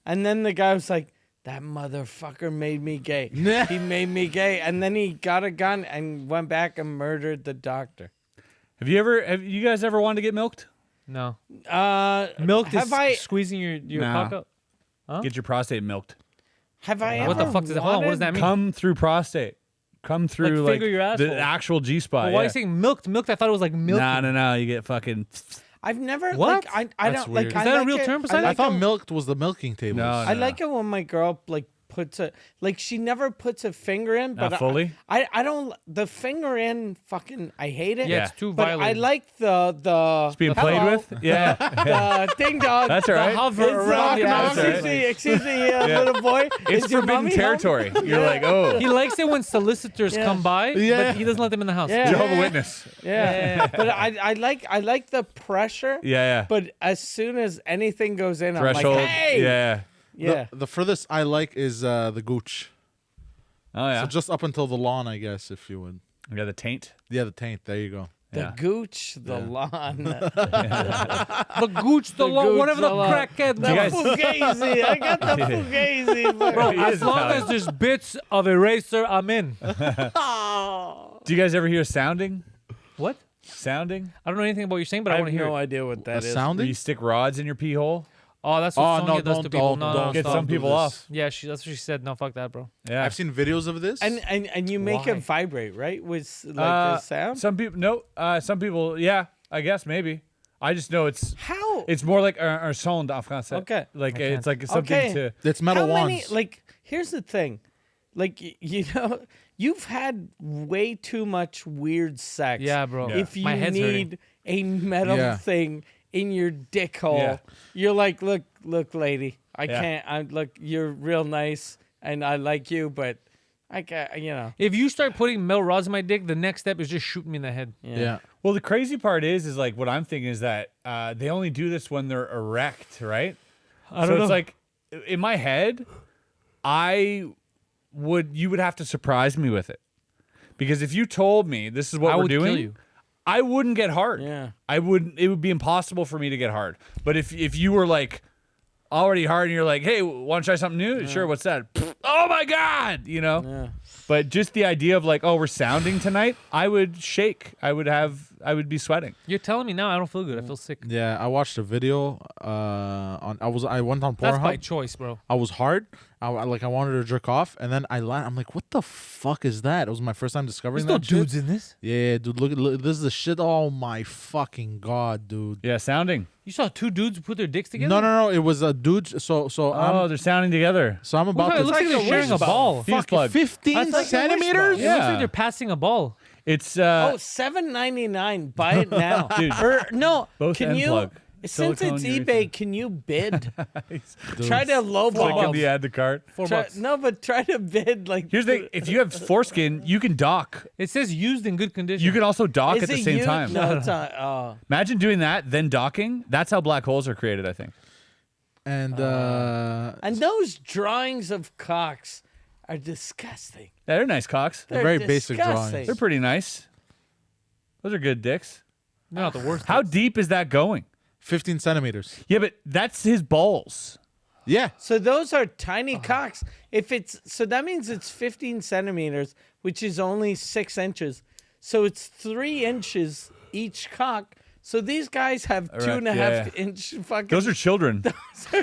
[SPEAKER 2] And then the guy was like, that motherfucker made me gay. He made me gay. And then he got a gun and went back and murdered the doctor.
[SPEAKER 3] Have you guys ever wanted to get milked?
[SPEAKER 1] No,
[SPEAKER 2] Milk
[SPEAKER 1] milk is squeezing your
[SPEAKER 3] Nah.
[SPEAKER 1] cock up. Huh?
[SPEAKER 3] Get your prostate milked.
[SPEAKER 2] Have I ever
[SPEAKER 1] What the fuck does that? Hold on, what does that mean?
[SPEAKER 3] Come through prostate. Come through
[SPEAKER 1] finger your asshole.
[SPEAKER 3] the actual G spot.
[SPEAKER 1] But why are you saying milked? Milked? I thought it was like milk.
[SPEAKER 3] No. You get fucking.
[SPEAKER 2] I've never
[SPEAKER 1] What?
[SPEAKER 2] like I
[SPEAKER 4] That's
[SPEAKER 2] don't like
[SPEAKER 4] weird.
[SPEAKER 2] I
[SPEAKER 1] Is that a
[SPEAKER 2] like
[SPEAKER 1] real
[SPEAKER 2] it-
[SPEAKER 1] term, Poseidon?
[SPEAKER 4] I
[SPEAKER 2] like
[SPEAKER 4] thought
[SPEAKER 2] it-
[SPEAKER 4] milked was the milking table.
[SPEAKER 3] No,
[SPEAKER 2] I like it when my girl like puts a she never puts a finger in, but
[SPEAKER 3] Not fully?
[SPEAKER 2] I don't the finger in fucking I hate it.
[SPEAKER 1] Yeah, it's too
[SPEAKER 2] but
[SPEAKER 1] violent.
[SPEAKER 2] I like the
[SPEAKER 3] It's being played
[SPEAKER 2] hello,
[SPEAKER 3] with. Yeah.
[SPEAKER 2] the ding dong.
[SPEAKER 3] That's all right.
[SPEAKER 1] hover
[SPEAKER 2] It's,
[SPEAKER 1] around the ass.
[SPEAKER 3] That's
[SPEAKER 2] excuse me, little boy.
[SPEAKER 3] It's
[SPEAKER 2] Is your
[SPEAKER 3] forbidden
[SPEAKER 2] mommy home?
[SPEAKER 3] territory. You're like, oh,
[SPEAKER 1] He likes it when solicitors
[SPEAKER 2] Yeah.
[SPEAKER 1] come by,
[SPEAKER 4] Yeah.
[SPEAKER 1] but he doesn't let them in the house.
[SPEAKER 2] Yeah.
[SPEAKER 3] Jehovah's Witness.
[SPEAKER 2] Yeah, but I like the pressure.
[SPEAKER 3] Yeah.
[SPEAKER 2] But as soon as anything goes in,
[SPEAKER 3] Threshold.
[SPEAKER 2] I'm like, hey,
[SPEAKER 3] Yeah.
[SPEAKER 2] yeah.
[SPEAKER 4] The furthest I like is the gooch.
[SPEAKER 3] Oh yeah.
[SPEAKER 4] So just up until the lawn, I guess, if you would.
[SPEAKER 3] Yeah, the taint.
[SPEAKER 4] Yeah, the taint. There you go.
[SPEAKER 2] The
[SPEAKER 3] Yeah.
[SPEAKER 2] gooch, the lawn,
[SPEAKER 1] The gooch, the
[SPEAKER 2] gooch,
[SPEAKER 1] whatever the
[SPEAKER 2] the lawn.
[SPEAKER 1] crackhead.
[SPEAKER 2] the
[SPEAKER 3] You guys-
[SPEAKER 2] fugazi. I got the fugazi.
[SPEAKER 1] Bro,
[SPEAKER 3] He
[SPEAKER 1] as
[SPEAKER 3] is
[SPEAKER 1] long
[SPEAKER 3] Italian.
[SPEAKER 1] as there's bits of eraser, I'm in.
[SPEAKER 3] Do you guys ever hear sounding?
[SPEAKER 1] What?
[SPEAKER 3] Sounding?
[SPEAKER 1] I don't know anything about what you're saying, but I,
[SPEAKER 2] I
[SPEAKER 1] want
[SPEAKER 2] have
[SPEAKER 1] to hear
[SPEAKER 2] no
[SPEAKER 1] it.
[SPEAKER 2] idea what that
[SPEAKER 4] The
[SPEAKER 2] is.
[SPEAKER 3] Where
[SPEAKER 4] sounding?
[SPEAKER 3] you stick rods in your pee hole?
[SPEAKER 1] Oh, that's what
[SPEAKER 4] Oh,
[SPEAKER 1] Sonia
[SPEAKER 4] no,
[SPEAKER 1] does to
[SPEAKER 4] don't-
[SPEAKER 1] people.
[SPEAKER 4] don't-
[SPEAKER 1] No,
[SPEAKER 4] don't
[SPEAKER 1] no,
[SPEAKER 3] Get
[SPEAKER 1] stop.
[SPEAKER 3] some
[SPEAKER 4] do
[SPEAKER 3] people
[SPEAKER 4] this.
[SPEAKER 3] off.
[SPEAKER 1] Yeah, that's what she said. No, fuck that, bro.
[SPEAKER 3] Yeah.
[SPEAKER 4] I've seen videos of this.
[SPEAKER 2] And you make
[SPEAKER 1] Why?
[SPEAKER 2] it vibrate, right? With like the sound.
[SPEAKER 3] Some people, no. Some people, yeah. I guess maybe. I just know it's
[SPEAKER 2] How?
[SPEAKER 3] more like un son en français.
[SPEAKER 2] Okay.
[SPEAKER 3] Like
[SPEAKER 1] I
[SPEAKER 3] it's like something
[SPEAKER 2] Okay.
[SPEAKER 3] to.
[SPEAKER 4] It's metal
[SPEAKER 2] How many?
[SPEAKER 4] wands.
[SPEAKER 2] Like, here's the thing. Like, you know, you've had way too much weird sex.
[SPEAKER 1] Yeah, bro.
[SPEAKER 2] If you
[SPEAKER 1] My head's
[SPEAKER 2] need a metal
[SPEAKER 4] Yeah.
[SPEAKER 2] thing in your dick hole,
[SPEAKER 3] Yeah.
[SPEAKER 2] you're like, look, lady, I
[SPEAKER 3] Yeah.
[SPEAKER 2] can't. Look, you're real nice, and I like you, but I can't. You know.
[SPEAKER 1] If you start putting metal rods in my dick, the next step is just shooting me in the head.
[SPEAKER 4] yeah.
[SPEAKER 3] Well, the crazy part is like what I'm thinking is that they only do this when they're erect, right?
[SPEAKER 1] I
[SPEAKER 3] So it's like in my head, you would have to surprise me with it, because if you told me this is what
[SPEAKER 1] I
[SPEAKER 3] we're
[SPEAKER 1] would
[SPEAKER 3] doing,
[SPEAKER 1] kill you.
[SPEAKER 3] I wouldn't get hard.
[SPEAKER 2] Yeah.
[SPEAKER 3] I wouldn't. It would be impossible for me to get hard. But if you were like already hard and you're like, hey, want to try something new? Sure. What's that? Pfft, oh my god, you know.
[SPEAKER 2] Yeah.
[SPEAKER 3] But just the idea of like, oh, we're sounding tonight, I would shake. I would be sweating.
[SPEAKER 1] You're telling me now I don't feel good. I feel sick.
[SPEAKER 4] Yeah, I watched a video I went on
[SPEAKER 1] That's by
[SPEAKER 4] Pornhub.
[SPEAKER 1] choice, bro.
[SPEAKER 4] I was hard. I wanted to jerk off, and then I'm like, what the fuck is that? It was my first time discovering
[SPEAKER 1] There's no
[SPEAKER 4] that shit.
[SPEAKER 1] dudes in this.
[SPEAKER 4] Yeah, dude, look, this is the shit. Oh my fucking god, dude.
[SPEAKER 3] Yeah, sounding.
[SPEAKER 1] You saw two dudes put their dicks together?
[SPEAKER 4] No, it was a dude. So
[SPEAKER 3] Oh, they're sounding together.
[SPEAKER 4] I'm about
[SPEAKER 1] It
[SPEAKER 4] to.
[SPEAKER 1] looks like they're sharing a ball.
[SPEAKER 3] Fuse plug.
[SPEAKER 4] 15
[SPEAKER 1] That's like a
[SPEAKER 4] centimeters.
[SPEAKER 1] It
[SPEAKER 3] Yeah.
[SPEAKER 1] looks like they're passing a ball.
[SPEAKER 3] It's
[SPEAKER 2] Oh, $7.99. Buy it now.
[SPEAKER 3] Dude,
[SPEAKER 2] Or no,
[SPEAKER 3] both
[SPEAKER 2] can
[SPEAKER 3] end
[SPEAKER 2] you?
[SPEAKER 3] plug.
[SPEAKER 2] Since
[SPEAKER 3] Silicone
[SPEAKER 2] it's
[SPEAKER 3] urethra.
[SPEAKER 2] eBay, can you bid? Try to
[SPEAKER 3] Click
[SPEAKER 2] lowball.
[SPEAKER 3] in the add to cart.
[SPEAKER 1] $4.
[SPEAKER 2] No, but try to bid like.
[SPEAKER 3] Here's the thing: if you have foreskin, you can dock.
[SPEAKER 1] It says used in good condition.
[SPEAKER 3] You can also dock
[SPEAKER 2] Is
[SPEAKER 3] at the
[SPEAKER 2] it
[SPEAKER 3] same
[SPEAKER 2] you?
[SPEAKER 3] time.
[SPEAKER 2] No, it's not. Oh.
[SPEAKER 3] Imagine doing that, then docking. That's how black holes are created, I think.
[SPEAKER 4] And
[SPEAKER 2] And those drawings of cocks are disgusting.
[SPEAKER 3] They're nice cocks.
[SPEAKER 2] They're
[SPEAKER 4] very basic
[SPEAKER 2] disgusting.
[SPEAKER 4] drawings.
[SPEAKER 3] They're pretty nice. Those are good dicks.
[SPEAKER 1] They're not the worst.
[SPEAKER 3] How deep is that going?
[SPEAKER 4] 15 centimeters.
[SPEAKER 3] Yeah, but that's his balls.
[SPEAKER 4] Yeah.
[SPEAKER 2] So those are tiny cocks. If it's so, that means it's 15 centimeters, which is only 6 inches. So it's 3 inches each cock. So these guys have
[SPEAKER 3] Right,
[SPEAKER 2] 2.5 inch fucking
[SPEAKER 3] Those are children.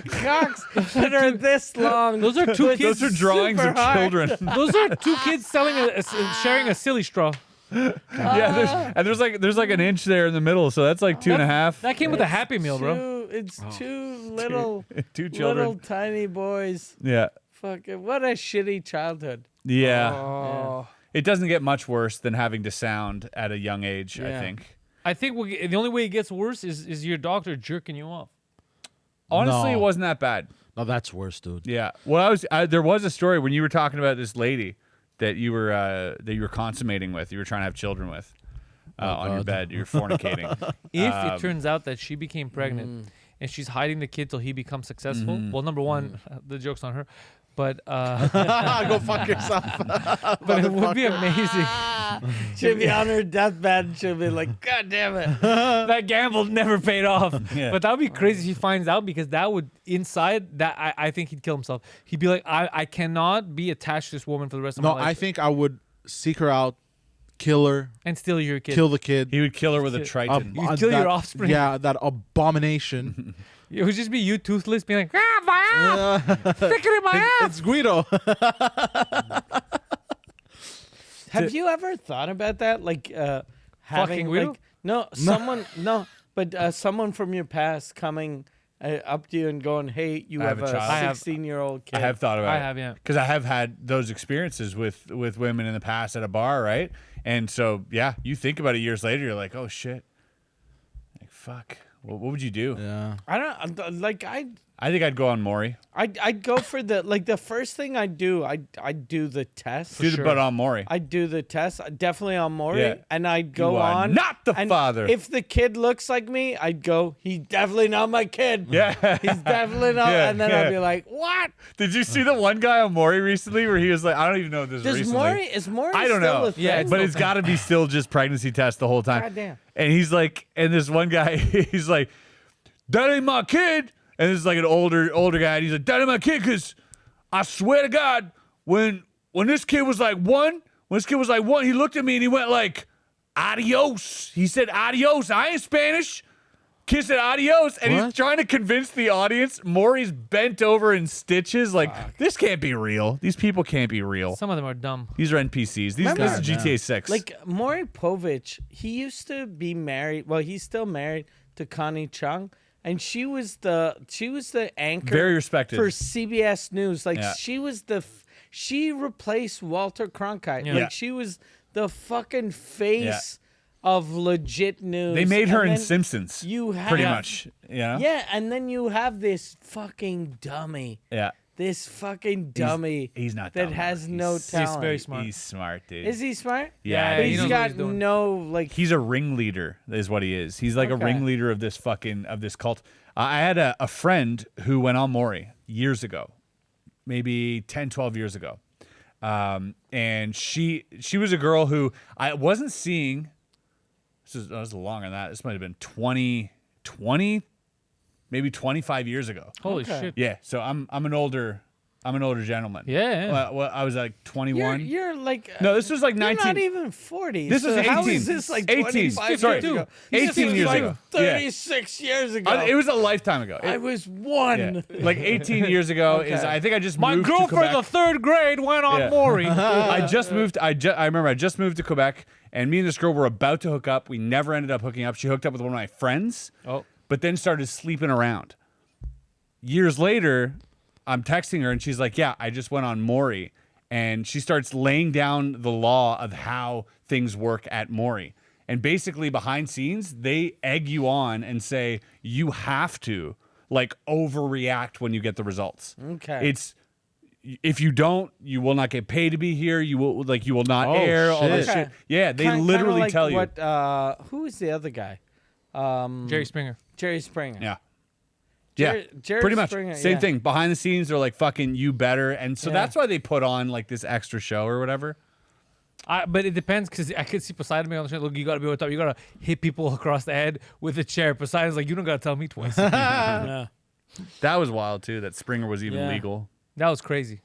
[SPEAKER 2] cocks that are this long.
[SPEAKER 1] Those are two kids.
[SPEAKER 3] Those are drawings
[SPEAKER 2] super
[SPEAKER 3] of
[SPEAKER 2] hard.
[SPEAKER 3] children.
[SPEAKER 1] Those are two kids sharing a silly straw.
[SPEAKER 3] Yeah, there's like an inch there in the middle, so that's like 2.5.
[SPEAKER 1] That came with a Happy Meal, bro.
[SPEAKER 2] It's two little,
[SPEAKER 3] Two children.
[SPEAKER 2] little tiny boys.
[SPEAKER 3] Yeah.
[SPEAKER 2] Fucking what a shitty childhood.
[SPEAKER 3] Yeah.
[SPEAKER 2] Oh,
[SPEAKER 3] It doesn't get much worse than having to sound at a young age, I
[SPEAKER 2] Yeah.
[SPEAKER 3] think.
[SPEAKER 1] I think the only way it gets worse is your doctor jerking you off.
[SPEAKER 3] Honestly,
[SPEAKER 4] No.
[SPEAKER 3] it wasn't that bad.
[SPEAKER 4] No, that's worse, dude.
[SPEAKER 3] Yeah. Well, there was a story when you were talking about this lady that you were consummating with, you were trying to have children with on your
[SPEAKER 4] God.
[SPEAKER 3] bed. You're fornicating.
[SPEAKER 1] If it turns out that she became pregnant and she's hiding the kid till he becomes successful, well, number one, the joke's on her, but
[SPEAKER 4] Go fuck yourself.
[SPEAKER 1] but it would be amazing.
[SPEAKER 2] she'll be on her deathbed. She'll be like, God damn it.
[SPEAKER 1] That gamble never paid off.
[SPEAKER 3] Yeah.
[SPEAKER 1] But that would be crazy if he finds out, because that would inside that I think he'd kill himself. He'd be like, I cannot be attached to this woman for the rest of
[SPEAKER 4] No,
[SPEAKER 1] my life.
[SPEAKER 4] I think I would seek her out, kill her,
[SPEAKER 1] and steal your kid.
[SPEAKER 4] kill the kid.
[SPEAKER 3] He would kill her with a Triton.
[SPEAKER 1] You kill your offspring.
[SPEAKER 4] Yeah, that abomination.
[SPEAKER 1] It would just be you toothless being like, my ass! Stick it in my ass!
[SPEAKER 4] It's Guido.
[SPEAKER 2] Have you ever thought about that? Like having
[SPEAKER 1] Guido?
[SPEAKER 2] like someone from your past coming up to you and going, "Hey, you
[SPEAKER 3] I have
[SPEAKER 2] have
[SPEAKER 3] a
[SPEAKER 2] a
[SPEAKER 3] child."
[SPEAKER 2] 16-year-old kid."
[SPEAKER 3] I have thought about
[SPEAKER 1] I
[SPEAKER 3] it.
[SPEAKER 1] have, yeah.
[SPEAKER 3] Because I have had those experiences with women in the past at a bar, right? And so, yeah, you think about it years later, you're like, oh, shit. Like, fuck. What would you do?
[SPEAKER 4] Yeah.
[SPEAKER 2] I don't like
[SPEAKER 3] I think I'd go on Maury.
[SPEAKER 2] I'd go for the first thing I'd do. I'd do the test.
[SPEAKER 3] Do the butt on Maury.
[SPEAKER 2] I'd do the test, definitely on Maury,
[SPEAKER 3] Yeah.
[SPEAKER 2] and I'd go
[SPEAKER 3] You are
[SPEAKER 2] on.
[SPEAKER 3] not the
[SPEAKER 2] and
[SPEAKER 3] father.
[SPEAKER 2] If the kid looks like me, I'd go, he's definitely not my kid.
[SPEAKER 3] Yeah.
[SPEAKER 2] He's definitely not.
[SPEAKER 3] Yeah,
[SPEAKER 2] and then
[SPEAKER 3] yeah.
[SPEAKER 2] I'd be like, what?
[SPEAKER 3] Did you see the one guy on Maury recently where he was like, I don't even know if this
[SPEAKER 2] Is
[SPEAKER 3] recently.
[SPEAKER 2] Maury
[SPEAKER 3] I don't
[SPEAKER 2] still
[SPEAKER 3] know.
[SPEAKER 2] a thing?
[SPEAKER 1] Yeah,
[SPEAKER 3] But it's got to be still just pregnancy test the whole time.
[SPEAKER 2] Goddamn.
[SPEAKER 3] And he's like, and this one guy, he's like, that ain't my kid. And this is like an older guy. And he's like, that ain't my kid, because I swear to God, when this kid was like one, he looked at me and he went like, adios. He said, adios. I ain't Spanish. Kid said adios. And he's
[SPEAKER 4] What?
[SPEAKER 3] trying to convince the audience. Maury's bent over in stitches. Like, this can't be real. These people can't be real.
[SPEAKER 1] Some of them are dumb.
[SPEAKER 3] These are NPCs. This is GTA 6.
[SPEAKER 2] Like Maury Povich, he used to be married. Well, he's still married to Connie Chung, and she was the anchor,
[SPEAKER 3] Very respected.
[SPEAKER 2] for CBS News. Like
[SPEAKER 3] Yeah.
[SPEAKER 2] she was she replaced Walter Cronkite.
[SPEAKER 1] Yeah.
[SPEAKER 2] Like she was the fucking face of legit news.
[SPEAKER 3] They made her
[SPEAKER 2] And
[SPEAKER 3] in
[SPEAKER 2] then
[SPEAKER 3] Simpsons.
[SPEAKER 2] You have
[SPEAKER 3] pretty much. You know?
[SPEAKER 2] Yeah, and then you have this fucking dummy.
[SPEAKER 3] Yeah.
[SPEAKER 2] This fucking dummy.
[SPEAKER 3] He's not
[SPEAKER 2] that
[SPEAKER 3] dumb,
[SPEAKER 2] has
[SPEAKER 3] though.
[SPEAKER 2] no
[SPEAKER 3] He's
[SPEAKER 2] talent.
[SPEAKER 1] very smart.
[SPEAKER 3] He's smart, dude.
[SPEAKER 2] Is he smart?
[SPEAKER 3] Yeah,
[SPEAKER 1] Yeah,
[SPEAKER 2] But
[SPEAKER 1] he
[SPEAKER 2] he's
[SPEAKER 1] knows what
[SPEAKER 2] got
[SPEAKER 1] he's doing.
[SPEAKER 2] no like.
[SPEAKER 3] He's a ringleader, is what he is. He's like a
[SPEAKER 2] Okay.
[SPEAKER 3] ringleader of this cult. I had a friend who went on Maury years ago, maybe 10, 12 years ago. And she was a girl who I wasn't seeing. This was longer than that. This might have been 20, maybe 25 years ago.
[SPEAKER 1] Holy
[SPEAKER 2] Okay.
[SPEAKER 1] shit.
[SPEAKER 3] Yeah, so I'm an older gentleman.
[SPEAKER 1] Yeah.
[SPEAKER 3] Well, I was like 21.
[SPEAKER 2] You're like
[SPEAKER 3] No, this was like
[SPEAKER 2] you're
[SPEAKER 3] 19.
[SPEAKER 2] not even 40.
[SPEAKER 3] This was
[SPEAKER 2] so how
[SPEAKER 3] 18.
[SPEAKER 2] is this like
[SPEAKER 3] 18.
[SPEAKER 2] 25
[SPEAKER 3] Sorry.
[SPEAKER 2] years ago?
[SPEAKER 3] 18
[SPEAKER 2] This was
[SPEAKER 3] years
[SPEAKER 2] like
[SPEAKER 3] ago.
[SPEAKER 2] 36 years ago.
[SPEAKER 3] It was a lifetime ago.
[SPEAKER 2] I was one.
[SPEAKER 3] Yeah. Like 18 years ago is
[SPEAKER 2] Okay.
[SPEAKER 3] I think I just
[SPEAKER 1] My
[SPEAKER 3] moved to
[SPEAKER 1] girlfriend
[SPEAKER 3] Quebec.
[SPEAKER 1] of third grade went on
[SPEAKER 3] Yeah.
[SPEAKER 1] Maury.
[SPEAKER 3] I just moved. I remember I just moved to Quebec, and me and this girl were about to hook up. We never ended up hooking up. She hooked up with one of my friends, but then started sleeping around. Years later, I'm texting her, and she's like, "Yeah, I just went on Maury," and she starts laying down the law of how things work at Maury. And basically, behind scenes, they egg you on and say you have to like overreact when you get the results.
[SPEAKER 2] Okay.
[SPEAKER 3] It's if you don't, you will not get paid to be here. You will not
[SPEAKER 4] Oh,
[SPEAKER 3] air all this
[SPEAKER 4] shit.
[SPEAKER 3] shit. Yeah, they
[SPEAKER 2] Kinda
[SPEAKER 3] literally
[SPEAKER 2] like
[SPEAKER 3] tell you.
[SPEAKER 2] what, who is the other guy?
[SPEAKER 1] Jerry Springer.
[SPEAKER 2] Jerry Springer.
[SPEAKER 3] Yeah.
[SPEAKER 2] Jerry
[SPEAKER 3] Pretty much.
[SPEAKER 2] Springer,
[SPEAKER 3] Same
[SPEAKER 2] yeah.
[SPEAKER 3] thing. Behind the scenes, they're like, fucking you better. And so
[SPEAKER 2] Yeah.
[SPEAKER 3] that's why they put on like this extra show or whatever.
[SPEAKER 1] But it depends, because I could see Poseidon being on the show. Look, you gotta be on top. You gotta hit people across the head with a chair. Poseidon's like, you don't gotta tell me twice.
[SPEAKER 2] Yeah.
[SPEAKER 3] That was wild too, that Springer was even
[SPEAKER 2] Yeah.
[SPEAKER 3] legal.
[SPEAKER 1] That was crazy.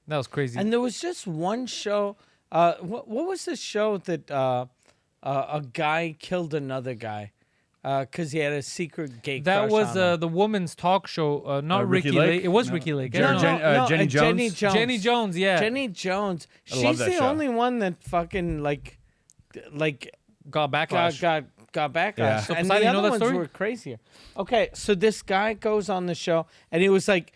[SPEAKER 1] That was crazy.
[SPEAKER 2] And there was just one show. What was the show that a guy killed another guy? because he had a secret gay
[SPEAKER 1] That
[SPEAKER 2] crush
[SPEAKER 1] was
[SPEAKER 2] on him.
[SPEAKER 1] the woman's talk show. Not
[SPEAKER 3] Ricky
[SPEAKER 1] Ricky
[SPEAKER 3] Lake?
[SPEAKER 1] Lake. It was
[SPEAKER 3] No.
[SPEAKER 1] Ricky Lake.
[SPEAKER 3] Jenny-
[SPEAKER 1] No,
[SPEAKER 3] Jen-
[SPEAKER 1] no.
[SPEAKER 3] Jenny
[SPEAKER 2] Jenny
[SPEAKER 3] Jones?
[SPEAKER 2] Jones.
[SPEAKER 1] Jenny Jones. Yeah.
[SPEAKER 2] Jenny Jones.
[SPEAKER 3] I love
[SPEAKER 2] She's
[SPEAKER 3] that
[SPEAKER 2] the
[SPEAKER 3] show.
[SPEAKER 2] only one that fucking like
[SPEAKER 1] got backlash.
[SPEAKER 2] got backlash.
[SPEAKER 3] Yeah.
[SPEAKER 1] So
[SPEAKER 2] And
[SPEAKER 1] Poseidon,
[SPEAKER 2] the
[SPEAKER 1] you know
[SPEAKER 2] other
[SPEAKER 1] that
[SPEAKER 2] ones
[SPEAKER 1] story?
[SPEAKER 2] were crazier. Okay, so this guy goes on the show, and he was like,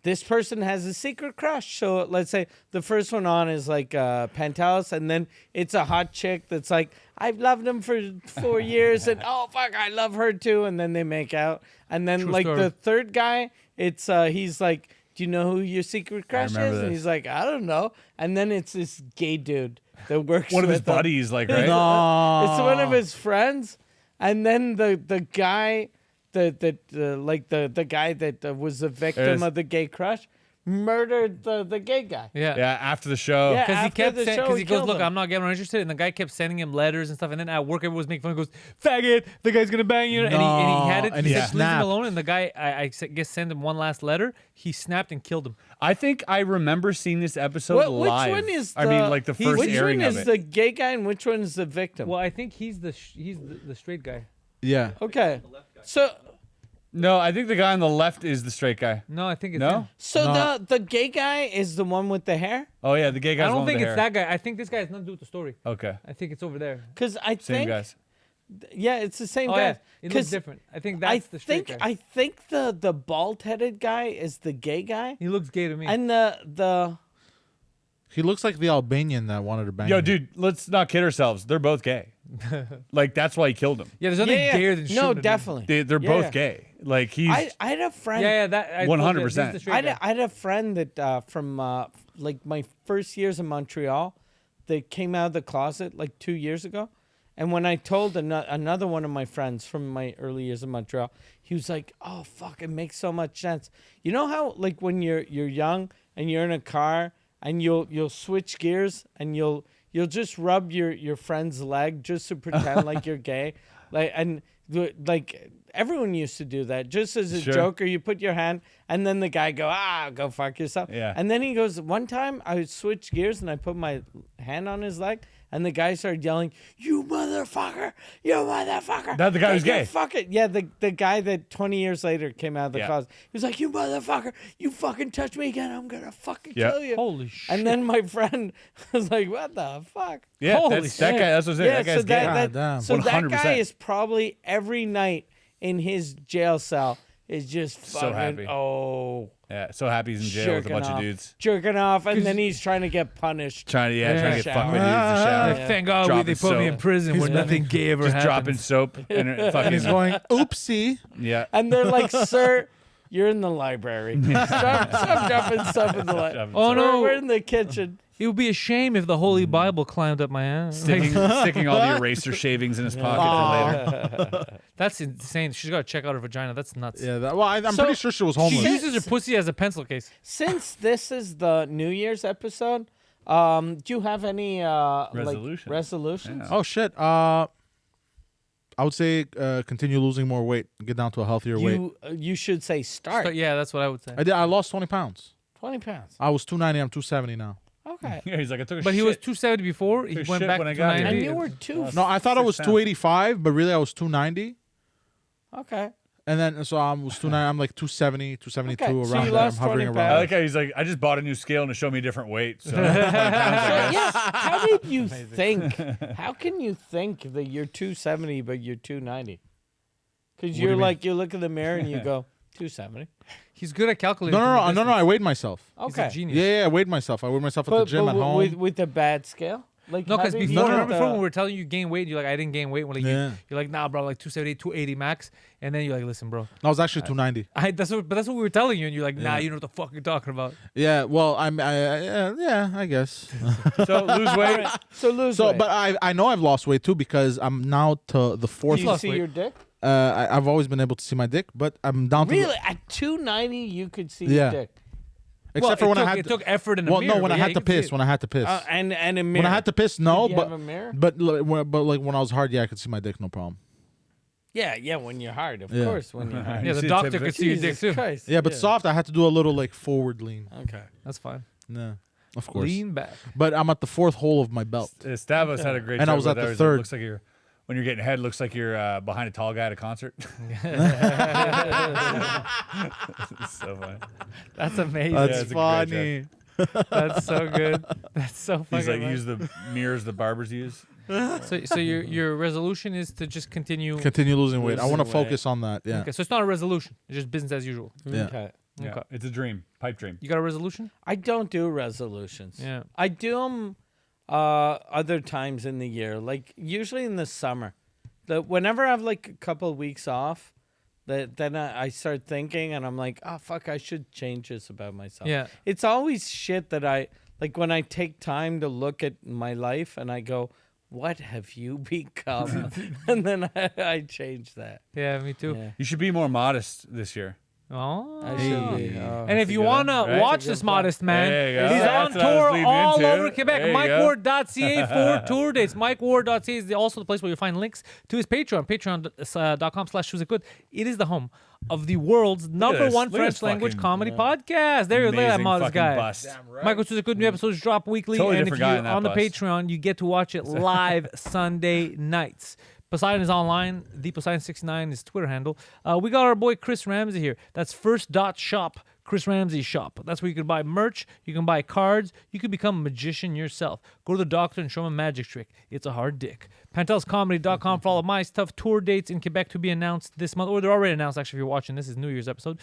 [SPEAKER 2] this person has a secret crush. So let's say the first one on is like Pantelis, and then it's a hot chick that's like, I've loved him for 4 years, and oh fuck, I love her too, and then they make out, and then
[SPEAKER 1] True
[SPEAKER 2] like
[SPEAKER 1] story.
[SPEAKER 2] the third guy, it's he's like, do you know who your secret crush is?
[SPEAKER 3] remember
[SPEAKER 2] And
[SPEAKER 3] this.
[SPEAKER 2] he's like, I don't know, and then it's this gay dude that works
[SPEAKER 3] One of his
[SPEAKER 2] with him.
[SPEAKER 3] buddies, like, right?
[SPEAKER 4] No.
[SPEAKER 2] It's one of his friends, and then the guy the guy that was the victim
[SPEAKER 3] There's-
[SPEAKER 2] of the gay crush murdered the gay guy.
[SPEAKER 1] Yeah.
[SPEAKER 3] Yeah, after the show.
[SPEAKER 2] Yeah.
[SPEAKER 1] Because he
[SPEAKER 2] After
[SPEAKER 1] kept
[SPEAKER 2] the
[SPEAKER 1] saying,
[SPEAKER 2] show,
[SPEAKER 1] because
[SPEAKER 2] he
[SPEAKER 1] he goes,
[SPEAKER 2] killed
[SPEAKER 1] look,
[SPEAKER 2] him.
[SPEAKER 1] I'm not getting interested, and the guy kept sending him letters and stuff, and then at work everyone was making fun. He goes, faggot, the guy's gonna bang you, and he had it,
[SPEAKER 4] And
[SPEAKER 1] he
[SPEAKER 4] he
[SPEAKER 1] said, leave him
[SPEAKER 4] snapped.
[SPEAKER 1] alone, and the guy, I guess, sent him one last letter. He snapped and killed him.
[SPEAKER 3] I think I remember seeing this episode
[SPEAKER 2] Which
[SPEAKER 3] live.
[SPEAKER 2] one is
[SPEAKER 3] I mean, like the
[SPEAKER 2] he's-
[SPEAKER 3] first
[SPEAKER 2] which
[SPEAKER 3] airing
[SPEAKER 2] one
[SPEAKER 3] of
[SPEAKER 2] is
[SPEAKER 3] it.
[SPEAKER 2] the gay guy and which one is the victim?
[SPEAKER 1] Well, I think he's the straight guy.
[SPEAKER 4] Yeah.
[SPEAKER 2] Okay, so
[SPEAKER 3] No, I think the guy on the left is the straight guy.
[SPEAKER 1] No, I think it's
[SPEAKER 3] No?
[SPEAKER 1] him.
[SPEAKER 2] so the gay guy is the one with the hair,
[SPEAKER 3] Oh yeah, the gay
[SPEAKER 1] I
[SPEAKER 3] guy's the
[SPEAKER 1] don't
[SPEAKER 3] one with
[SPEAKER 1] think
[SPEAKER 3] the
[SPEAKER 1] it's
[SPEAKER 3] hair.
[SPEAKER 1] that guy. I think this guy has nothing to do with the story.
[SPEAKER 3] Okay,
[SPEAKER 1] I think it's over there.
[SPEAKER 2] because I
[SPEAKER 3] same
[SPEAKER 2] think
[SPEAKER 3] guys.
[SPEAKER 2] yeah, it's the same
[SPEAKER 1] Oh
[SPEAKER 2] guy.
[SPEAKER 1] yeah, it looks
[SPEAKER 2] 'Cause
[SPEAKER 1] different. I think
[SPEAKER 2] I
[SPEAKER 1] that's the straight
[SPEAKER 2] think
[SPEAKER 1] guy.
[SPEAKER 2] I think the bald-headed guy is the gay guy,
[SPEAKER 1] He looks gay to me.
[SPEAKER 2] and the
[SPEAKER 4] He looks like the Albanian that wanted to bang
[SPEAKER 3] Yo,
[SPEAKER 4] him.
[SPEAKER 3] dude, let's not kid ourselves. They're both gay. Like that's why he killed him.
[SPEAKER 1] yeah, there's nothing gayer than shooting
[SPEAKER 2] no,
[SPEAKER 1] at him.
[SPEAKER 2] definitely.
[SPEAKER 3] They're
[SPEAKER 2] Yeah,
[SPEAKER 3] both
[SPEAKER 2] yeah.
[SPEAKER 3] gay. Like he's
[SPEAKER 2] I had a friend.
[SPEAKER 1] Yeah, yeah, that I told you,
[SPEAKER 3] 100%.
[SPEAKER 1] he's the straight guy.
[SPEAKER 2] I had a friend that from like my first years in Montreal that came out of the closet like 2 years ago. And when I told another one of my friends from my early years in Montreal, he was like, "Oh fuck, it makes so much sense." You know how like when you're young and you're in a car and you'll switch gears and you'll just rub your friend's leg just to pretend like you're gay, like everyone used to do that just as a
[SPEAKER 3] Sure.
[SPEAKER 2] joke. Or you put your hand and then the guy go fuck yourself.
[SPEAKER 3] Yeah.
[SPEAKER 2] And then he goes, one time I switched gears and I put my hand on his leg and the guy started yelling, "You motherfucker! You motherfucker!"
[SPEAKER 3] That the guy who's
[SPEAKER 2] Like,
[SPEAKER 3] gay?
[SPEAKER 2] "You fuck it." Yeah, the guy that 20 years later came out of the
[SPEAKER 3] Yeah.
[SPEAKER 2] closet. He was like, "You motherfucker! You fucking touch me again, I'm gonna fucking
[SPEAKER 3] Yeah.
[SPEAKER 2] kill you."
[SPEAKER 1] Holy shit.
[SPEAKER 2] And then my friend was like, "What the fuck?"
[SPEAKER 3] yeah,
[SPEAKER 1] Holy
[SPEAKER 3] that's that
[SPEAKER 1] shit.
[SPEAKER 3] guy. That's what I'm saying.
[SPEAKER 2] Yeah,
[SPEAKER 3] That guy's
[SPEAKER 2] so
[SPEAKER 3] gay.
[SPEAKER 2] that,
[SPEAKER 4] damn.
[SPEAKER 2] so that guy
[SPEAKER 3] 100%.
[SPEAKER 2] is probably every night in his jail cell is just
[SPEAKER 3] So
[SPEAKER 2] fucking
[SPEAKER 3] happy. Yeah, so happy he's in jail with a bunch
[SPEAKER 2] off,
[SPEAKER 3] of dudes
[SPEAKER 2] jerking off, and then he's trying to get punished.
[SPEAKER 3] trying to trying to get fucked by dudes in the
[SPEAKER 1] Like,
[SPEAKER 3] shower.
[SPEAKER 2] Yeah.
[SPEAKER 1] thank God
[SPEAKER 3] Dropping
[SPEAKER 1] they put me in
[SPEAKER 3] soap.
[SPEAKER 1] prison where nothing gay ever
[SPEAKER 3] Just
[SPEAKER 1] happened.
[SPEAKER 3] dropping soap and fucking
[SPEAKER 4] He's going, oopsie.
[SPEAKER 3] yeah.
[SPEAKER 2] And they're like, "Sir, you're in the library. Stop dropping stuff in the library.
[SPEAKER 1] Oh, no.
[SPEAKER 2] We're in the kitchen."
[SPEAKER 1] It would be a shame if the Holy Bible climbed up my ass.
[SPEAKER 3] Sticking all the eraser shavings in his pocket for later.
[SPEAKER 1] That's insane. She's got to check out her vagina. That's nuts.
[SPEAKER 4] Yeah, well, I'm
[SPEAKER 2] So-
[SPEAKER 4] pretty sure she was
[SPEAKER 1] She
[SPEAKER 4] homeless.
[SPEAKER 1] uses her pussy as a pencil case.
[SPEAKER 2] Since this is the New Year's episode, do you have any
[SPEAKER 3] Resolutions.
[SPEAKER 2] like resolutions?
[SPEAKER 3] Yeah.
[SPEAKER 4] Oh shit. I would say continue losing more weight, get down to a healthier weight.
[SPEAKER 2] You should say start.
[SPEAKER 1] So, yeah, that's what I would say.
[SPEAKER 4] I did. I lost 20 pounds.
[SPEAKER 2] 20 pounds.
[SPEAKER 4] I was 290. I'm 270 now.
[SPEAKER 2] Okay.
[SPEAKER 3] Yeah, he's like, I took a
[SPEAKER 1] But
[SPEAKER 3] shit.
[SPEAKER 1] he was 270 before. He
[SPEAKER 3] Took a
[SPEAKER 1] went
[SPEAKER 3] shit
[SPEAKER 1] back
[SPEAKER 3] when
[SPEAKER 1] to
[SPEAKER 3] I got here.
[SPEAKER 1] 290.
[SPEAKER 2] And you were two.
[SPEAKER 4] No, I thought I was
[SPEAKER 3] 6 pounds.
[SPEAKER 4] 285, but really I was 290.
[SPEAKER 2] Okay.
[SPEAKER 4] And then so I was 290. I'm like 270, 272
[SPEAKER 2] Okay, so
[SPEAKER 4] around
[SPEAKER 2] you
[SPEAKER 4] there. I'm
[SPEAKER 2] lost
[SPEAKER 4] hovering
[SPEAKER 2] 20
[SPEAKER 4] around.
[SPEAKER 3] I like how he's like, I just bought a new scale to show me a different weight. So
[SPEAKER 2] So, yeah, how did you think? How can you think that you're 270 but you're 290? Because
[SPEAKER 4] do you
[SPEAKER 2] you're
[SPEAKER 4] mean?
[SPEAKER 2] like, you look in the mirror and you go, 270.
[SPEAKER 1] He's good at calculating.
[SPEAKER 4] No,
[SPEAKER 1] from a
[SPEAKER 4] no. I
[SPEAKER 1] distance.
[SPEAKER 4] weighed myself.
[SPEAKER 1] He's a
[SPEAKER 2] Okay.
[SPEAKER 1] genius.
[SPEAKER 4] Yeah, I weighed myself. I weighed myself at the gym at home.
[SPEAKER 2] With a bad scale? Like,
[SPEAKER 1] No,
[SPEAKER 2] how
[SPEAKER 1] because
[SPEAKER 2] did you
[SPEAKER 1] before,
[SPEAKER 2] get
[SPEAKER 1] remember
[SPEAKER 2] the-
[SPEAKER 1] before when we were telling you gain weight, you're like, I didn't gain weight. When like,
[SPEAKER 4] Yeah.
[SPEAKER 1] you're like, nah, bro, like 270, 280 max. And then you're like, listen, bro.
[SPEAKER 4] I was actually 290.
[SPEAKER 1] But that's what we were telling you. And you're like, nah, you know what the fuck you're talking about.
[SPEAKER 4] Yeah, well, yeah, I guess.
[SPEAKER 3] so lose weight.
[SPEAKER 2] So lose
[SPEAKER 4] So,
[SPEAKER 2] weight.
[SPEAKER 4] but I know I've lost weight too because I'm now to the fourth.
[SPEAKER 2] Do you
[SPEAKER 1] lost
[SPEAKER 2] see
[SPEAKER 1] weight.
[SPEAKER 2] your dick?
[SPEAKER 4] I've always been able to see my dick, but I'm down to
[SPEAKER 2] Really? At 290, you could see
[SPEAKER 4] Yeah.
[SPEAKER 2] your dick?
[SPEAKER 4] except for
[SPEAKER 1] Well,
[SPEAKER 4] when
[SPEAKER 1] it
[SPEAKER 4] I
[SPEAKER 1] took,
[SPEAKER 4] had.
[SPEAKER 1] it took effort in the
[SPEAKER 4] well,
[SPEAKER 1] mirror.
[SPEAKER 4] no, when
[SPEAKER 1] but
[SPEAKER 4] I
[SPEAKER 1] yeah,
[SPEAKER 4] had
[SPEAKER 1] you
[SPEAKER 4] to
[SPEAKER 1] can see
[SPEAKER 4] piss.
[SPEAKER 1] it.
[SPEAKER 4] When I had to piss.
[SPEAKER 2] And a mirror.
[SPEAKER 4] When I had to piss, no,
[SPEAKER 2] Did you
[SPEAKER 4] but
[SPEAKER 2] have a mirror?
[SPEAKER 4] but like when I was hard, yeah, I could see my dick, no problem.
[SPEAKER 2] Yeah, when you're hard, of
[SPEAKER 4] Yeah.
[SPEAKER 2] course, when you're hard.
[SPEAKER 1] Yeah,
[SPEAKER 3] see
[SPEAKER 1] the
[SPEAKER 3] the
[SPEAKER 1] doctor
[SPEAKER 3] tip of
[SPEAKER 1] could
[SPEAKER 3] it?
[SPEAKER 1] see your dick
[SPEAKER 2] Jesus
[SPEAKER 1] too.
[SPEAKER 2] Christ.
[SPEAKER 4] Yeah, but soft, I had to do a little like forward lean.
[SPEAKER 2] Okay.
[SPEAKER 1] That's fine.
[SPEAKER 4] Yeah, of course.
[SPEAKER 1] Lean back.
[SPEAKER 4] But I'm at the fourth hole of my belt.
[SPEAKER 3] Stavros had a great
[SPEAKER 4] And
[SPEAKER 3] joke
[SPEAKER 4] I was
[SPEAKER 3] about
[SPEAKER 4] at
[SPEAKER 3] that.
[SPEAKER 4] the
[SPEAKER 3] He's like,
[SPEAKER 4] third.
[SPEAKER 3] looks like you're when you're getting head, looks like you're behind a tall guy at a concert. It's so funny.
[SPEAKER 1] That's amazing.
[SPEAKER 4] That's
[SPEAKER 3] it's a great
[SPEAKER 4] funny.
[SPEAKER 1] That's so good. That's so funny.
[SPEAKER 3] He's like, use the mirrors the barbers use.
[SPEAKER 1] So your resolution is to just continue.
[SPEAKER 4] Continue losing weight. I want to
[SPEAKER 2] Losing weight.
[SPEAKER 4] focus on that. Yeah.
[SPEAKER 1] Okay, so it's not a resolution. It's just business as usual.
[SPEAKER 4] Yeah.
[SPEAKER 2] Okay.
[SPEAKER 3] Yeah,
[SPEAKER 1] Okay.
[SPEAKER 3] it's a dream, pipe dream.
[SPEAKER 1] You got a resolution?
[SPEAKER 2] I don't do resolutions.
[SPEAKER 1] Yeah.
[SPEAKER 2] I do them other times in the year, like usually in the summer. Whenever I have like a couple of weeks off, then I start thinking and I'm like, oh, fuck, I should change this about myself.
[SPEAKER 1] Yeah.
[SPEAKER 2] It's always shit that I, like when I take time to look at my life and I go, what have you become? And then I change that.
[SPEAKER 1] Yeah, me too.
[SPEAKER 2] Yeah.
[SPEAKER 3] You should be more modest this year.
[SPEAKER 1] Oh.
[SPEAKER 2] I should be. Oh,
[SPEAKER 1] And if
[SPEAKER 2] that's a
[SPEAKER 1] you
[SPEAKER 2] good
[SPEAKER 1] want to
[SPEAKER 2] one. Right?
[SPEAKER 1] watch
[SPEAKER 2] That's a
[SPEAKER 1] this
[SPEAKER 2] good point.
[SPEAKER 1] modest man,
[SPEAKER 3] There you go.
[SPEAKER 1] he's
[SPEAKER 3] That's
[SPEAKER 1] on
[SPEAKER 3] what I was
[SPEAKER 1] tour
[SPEAKER 3] leading
[SPEAKER 1] all
[SPEAKER 3] into.
[SPEAKER 1] over Quebec.
[SPEAKER 3] There you go.
[SPEAKER 1] MikeWard.ca for tour dates. MikeWard.ca is also the place where you'll find links to his Patreon. Patreon.com/who'sitgood. It is the home of the world's number
[SPEAKER 3] this.
[SPEAKER 1] one
[SPEAKER 3] Look at
[SPEAKER 1] French
[SPEAKER 3] this
[SPEAKER 1] language
[SPEAKER 3] fucking-
[SPEAKER 1] comedy podcast. There you go. Look at that
[SPEAKER 3] Amazing
[SPEAKER 1] modest
[SPEAKER 3] fucking
[SPEAKER 1] guy.
[SPEAKER 3] bust.
[SPEAKER 1] Michael Who's Good. New episodes drop weekly.
[SPEAKER 3] Totally
[SPEAKER 1] and if
[SPEAKER 3] different guy
[SPEAKER 1] you're
[SPEAKER 3] in that
[SPEAKER 1] on the
[SPEAKER 3] bust.
[SPEAKER 1] Patreon, you get to watch it live Sunday nights. Poseidon is online. The Poseidon69 is Twitter handle. We got our boy Chris Ramsay here. That's first.shop. Chris Ramsay shop. That's where you can buy merch. You can buy cards. You can become a magician yourself. Go to the doctor and show him a magic trick. It's a hard dick. PantelisComedy.com for all of my stuff. Tour dates in Quebec to be announced this month. Or they're already announced, actually, if you're watching. This is New Year's episode.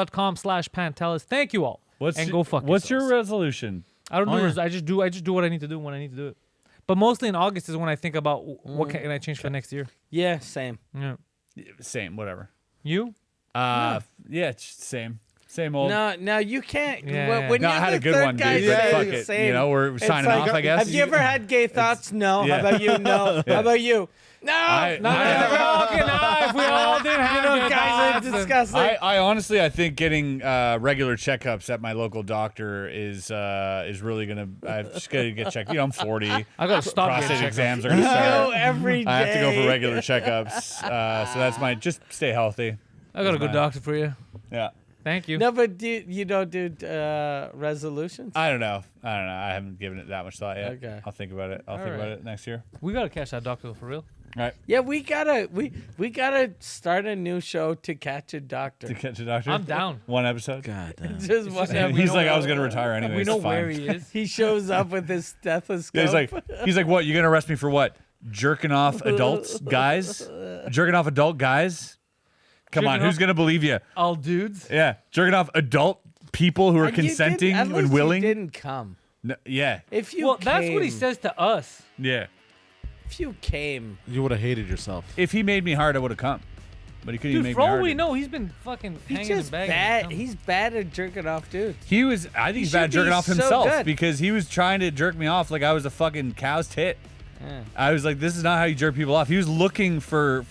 [SPEAKER 1] Patreon.com/Pantelis. Thank you all. And go fuck
[SPEAKER 3] What's your
[SPEAKER 1] yourselves.
[SPEAKER 3] resolution?
[SPEAKER 1] I don't
[SPEAKER 4] Oh,
[SPEAKER 1] do.
[SPEAKER 4] yeah.
[SPEAKER 1] I just do what I need to do when I need to do it. But mostly in August is when I think about what can I change for next year.
[SPEAKER 2] Yeah, same.
[SPEAKER 1] Yeah.
[SPEAKER 3] Same, whatever.
[SPEAKER 1] You?
[SPEAKER 3] Yeah, it's same old.
[SPEAKER 2] No, you can't.
[SPEAKER 1] Yeah.
[SPEAKER 2] When
[SPEAKER 3] No,
[SPEAKER 2] you're
[SPEAKER 3] I had
[SPEAKER 2] the
[SPEAKER 3] a good
[SPEAKER 2] third
[SPEAKER 3] one,
[SPEAKER 2] guy
[SPEAKER 3] dude. But
[SPEAKER 2] saying
[SPEAKER 3] fuck
[SPEAKER 2] the
[SPEAKER 3] it.
[SPEAKER 2] same,
[SPEAKER 3] You know, we're
[SPEAKER 2] it's
[SPEAKER 3] signing off, I guess.
[SPEAKER 2] Have you ever had gay thoughts? No.
[SPEAKER 3] yeah.
[SPEAKER 2] How about you? No. How about you? No.
[SPEAKER 3] I-
[SPEAKER 1] No, okay, now if we all didn't have
[SPEAKER 2] You know,
[SPEAKER 1] good
[SPEAKER 2] guys are
[SPEAKER 1] thoughts, then-
[SPEAKER 2] disgusting.
[SPEAKER 3] I honestly, I think getting regular checkups at my local doctor is really gonna. I'm just gonna get checked. You know, I'm 40.
[SPEAKER 1] I gotta stop
[SPEAKER 3] Prostate
[SPEAKER 1] getting checked.
[SPEAKER 3] exams are gonna
[SPEAKER 2] Go
[SPEAKER 3] start.
[SPEAKER 2] every day.
[SPEAKER 3] I have to go for regular checkups. So that's my. Just stay healthy.
[SPEAKER 1] I got a good
[SPEAKER 3] Mine.
[SPEAKER 1] doctor for you.
[SPEAKER 3] Yeah.
[SPEAKER 1] Thank you.
[SPEAKER 2] No, but you don't do resolutions?
[SPEAKER 3] I don't know. I haven't given it that much thought yet.
[SPEAKER 2] Okay.
[SPEAKER 3] I'll think about it. I'll think about it next year.
[SPEAKER 1] We gotta catch that doctor though, for real.
[SPEAKER 3] All right.
[SPEAKER 2] Yeah, we gotta start a new show to catch a doctor.
[SPEAKER 3] To catch a doctor.
[SPEAKER 1] I'm down.
[SPEAKER 3] One episode.
[SPEAKER 4] God damn.
[SPEAKER 2] Just whatever.
[SPEAKER 1] we
[SPEAKER 3] He's
[SPEAKER 1] know
[SPEAKER 3] like, I
[SPEAKER 1] where-
[SPEAKER 3] was gonna retire anyway.
[SPEAKER 1] We know
[SPEAKER 3] it's fine.
[SPEAKER 1] where he is.
[SPEAKER 2] He shows up with his stethoscope.
[SPEAKER 3] Yeah, he's like, what? You gonna arrest me for what? Jerking off adults, guys? Jerking off adult guys? Come on,
[SPEAKER 1] Jerking
[SPEAKER 3] who's
[SPEAKER 1] off-
[SPEAKER 3] gonna believe you?
[SPEAKER 1] All dudes.
[SPEAKER 3] Yeah, jerking off adult people who are
[SPEAKER 2] And you
[SPEAKER 3] consenting
[SPEAKER 2] didn't- at least
[SPEAKER 3] and willing.
[SPEAKER 2] You didn't come.
[SPEAKER 3] No, yeah,
[SPEAKER 2] If you
[SPEAKER 1] Well, that's what he
[SPEAKER 2] came-
[SPEAKER 1] says to us.
[SPEAKER 3] yeah.
[SPEAKER 2] If you came,
[SPEAKER 4] You would have hated yourself.
[SPEAKER 3] If he made me hard, I would have come. But he couldn't even
[SPEAKER 1] Dude,
[SPEAKER 3] make
[SPEAKER 1] for
[SPEAKER 3] me
[SPEAKER 1] all
[SPEAKER 3] hard.
[SPEAKER 1] we know, he's been fucking
[SPEAKER 2] he's
[SPEAKER 1] hanging
[SPEAKER 2] just
[SPEAKER 1] and bagging.
[SPEAKER 2] bad. He's bad at jerking off dudes.
[SPEAKER 3] He was. I think he's
[SPEAKER 2] should
[SPEAKER 3] bad jerking
[SPEAKER 2] be
[SPEAKER 3] off
[SPEAKER 2] so
[SPEAKER 3] himself
[SPEAKER 2] good.
[SPEAKER 3] because he was trying to jerk me off like I was a fucking cow's tit.
[SPEAKER 2] Yeah.
[SPEAKER 3] I was like, this is not how you jerk people off. He was looking for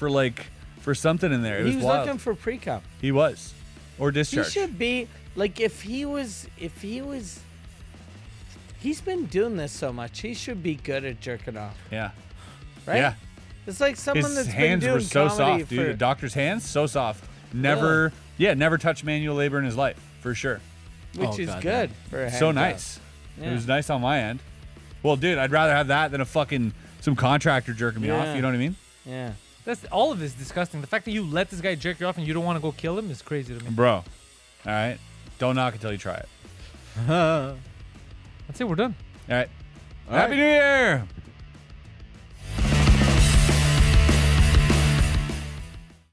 [SPEAKER 3] something in there. It
[SPEAKER 2] He
[SPEAKER 3] was
[SPEAKER 2] was
[SPEAKER 3] wild.
[SPEAKER 2] looking for pre-cum.
[SPEAKER 3] He was, or
[SPEAKER 2] He
[SPEAKER 3] discharge.
[SPEAKER 2] should be like if he was. He's been doing this so much. He should be good at jerking off,
[SPEAKER 3] Yeah.
[SPEAKER 2] right?
[SPEAKER 3] Yeah.
[SPEAKER 2] It's like someone
[SPEAKER 3] His
[SPEAKER 2] that's
[SPEAKER 3] hands
[SPEAKER 2] been doing
[SPEAKER 3] were so
[SPEAKER 2] comedy
[SPEAKER 3] soft, dude.
[SPEAKER 2] for
[SPEAKER 3] The doctor's hands, so soft. Never touched manual labor in his life, for sure.
[SPEAKER 2] which
[SPEAKER 4] Oh,
[SPEAKER 2] is
[SPEAKER 4] God,
[SPEAKER 2] good for a
[SPEAKER 3] So
[SPEAKER 2] hand job.
[SPEAKER 3] nice.
[SPEAKER 2] Yeah.
[SPEAKER 3] It was nice on my end. Well, dude, I'd rather have that than a fucking some contractor jerking me off.
[SPEAKER 2] Yeah.
[SPEAKER 3] You know what I mean,
[SPEAKER 2] Yeah.
[SPEAKER 1] That's all of this disgusting. The fact that you let this guy jerk you off and you don't want to go kill him is crazy to me.
[SPEAKER 3] bro? All right, don't knock until you try it.
[SPEAKER 1] That's it. We're done.
[SPEAKER 3] All right.
[SPEAKER 4] All
[SPEAKER 3] Happy
[SPEAKER 4] right.
[SPEAKER 3] New Year.